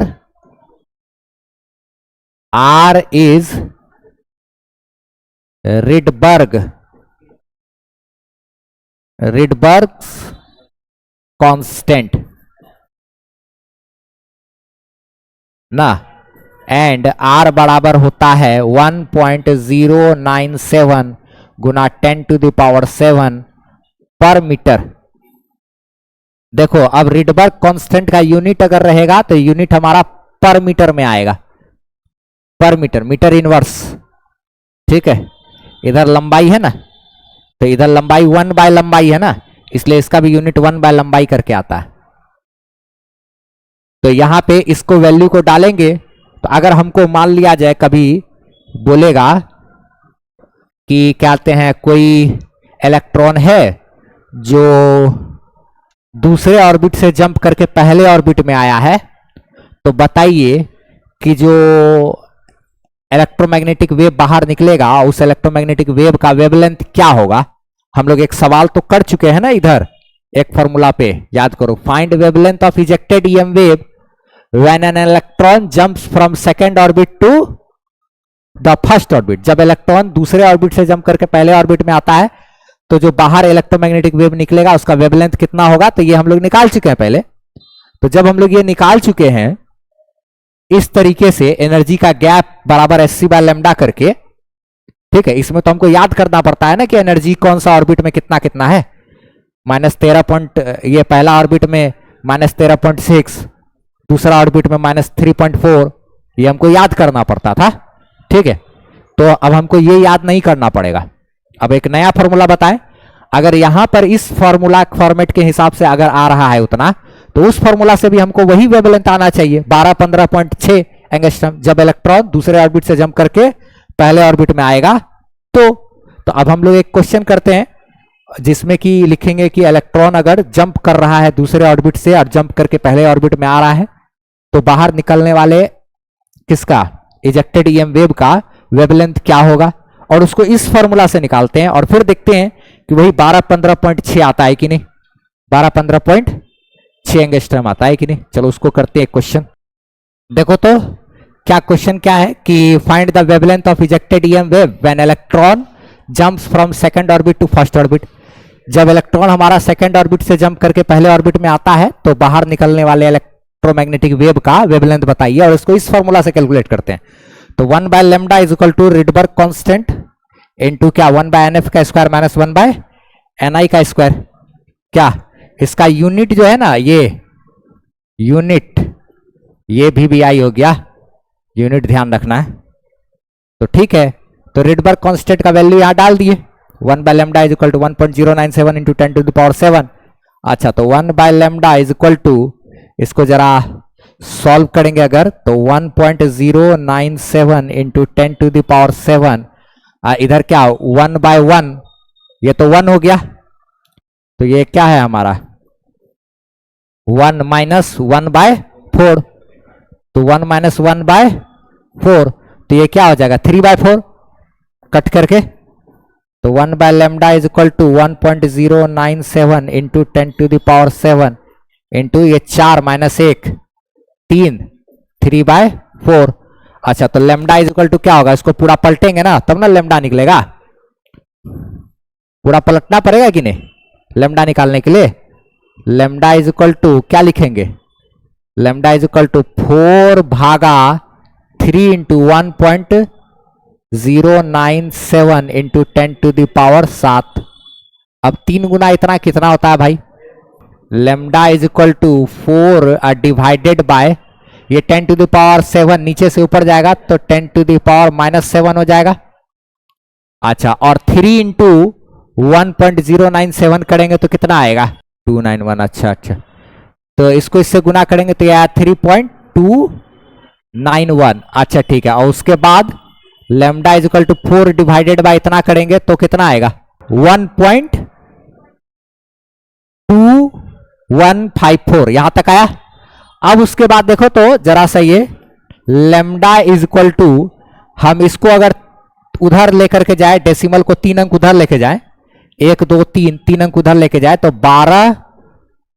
R is Rydberg's constant ना, एंड आर बराबर होता है 1.097 गुना 10⁻7 पर मीटर। देखो अब रिडबर्ग कांस्टेंट का यूनिट अगर रहेगा तो यूनिट हमारा पर मीटर में आएगा, पर मीटर, मीटर इनवर्स, ठीक है। इधर लंबाई है ना, तो इधर लंबाई 1 बाय लंबाई है ना, इसलिए इसका भी यूनिट 1 बाय लंबाई करके आता है। तो यहां पे इसको वैल्यू को डालेंगे तो अगर हमको मान लिया जाए कभी बोलेगा कि क्या कहते हैं कोई इलेक्ट्रॉन है जो दूसरे ऑर्बिट से जंप करके पहले ऑर्बिट में आया है, तो बताइए कि जो इलेक्ट्रोमैग्नेटिक वेव बाहर निकलेगा उस इलेक्ट्रोमैग्नेटिक वेव का वेवलेंथ क्या होगा। हम लोग एक सवाल तो कर चुके हैं ना इधर एक फॉर्मूला पे, याद करो, find wavelength of ejected EM wave when an electron jumps from second orbit to the first orbit. जब इलेक्ट्रॉन दूसरे ऑर्बिट से जंप करके पहले ऑर्बिट में आता है तो जो बाहर इलेक्ट्रोमैग्नेटिक वेव निकलेगा उसका वेवलेंथ कितना होगा, तो ये हम लोग निकाल चुके हैं पहले। तो जब हम लोग ये निकाल चुके हैं इस तरीके से एनर्जी का गैप बराबर एससी बाय लैम्डा करके, ठीक है, इसमें तो हमको याद करना पड़ता है ना कि एनर्जी कौन सा ऑर्बिट में कितना कितना है। -13 ये पहला ऑर्बिट में -13.6, दूसरा ऑर्बिट में -3.4, ये हमको याद करना पड़ता था, ठीक है। तो अब हमको ये याद नहीं करना पड़ेगा। अब एक नया फॉर्मूला बताएं, अगर यहां पर इस फॉर्मूला फॉर्मेट के हिसाब से अगर आ रहा है उतना, तो उस फॉर्मूला से भी हमको वही वेवलेंथ आना चाहिए 12-15.6 एंगस्ट्रॉम जब इलेक्ट्रॉन दूसरे ऑर्बिट से जंप करके पहले ऑर्बिट में आएगा। तो अब हम लोग एक क्वेश्चन करते हैं जिसमें कि लिखेंगे कि इलेक्ट्रॉन अगर जंप कर रहा है दूसरे ऑर्बिट से और जंप करके पहले ऑर्बिट में आ रहा है तो बाहर निकलने वाले किसका, इजेक्टेड ईएम वेव का वेवलेंथ क्या होगा, और उसको इस फॉर्मूला से निकालते हैं और फिर देखते हैं कि वही 12-15.6 आता है कि नहीं, 12-15.6 एंगस्ट्रॉम आता है कि नहीं। चलो उसको करते हैं क्वेश्चन। देखो तो क्या क्वेश्चन क्या है कि find the wavelength of ejected EM wave when electron jumps from second orbit to first orbit. जब इलेक्ट्रॉन हमारा सेकंड ऑर्बिट से जंप करके पहले ऑर्बिट में आता है तो बाहर निकलने वाले इलेक्ट्रोमैग्नेटिक वेव का वेवलेंथ बताइए, और इसको इस फॉर्मूला से कैलकुलेट करते हैं। तो 1 by lambda is equal to Rydberg constant into क्या 1 बाय एनएफ का स्क्वायर माइनस 1 बाय एनआई का स्क्वायर। क्या इसका यूनिट जो है ना, ये यूनिट ये भी आई हो गया, यूनिट ध्यान रखना है। तो ठीक है, तो रिडबर्ग कांस्टेंट का वैल्यू यहां डाल दिए, 1 by lambda is equal to 1.097 into 10 to the power 7। अच्छा, तो 1 by lambda is equal to, इसको जरा सॉल्व करेंगे अगर, तो 1.097 इंटू 10 टू द पावर 7, इधर क्या 1 बाय 1, ये तो 1 हो गया, तो ये क्या है हमारा 1 माइनस 1 बाय 4, तो 1 माइनस 1 बाय 4, तो ये क्या हो जाएगा 3 बाय 4 कट करके। तो 1 by lambda is equal to 1.097 into 10 to the power 7 into ये 4 माइनस 1 3, 3 बाय 4। अच्छा, तो लैम्डा इज इक्वल टू क्या होगा, इसको पूरा पलटेंगे ना तब ना लैम्डा निकलेगा, पूरा पलटना पड़ेगा कि नहीं लैम्डा निकालने के लिए। लैम्डा इज इक्वल टू क्या लिखेंगे, लैम्डा इज इक्वल टू 4 भागा 3 into 1.097 into 10 to the power 7। अब 3 गुना इतना कितना होता है भाई, lambda is equal to 4 divided by ये 10 टू द पावर 7 नीचे से ऊपर जाएगा तो 10 टू द पावर -7 हो जाएगा। अच्छा, और 3 इंटू 1.097 करेंगे तो कितना आएगा 291। अच्छा, तो इसको इससे गुना करेंगे तो यह 3.291। अच्छा ठीक है, और उसके बाद lambda is equal to 4 divided by इतना करेंगे तो कितना आएगा 1.2154, यहां तक आया। अब उसके बाद देखो तो जरा सा ये लैम्डा इज इक्वल टू, हम इसको अगर उधर लेकर के जाए, डेसिमल को 3 अंक उधर लेके जाए, 1 2 3 अंक उधर लेके जाए तो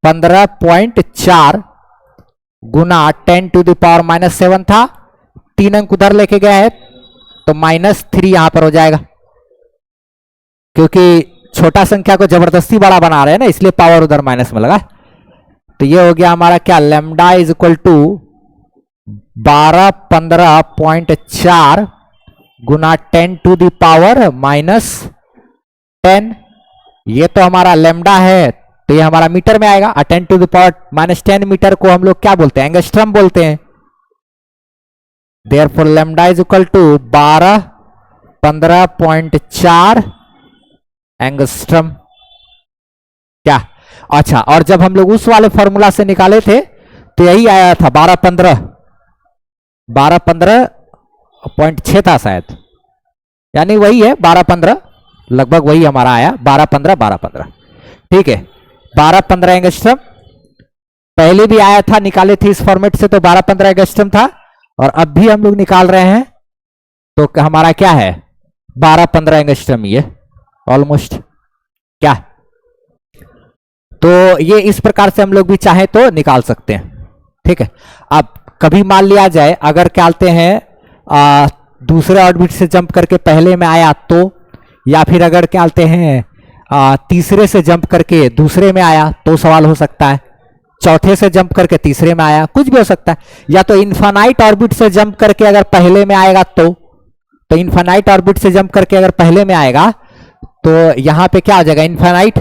15.4 गुना 10 टू द पावर -7 था, 3 अंक उधर लेके गए हैं तो -3 यहां पर हो जाएगा, क्योंकि छोटा संख्या को जबरदस्ती बड़ा बना रहे हैं ना, इसलिए पावर उधर माइनस में लगा। तो ये हो गया हमारा क्या, लैम्डा इज इक्वल टू 15.4 गुना 10 टू द पावर -10। ये तो हमारा लैम्डा है, तो ये हमारा मीटर में आएगा, 10 टू द पावर -10 मीटर को हम लोग क्या बोलते हैं, एंगस्ट्रम बोलते हैं। Therefore lambda is equal to 15.4 angstrom. क्या? अच्छा, और जब हम लोग उस वाले फॉर्मूला से निकाले थे तो यही आया था 12-15.6 था शायद, यानी वही है 12-15, लगभग वही हमारा आया 12-15 ठीक है। 12-15 एंगस्ट्रम पहले भी आया था, निकाले थे इस फॉर्मेट से तो 12-15 एंगस्ट्रम था, और अब भी हम लोग निकाल रहे हैं तो हमारा क्या है 12-15 एंगस्ट्रम, ये ऑलमोस्ट क्या। तो ये इस प्रकार से हम लोग भी चाहे तो निकाल सकते हैं, ठीक है। अब कभी मान लिया जाए अगर क्या कहते हैं दूसरे ऑर्बिट से जंप करके पहले में आया तो, या फिर अगर क्या कहते हैं तीसरे से जंप करके दूसरे में आया तो सवाल हो सकता है, चौथे से जंप करके तीसरे में आया, कुछ भी हो सकता है। या तो इन्फानाइट ऑर्बिट से जंप करके अगर पहले में आएगा तो इन्फानाइट ऑर्बिट से जंप करके अगर पहले में आएगा तो यहां पे क्या आ जाएगा इन्फानाइट,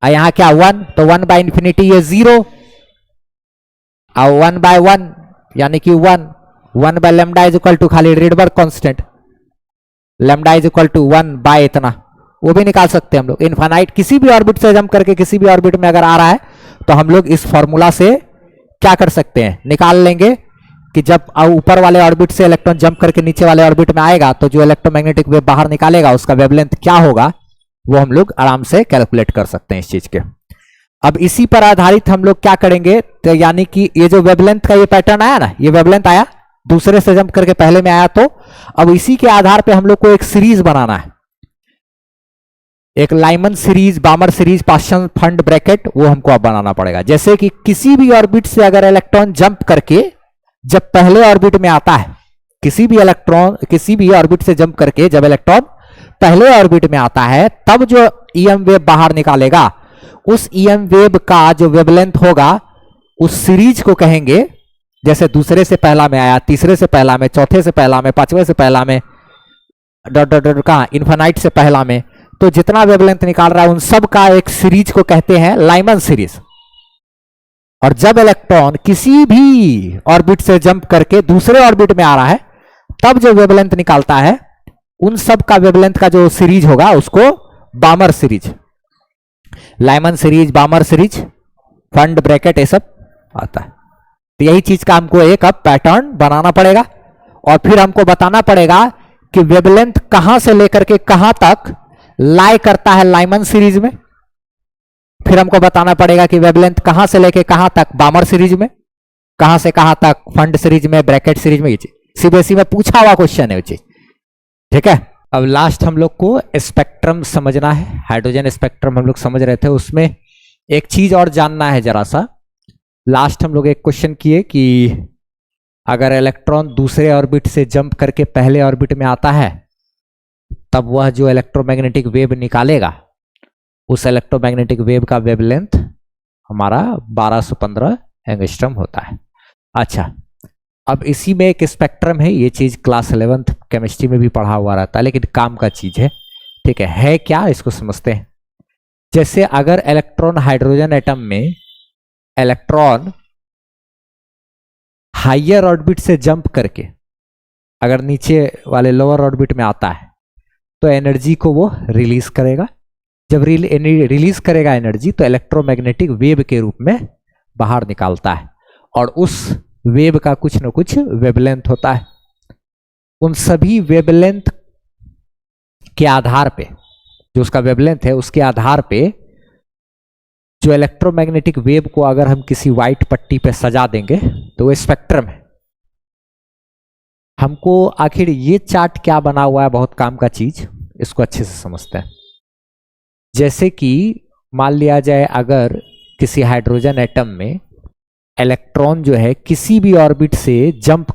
यहां क्या 1, तो 1/इंफिनिटी ये 0, और 1/1 यानी कि 1/लैम्डा इज इक्वल टू खाली Rydberg constant, lambda is equal to 1 इतना, वो भी निकाल सकते हैं हम लोग। इन्फानाइट किसी भी ऑर्बिट से जंप करके किसी भी ऑर्बिट में अगर आ रहा है तो हम लोग इस फॉर्मूला से क्या कर सकते हैं, निकाल लेंगे कि जब ऊपर वाले ऑर्बिट से इलेक्ट्रॉन जंप करके नीचे वाले ऑर्बिट में आएगा तो जो इलेक्ट्रोमैग्नेटिक वेव बाहर निकालेगा उसका वेवलेंथ क्या होगा, वो हम लोग आराम से कैलकुलेट कर सकते हैं इस चीज के। अब इसी पर आधारित हम लोग क्या करेंगे, तो यानी कि ये जो वेवलेंथ का ये पैटर्न आया ना, ये वेवलेंथ आया दूसरे से जंप करके पहले में आया, तो अब इसी के आधार पे हम लोग को एक सीरीज बनाना है, एक Lyman series, बामर series, pascal fund bracket, वो हमको अब बनाना पड़ेगा। जैसे कि किसी भी ऑर्बिट से अगर इलेक्ट्रॉन जंप करके जब पहले ऑर्बिट में आता है, किसी भी ऑर्बिट से जंप करके जब इलेक्ट्रॉन पहले ऑर्बिट में आता है तब जो ईएम वेव बाहर निकालेगा, उस ईएम वेव का जो वेवलेंथ होगा उस सीरीज को कहेंगे, जैसे दूसरे से पहला में आया, तीसरे से पहला में, चौथे से पहला में, पांचवें से पहला में, डॉट डॉट डॉट कहां इन्फिनाइट से पहला में, तो जितना वेवलेंथ निकाल रहा है उन सब का एक सीरीज को कहते हैं लाइमन सीरीज। और जब इलेक्ट्रॉन किसी भी ऑर्बिट से जंप करके दूसरे ऑर्बिट में आ रहा है तब जो वेवलेंथ निकालता है उन सब का वेवलेंथ का जो सीरीज होगा उसको बामर series, Lyman series, बामर series, fund bracket, ये सब आता है। तो यही चीज का हमको एक अब पैटर्न बनाना पड़ेगा और फिर हमको बताना पड़ेगा कि वेवलेंथ कहां से लेकर के कहां तक लाई करता है लाइमन सीरीज में, फिर हमको बताना पड़ेगा कि वेवलेंथ कहां से लेके कहां तक बामर सीरीज में, कहां से कहां तक फंड सीरीज में, ब्रैकेट सीरीज में। ये चीज सीबीएसई में पूछा हुआ क्वेश्चन है, वो चीज ठीक है। अब लास्ट हम लोग को स्पेक्ट्रम समझना है, हाइड्रोजन स्पेक्ट्रम हम लोग समझ रहे थे, उसमें एक चीज और जानना है जरा सा। लास्ट हम लोग एक क्वेश्चन किए कि अगर इलेक्ट्रॉन दूसरे ऑर्बिट से जंप करके पहले ऑर्बिट में आता है तब वह जो इलेक्ट्रोमैग्नेटिक वेव निकालेगा उस इलेक्ट्रोमैग्नेटिक वेव का वेवलेंथ हमारा 1215 एंगस्ट्रम होता है। अच्छा, अब इसी में एक स्पेक्ट्रम है, ये चीज क्लास 11th केमिस्ट्री में भी पढ़ा हुआ रहता है लेकिन काम का चीज है, ठीक है क्या, इसको समझते हैं। जैसे अगर इलेक्ट्रॉन हाइड्रोजन एटम में इलेक्ट्रॉन हायर ऑर्बिट से जंप करके अगर नीचे वाले लोअर ऑर्बिट में आता है तो एनर्जी को वो रिलीज करेगा। जब रिलीज करेगा एनर्जी तो इलेक्ट्रोमैग्नेटिक वेव के रूप में बाहर निकालता है और उस वेव का कुछ न कुछ वेवलेंथ होता है। उन सभी वेवलेंथ के आधार पे, जो उसका वेवलेंथ है उसके आधार पे जो इलेक्ट्रोमैग्नेटिक वेव को अगर हम किसी व्हाइट पट्टी पे सजा देंगे तो वो स्पेक्ट्रम है। हमको आखिर ये चार्ट क्या बना हुआ है, बहुत काम का चीज, इसको अच्छे से समझते हैं। जैसे कि मान लिया जाए अगर किसी हाइड्रोजन एटम में इलेक्ट्रॉन जो है किसी भी ऑर्बिट से जंप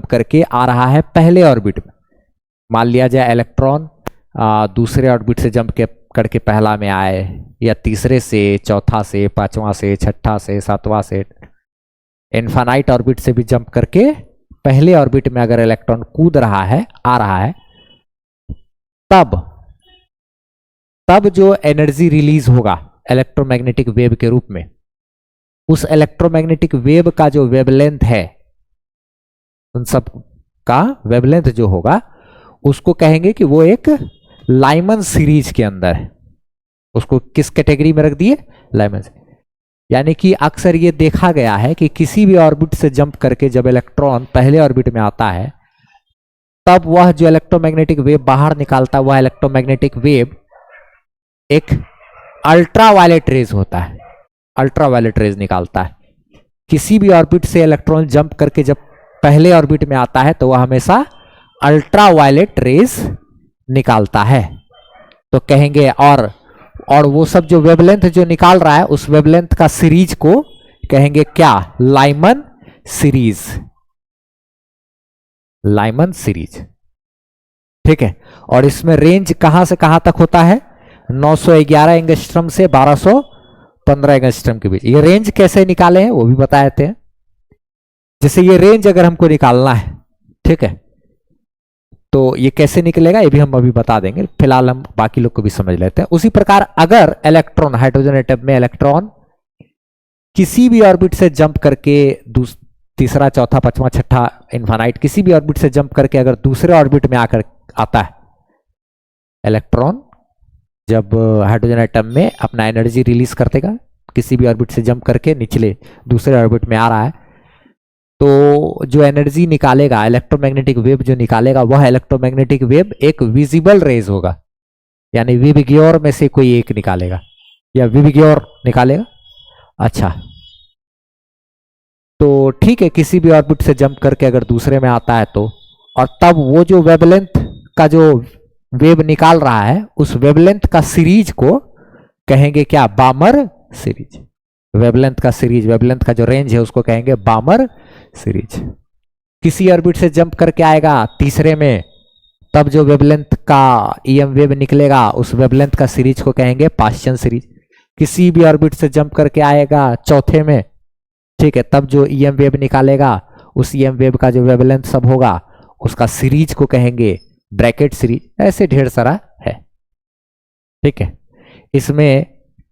करके आ रहा है पहले ऑर्बिट में। मान लिया जाए इलेक्ट्रॉन दूसरे ऑर्बिट से जंप करके पहला में आए, या तीसरे से, चौथा से, पांचवा से, छठा से, सातवां से, इन्फिनाइट ऑर्बिट से भी जंप करके पहले ऑर्बिट में अगर इलेक्ट्रॉन कूद रहा है, आ रहा है, तब जो एनर्जी रिलीज होगा इलेक्ट्रोमैग्नेटिक वेव के रूप में, उस इलेक्ट्रोमैग्नेटिक वेव का जो वेवलेंथ है, उन सब का वेवलेंथ जो होगा उसको कहेंगे कि वो एक लाइमन सीरीज के अंदर है। उसको किस कैटेगरी में रख दिए, लाइमन से। यानी कि अक्सर ये देखा गया है कि किसी भी ऑर्बिट से जंप करके जब इलेक्ट्रॉन पहले ऑर्बिट में आता है, तब वह जो इलेक्ट्रोमैग्नेटिक वेव बाहर निकालता है, वह इलेक्ट्रोमैग्नेटिक वेव एक अल्ट्रावायलेट रेज होता है, अल्ट्रावायलेट रेज निकालता है। किसी भी ऑर्बिट से इलेक्ट्रॉन जंप करके जब पहले ऑर्बिट में आता है तो वह हमेशा अल्ट्रावायलेट रेज निकालता है। तो कहेंगे और वो सब जो वेवलेंथ जो निकाल रहा है, उस वेवलेंथ का सीरीज को कहेंगे क्या, लाइमन सीरीज, लाइमन सीरीज। ठीक है। और इसमें रेंज कहां से कहां तक होता है, 911 एंगस्ट्रम से 1215 एंगस्ट्रम के बीच। ये रेंज कैसे निकाले हैं वो भी बता देते हैं। जैसे ये रेंज अगर हमको निकालना है, ठीक है, तो ये कैसे निकलेगा ये भी हम अभी बता देंगे, फिलहाल हम बाकी लोग को भी समझ लेते हैं। उसी प्रकार अगर इलेक्ट्रॉन, हाइड्रोजन एटम में इलेक्ट्रॉन किसी भी ऑर्बिट से जंप करके तीसरा, चौथा, पांचवा, छठा, इन्फानाइट किसी भी ऑर्बिट से जंप करके अगर दूसरे ऑर्बिट में आकर आता है, इलेक्ट्रॉन जब हाइड्रोजन एटम में अपना एनर्जी रिलीज करतेगा, किसी भी ऑर्बिट से जंप करके निचले दूसरे ऑर्बिट में आ रहा है, तो जो एनर्जी निकालेगा, इलेक्ट्रोमैग्नेटिक वेव जो निकालेगा, वह इलेक्ट्रोमैग्नेटिक वेव एक विजिबल रेज होगा, यानी विबग्योर में से कोई एक निकालेगा या विबग्योर निकालेगा। अच्छा, तो ठीक है, किसी भी ऑर्बिट से जंप करके अगर दूसरे में आता है तो, और तब वो जो वेवलेंथ का जो वेव निकाल रहा है, उस वेवलेंथ का सीरीज को कहेंगे क्या, बामर सीरीज। वेवलेंथ का सीरीज, वेवलेंथ का जो रेंज है उसको कहेंगे बामर सीरीज। किसी ऑर्बिट से जंप करके आएगा तीसरे में, तब जो वेवलेंथ का ईएम वेव निकलेगा, उस वेवलेंथ का सीरीज को कहेंगे पाश्चन सीरीज। किसी भी ऑर्बिट से जंप करके आएगा चौथे में, ठीक है, तब जो ईएम वेव निकालेगा, उस ईएम वेव का जो वेवलेंथ सब होगा, उसका सीरीज को कहेंगे ब्रैकेट सीरीज। ऐसे ढेर सारा है। ठीक है। इसमें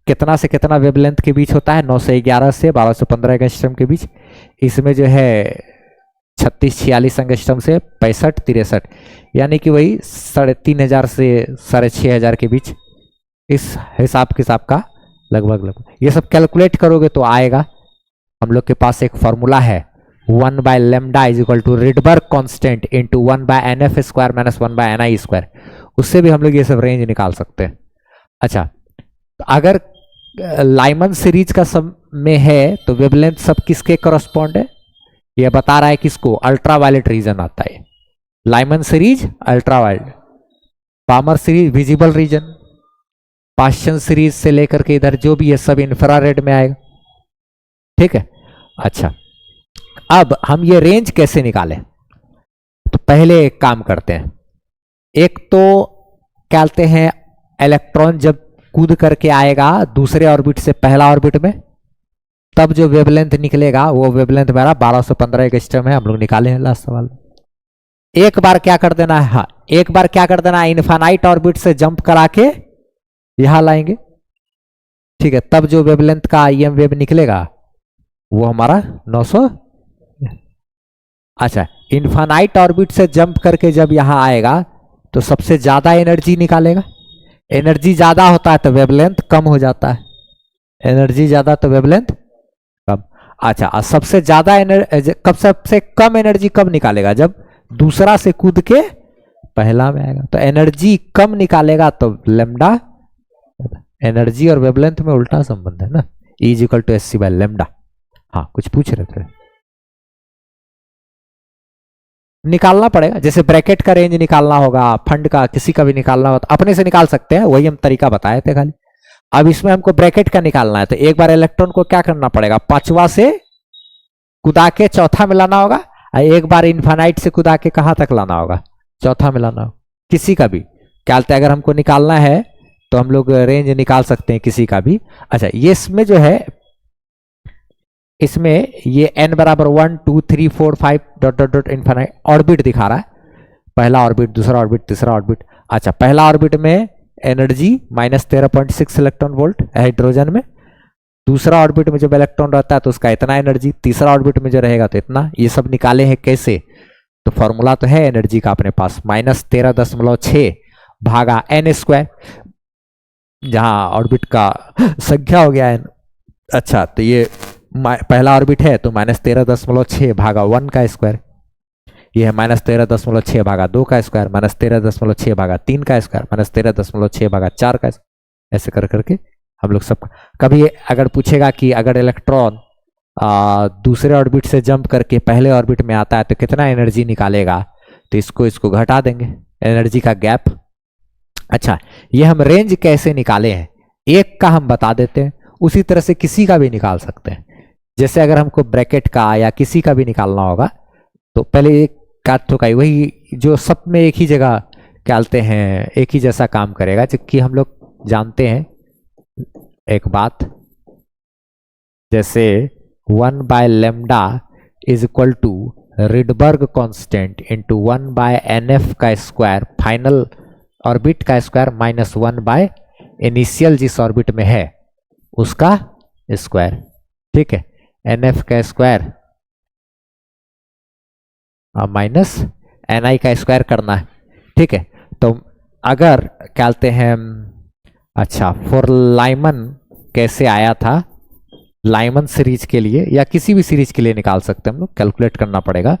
कितना से कितना वेवलेंथ के बीच होता है, 911 से 1215 एंगस्ट्रम के बीच। इसमें जो है 3646 एंगस्ट्रम से 6563, यानी कि वही 3500 से 6500 के बीच, इस हिसाब किताब का लगभग। ये सब कैलकुलेट करोगे तो आएगा। हम लोग के पास एक फॉर्मूला है, 1/λ is equal to Rydberg constant into 1/nf² minus 1/ni²। उससे भी हम लोग ये सब रेंज निकाल सकते हैं। अच्छा, तो अगर लाइमन सीरीज का सब में है तो वेवलेंथ सब किसके करस्पॉन्ड है, ये बता रहा है किसको, अल्ट्रावायलेट रीजन आता है। Lyman series ultraviolet, बामर series visible region, पाश्चन series से लेकर के इधर जो भी है सब इंफ्रारेड में आएगा। ठीक है। अच्छा, अब हम ये रेंज कैसे निकालें, तो पहले एक काम करते हैं। एक तो क्या कहते हैं, इलेक्ट्रॉन जब कूद करके आएगा दूसरे ऑर्बिट से पहला ऑर्बिट में, तब जो वेवलेंथ निकलेगा वो वेवलेंथ मेरा 1215 एंगस्ट्रम है। हम लोग निकाले हैं लास्ट सवाल। एक बार क्या कर देना है, हाँ, एक बार क्या कर देना है, इनफाइनाइट ऑर्बिट से जंप करा के यहां लाएंगे। ठीक है, तब जो वेवलेंथ का ईएम वेव निकलेगा वो हमारा 900। अच्छा, इनफाइनाइट ऑर्बिट से जंप करके जब यहां आएगा तो सबसे ज्यादा एनर्जी निकालेगा। एनर्जी ज्यादा होता है तो वेवलेंथ कम हो जाता है, एनर्जी ज्यादा तो वेवलेंथ कम। अच्छा, सबसे ज्यादा सबसे कम एनर्जी कब निकालेगा, जब दूसरा से कूद के पहला में आएगा। तो एनर्जी कम निकालेगा तो लेमडा, एनर्जी और वेवलेंथ में उल्टा संबंध है ना, E = hc/λ। हाँ, कुछ पूछ रहे थे, निकालना पड़ेगा। जैसे ब्रैकेट का रेंज निकालना होगा, फंड का किसी का भी निकालना हो तो अपने से निकाल सकते हैं, वही हम तरीका बताए थे खाली। अब इसमें हमको ब्रैकेट का निकालना है तो एक बार इलेक्ट्रॉन को क्या करना पड़ेगा, पांचवा से कुदा के चौथा में लाना होगा, और एक बार इनफाइनाइट से कुदा के कहां तक लाना होगा, चौथा में लाना होगा। किसी का भी क्या कहते हैं, अगर हमको निकालना है तो हम लोग रेंज निकाल सकते हैं किसी का भी। अच्छा, ये इसमें जो है, इसमें ये n बराबर 1 2 3 4 5 dot dot dot infinite orbit दिखा रहा है, पहला ऑर्बिट, दूसरा ऑर्बिट, तीसरा ऑर्बिट। अच्छा, पहला ऑर्बिट में एनर्जी -13.6 इलेक्ट्रॉन वोल्ट हाइड्रोजन में, दूसरा ऑर्बिट में जब इलेक्ट्रॉन रहता है तो उसका इतना एनर्जी, तीसरा ऑर्बिट में जो रहेगा तो इतना। ये सब निकाले हैं कैसे, तो फॉर्मूला तो है एनर्जी का अपने पास, -13.6 भागा n²। जहां ऑर्बिट का संख्या हो गया है। अच्छा, तो ये पहला ऑर्बिट है तो -13.6 भागा 1 का स्क्वायर, ये है -13.6 भागा 2 का स्क्वायर, -13.6 भागा 3 का स्क्वायर, -13.6 भागा 4 का, ऐसे कर करके हम लोग सब। कभी अगर पूछेगा कि अगर इलेक्ट्रॉन दूसरे ऑर्बिट से जंप करके पहले ऑर्बिट में आता है तो कितना एनर्जी निकालेगा, तो इसको घटा देंगे, एनर्जी का गैप। अच्छा, ये हम रेंज कैसे निकाले हैं, एक का हम बता देते हैं, उसी तरह से किसी का भी निकाल सकते हैं। जैसे अगर हमको ब्रैकेट का या किसी का भी निकालना होगा तो पहले एक काट ठोकाई, वही जो सब में एक ही जगह डालते हैं, एक ही जैसा काम करेगा। जबकि हम लोग जानते हैं एक बात, जैसे 1/λ is equal to Rydberg constant into 1/nf का स्क्वायर फाइनल ऑर्बिट का स्क्वायर माइनस 1 इनिशियल जिस ऑर्बिट में है उसका स्क्वायर। ठीक है, nf का स्क्वायर माइनस ni का स्क्वायर करना है। ठीक है, तो अगर कहते हैं, अच्छा फॉर लाइमन कैसे आया था, लाइमन सीरीज के लिए या किसी भी सीरीज के लिए निकाल सकते हैं हम लोग, कैलकुलेट करना पड़ेगा।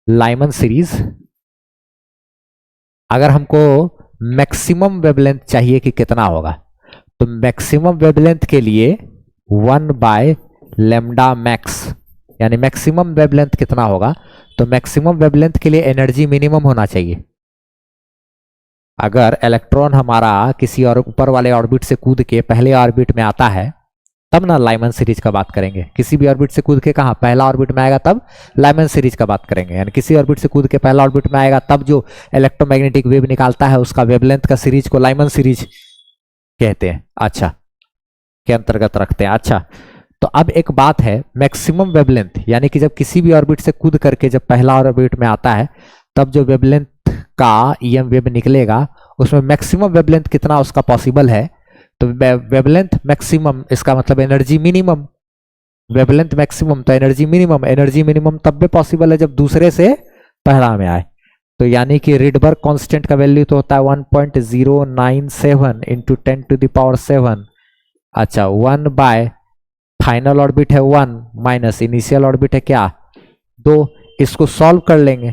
लाइमन सीरीज अगर हमको मैक्सिमम वेवलेंथ चाहिए कि कितना होगा, तो मैक्सिमम वेवलेंथ के लिए 1/λ मैक्स, यानी मैक्सिमम वेवलेंथ कितना होगा, तो मैक्सिमम वेवलेंथ के लिए एनर्जी मिनिमम होना चाहिए। अगर इलेक्ट्रॉन हमारा किसी और ऊपर वाले ऑर्बिट से कूद के पहले ऑर्बिट में आता है तब ना लाइमन सीरीज का बात करेंगे। किसी भी ऑर्बिट से कूद के कहा पहला ऑर्बिट में आएगा तब लाइमन सीरीज का बात करेंगे, यानी किसी ऑर्बिट से कूद के पहला ऑर्बिट में आएगा तब जो इलेक्ट्रोमैग्नेटिक वेव निकालता है उसका वेवलेंथ का सीरीज को लाइमन सीरीज कहते हैं। अच्छा, के अंतर्गत रखते हैं। अच्छा, तो अब एक बात है, मैक्सिमम वेवलेंथ यानी कि जब किसी भी ऑर्बिट से कूद करके जब पहला ऑर्बिट में आता है तब जो वेवलेंथ का ईएम वेव निकलेगा उसमें मैक्सिमम वेवलेंथ कितना उसका पॉसिबल है, तो वेवलेंथ मैक्सिमम इसका मतलब एनर्जी मिनिमम, वेवलेंथ मैक्सिमम तो एनर्जी मिनिमम, एनर्जी मिनिमम तब भी पॉसिबल है जब दूसरे से पहला में आए। तो यानी कि रिडबर्ग कांस्टेंट का वैल्यू तो होता है 1.097 इंटू 10⁻⁷। अच्छा, 1 बाय फाइनल ऑर्बिट है 1 माइनस इनिशियल ऑर्बिट है क्या 2, इसको सॉल्व कर लेंगे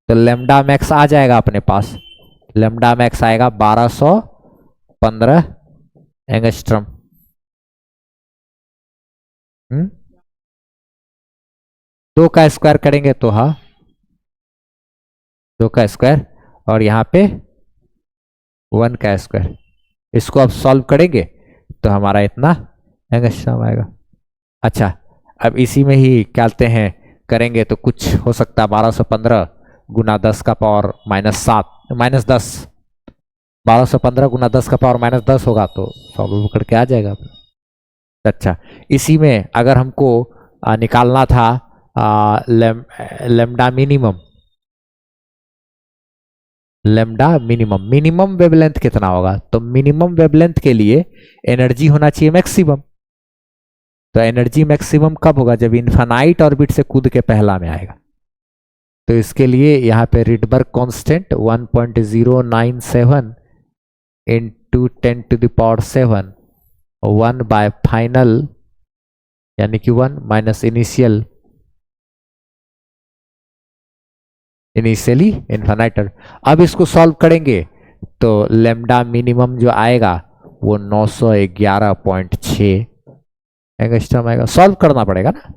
तो लैम्डा मैक्स आ जाएगा अपने पास, लैम्डा मैक्स आएगा 1215 एंगस्ट्रॉम। 2 का स्क्वायर करेंगे तो हाँ 2 का स्क्वायर और यहाँ पे 1 का स्क्वायर, इसको अब सॉल्व करेंगे तो हमारा इतना एंगस्ट्रॉम आएगा। अच्छा, अब इसी में ही कहते हैं करेंगे तो कुछ हो सकता है 1215 गुना 10 का पावर -10, 1215 गुना 10 का पावर -10 होगा तो सॉल्व करके आ जाएगा। अच्छा, इसी में अगर हमको निकालना था लैम्डा मिनिमम, मिनिमम वेवलेंथ कितना होगा, तो मिनिमम वेवलेंथ के लिए एनर्जी होना चाहिए मैक्सिमम। तो एनर्जी मैक्सिमम कब होगा, जब इनफाइनाइट ऑर्बिट से कूद के पहला में आएगा। तो इसके लिए यहाँ पे Rydberg constant 1.097 into 10⁻⁷, 1 bye final यानी कि 1 माइनस इनिशियली इनफाइनाइट। अब इसको सॉल्व करेंगे तो लैम्डा मिनिमम जो आएगा वो 911.6 एंगस्ट्रॉम आएगा। सॉल्व करना पड़ेगा ना,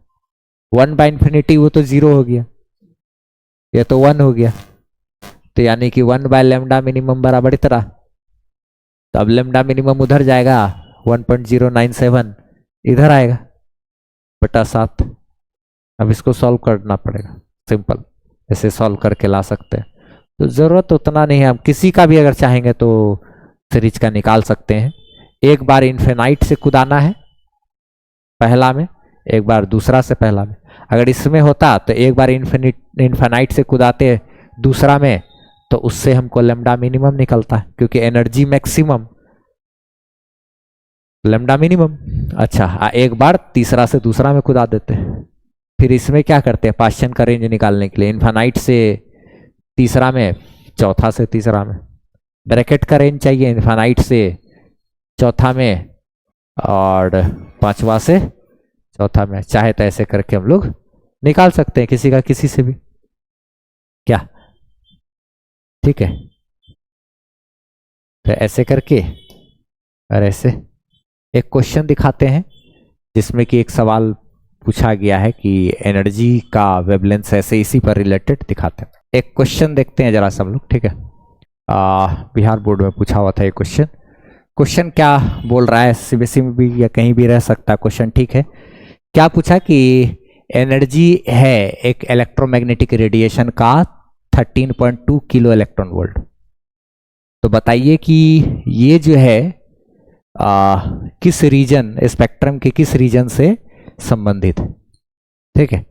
1 बाय इंफिनिटी वो तो 0 हो गया, ये तो 1 हो गया, तो यानी कि 1 बाय लैम्डा मिनिमम बराबर इतना। तो अब लैम्डा मिनिमम उधर जाएगा 1.097 इधर आएगा बटा 7। अब इसको सॉल्व करना पड़ेगा, सिंपल ऐसे सॉल्व करके ला सकते हैं। तो ज़रूरत उतना नहीं है, हम किसी का भी अगर चाहेंगे तो सीरीज का निकाल सकते हैं। एक बार इन्फिनाइट से कुदाना है पहला में, एक बार दूसरा से पहला में। अगर इसमें होता तो एक बार इन्फिनाइट से कुदाते दूसरा में तो उससे हमको लैम्डा मिनिमम निकलता है, क्योंकि एनर्जी मैक्सिमम लैम्डा मिनिमम। अच्छा, एक बार तीसरा से दूसरा में कुदा देते हैं। फिर इसमें क्या करते हैं, पास्चन का रेंज निकालने के लिए इन्फिनाइट से तीसरा में, चौथा से तीसरा में, ब्रैकेट का रेंज चाहिए इन्फिनाइट से चौथा में और पांचवा से चौथा में, चाहे तो ऐसे करके हम लोग निकाल सकते हैं किसी का किसी से भी, क्या ठीक है। तो ऐसे करके और ऐसे एक क्वेश्चन दिखाते हैं जिसमें कि एक सवाल पूछा गया है कि एनर्जी का वेवलेंथ ऐसे इसी पर रिलेटेड दिखाते हैं। एक क्वेश्चन देखते हैं जरा सब लोग, ठीक है। बिहार बोर्ड में पूछा हुआ था ये क्वेश्चन। क्वेश्चन क्या बोल रहा है, सीबीएसई में भी या कहीं भी रह सकता है क्वेश्चन, ठीक है। क्या पूछा कि एनर्जी है एक इलेक्ट्रोमैग्नेटिक रेडिएशन का 13.2 किलो इलेक्ट्रॉन वोल्ट। तो बताइए कि ये जो है किस रीजन, स्पेक्ट्रम के किस रीजन से संबंधित है, ठीक है।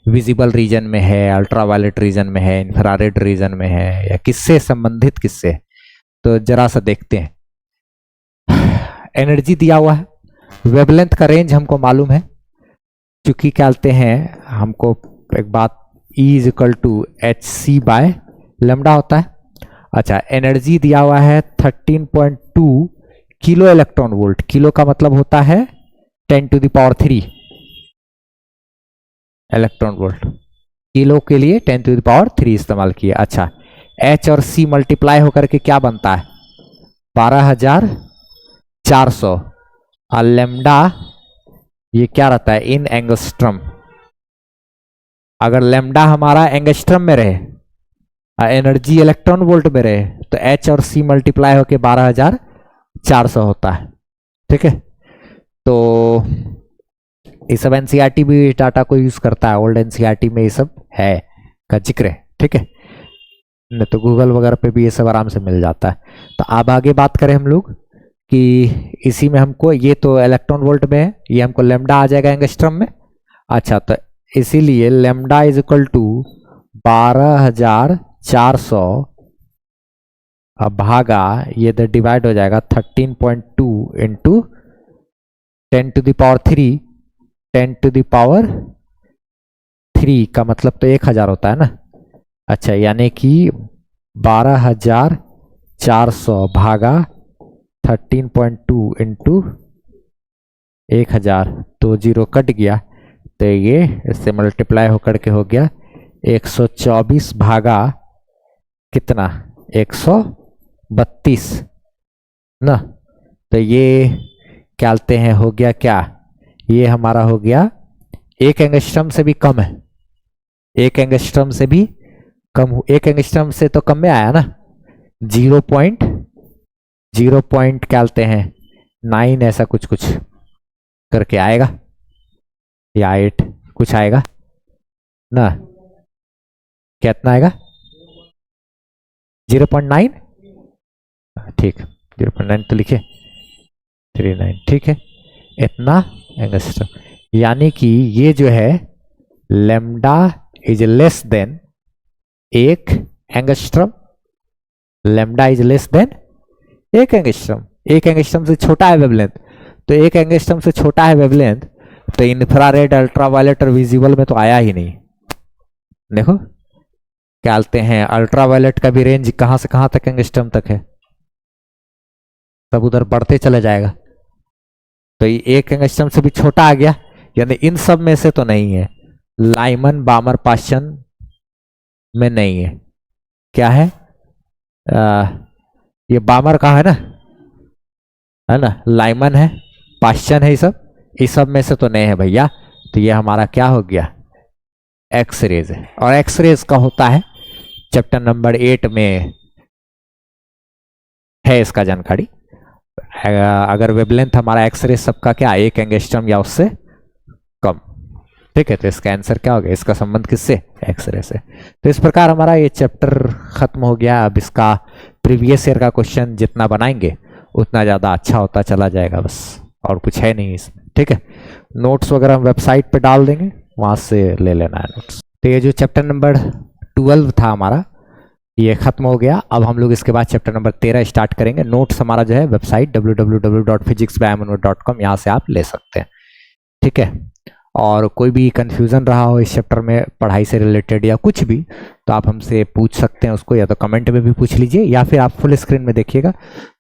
विजिबल रीजन में है, अल्ट्रावायलेट रीजन में है, इंफ्रारेड रीजन में है, या किससे संबंधित, किससे। तो जरा सा देखते हैं। एनर्जी दिया हुआ है, वेवलेंथ का रेंज हमको मालूम है, क्योंकि क्या कहते हैं हमको एक बात E is equal to h c by lambda होता है। अच्छा, एनर्जी दिया हुआ है 13.2 किलो इलेक्ट्रॉन वोल्ट। किलो का मतलब होता है 10⁻³ इलेक्ट्रॉन वोल्ट। किलो के लिए 10⁻³ इस्तेमाल किया। अच्छा, H और C मल्टीप्लाई होकर के क्या बनता है 12,400, और लेमडा ये क्या रहता है इन एंगस्ट्रम। अगर लेमडा हमारा एंगस्ट्रम में रहे और एनर्जी इलेक्ट्रॉन वोल्ट में रहे तो H और C मल्टीप्लाई होके 12,400 होता है, ठीक है। तो ये सब एनसीईआरटी भी डाटा को यूज करता है, ओल्ड एनसीईआरटी में ये सब है का जिक्र है, ठीक है। नहीं तो गूगल वगैरह पे भी ये सब आराम से मिल जाता है। तो अब आगे बात करें हम लोग कि इसी में हमको, ये तो इलेक्ट्रॉन वोल्ट में है, ये हमको लेमडा आ जाएगा एंगस्ट्रम में। अच्छा, तो इसीलिए लेमडा इज इक्वल टू 12,400 भागा ये तो डिवाइड हो जाएगा 13.2 इंटू 10⁻³ 10⁻³ का मतलब तो 1000 होता है ना। अच्छा, यानी कि 12,400 भागा 13.2 इंटू 1000, तो जीरो कट गया, तो ये इससे मल्टीप्लाई होकर के हो गया 124 भागा कितना 132 ना। तो ये क्या कहते हैं हो गया, क्या ये हमारा हो गया 1 एंगस्ट्रम से भी कम है, 1 एंगस्ट्रम से भी कम, 1 एंगस्ट्रम से तो कम में आया ना, 0 क्या कहते हैं 9 ऐसा कुछ कुछ करके आएगा, या 8 कुछ आएगा ना। कितना आएगा 0.9, ठीक, 0.9 तो लिखे 39, ठीक है, इतना एंगस्ट्रम। यानी कि ये जो है lambda is less than 1 angstrom, lambda is less than 1 angstrom. 1 angstrom से छोटा है वेवलेंथ, तो 1 एंगस्ट्रम से छोटा है वेवलेंथ, तो इंफ्रारेड, अल्ट्रावायलेट और विजिबल में तो आया ही नहीं। देखो क्या बोलते हैं, अल्ट्रावायलेट का भी रेंज कहां से कहां तक एंगस्ट्रम तक है, सब उधर बढ़ते चले जाएगा। तो ये 1 एंगस्ट्रम से भी छोटा आ गया, यानी इन सब में से तो नहीं है। लाइमन, बामर, पाश्चन में नहीं है। क्या है ये बामर का है ना, लाइमन है, पाश्चन है, ये सब में से तो नहीं है भैया। तो ये हमारा क्या हो गया एक्सरेज है, और एक्सरेज का होता है चैप्टर नंबर 8 में है इसका जानकारी। अगर वेवलेंथ हमारा एक्सरे सबका क्या 1 एंगस्ट्रम या उससे कम, ठीक है। तो इसका आंसर क्या हो गया, इसका संबंध किससे, एक्सरे से। तो इस प्रकार हमारा ये चैप्टर खत्म हो गया। अब इसका प्रीवियस ईयर का क्वेश्चन जितना बनाएंगे उतना ज़्यादा अच्छा होता चला जाएगा, बस और कुछ है नहीं इसमें, ठीक है। नोट्स वगैरह हम वेबसाइट पे डाल देंगे, वहाँ से ले लेना है नोट्स। तो ये जो चैप्टर नंबर 12 था हमारा ये खत्म हो गया। अब हम लोग इसके बाद चैप्टर नंबर 13 स्टार्ट करेंगे। नोट्स हमारा जो है वेबसाइट www.physicsbyamunwar.com, यहाँ से आप ले सकते हैं, ठीक है। और कोई भी कंफ्यूजन रहा हो इस चैप्टर में पढ़ाई से रिलेटेड या कुछ भी, तो आप हमसे पूछ सकते हैं उसको, या तो कमेंट में भी पूछ लीजिए या फिर आप फुल स्क्रीन में देखिएगा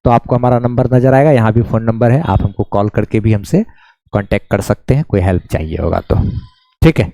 तो आपको हमारा नंबर नजर आएगा, यहाँ भी फ़ोन नंबर है, आप हमको कॉल करके भी हमसे कांटेक्ट कर सकते हैं, कोई हेल्प चाहिए होगा तो। ठीक है।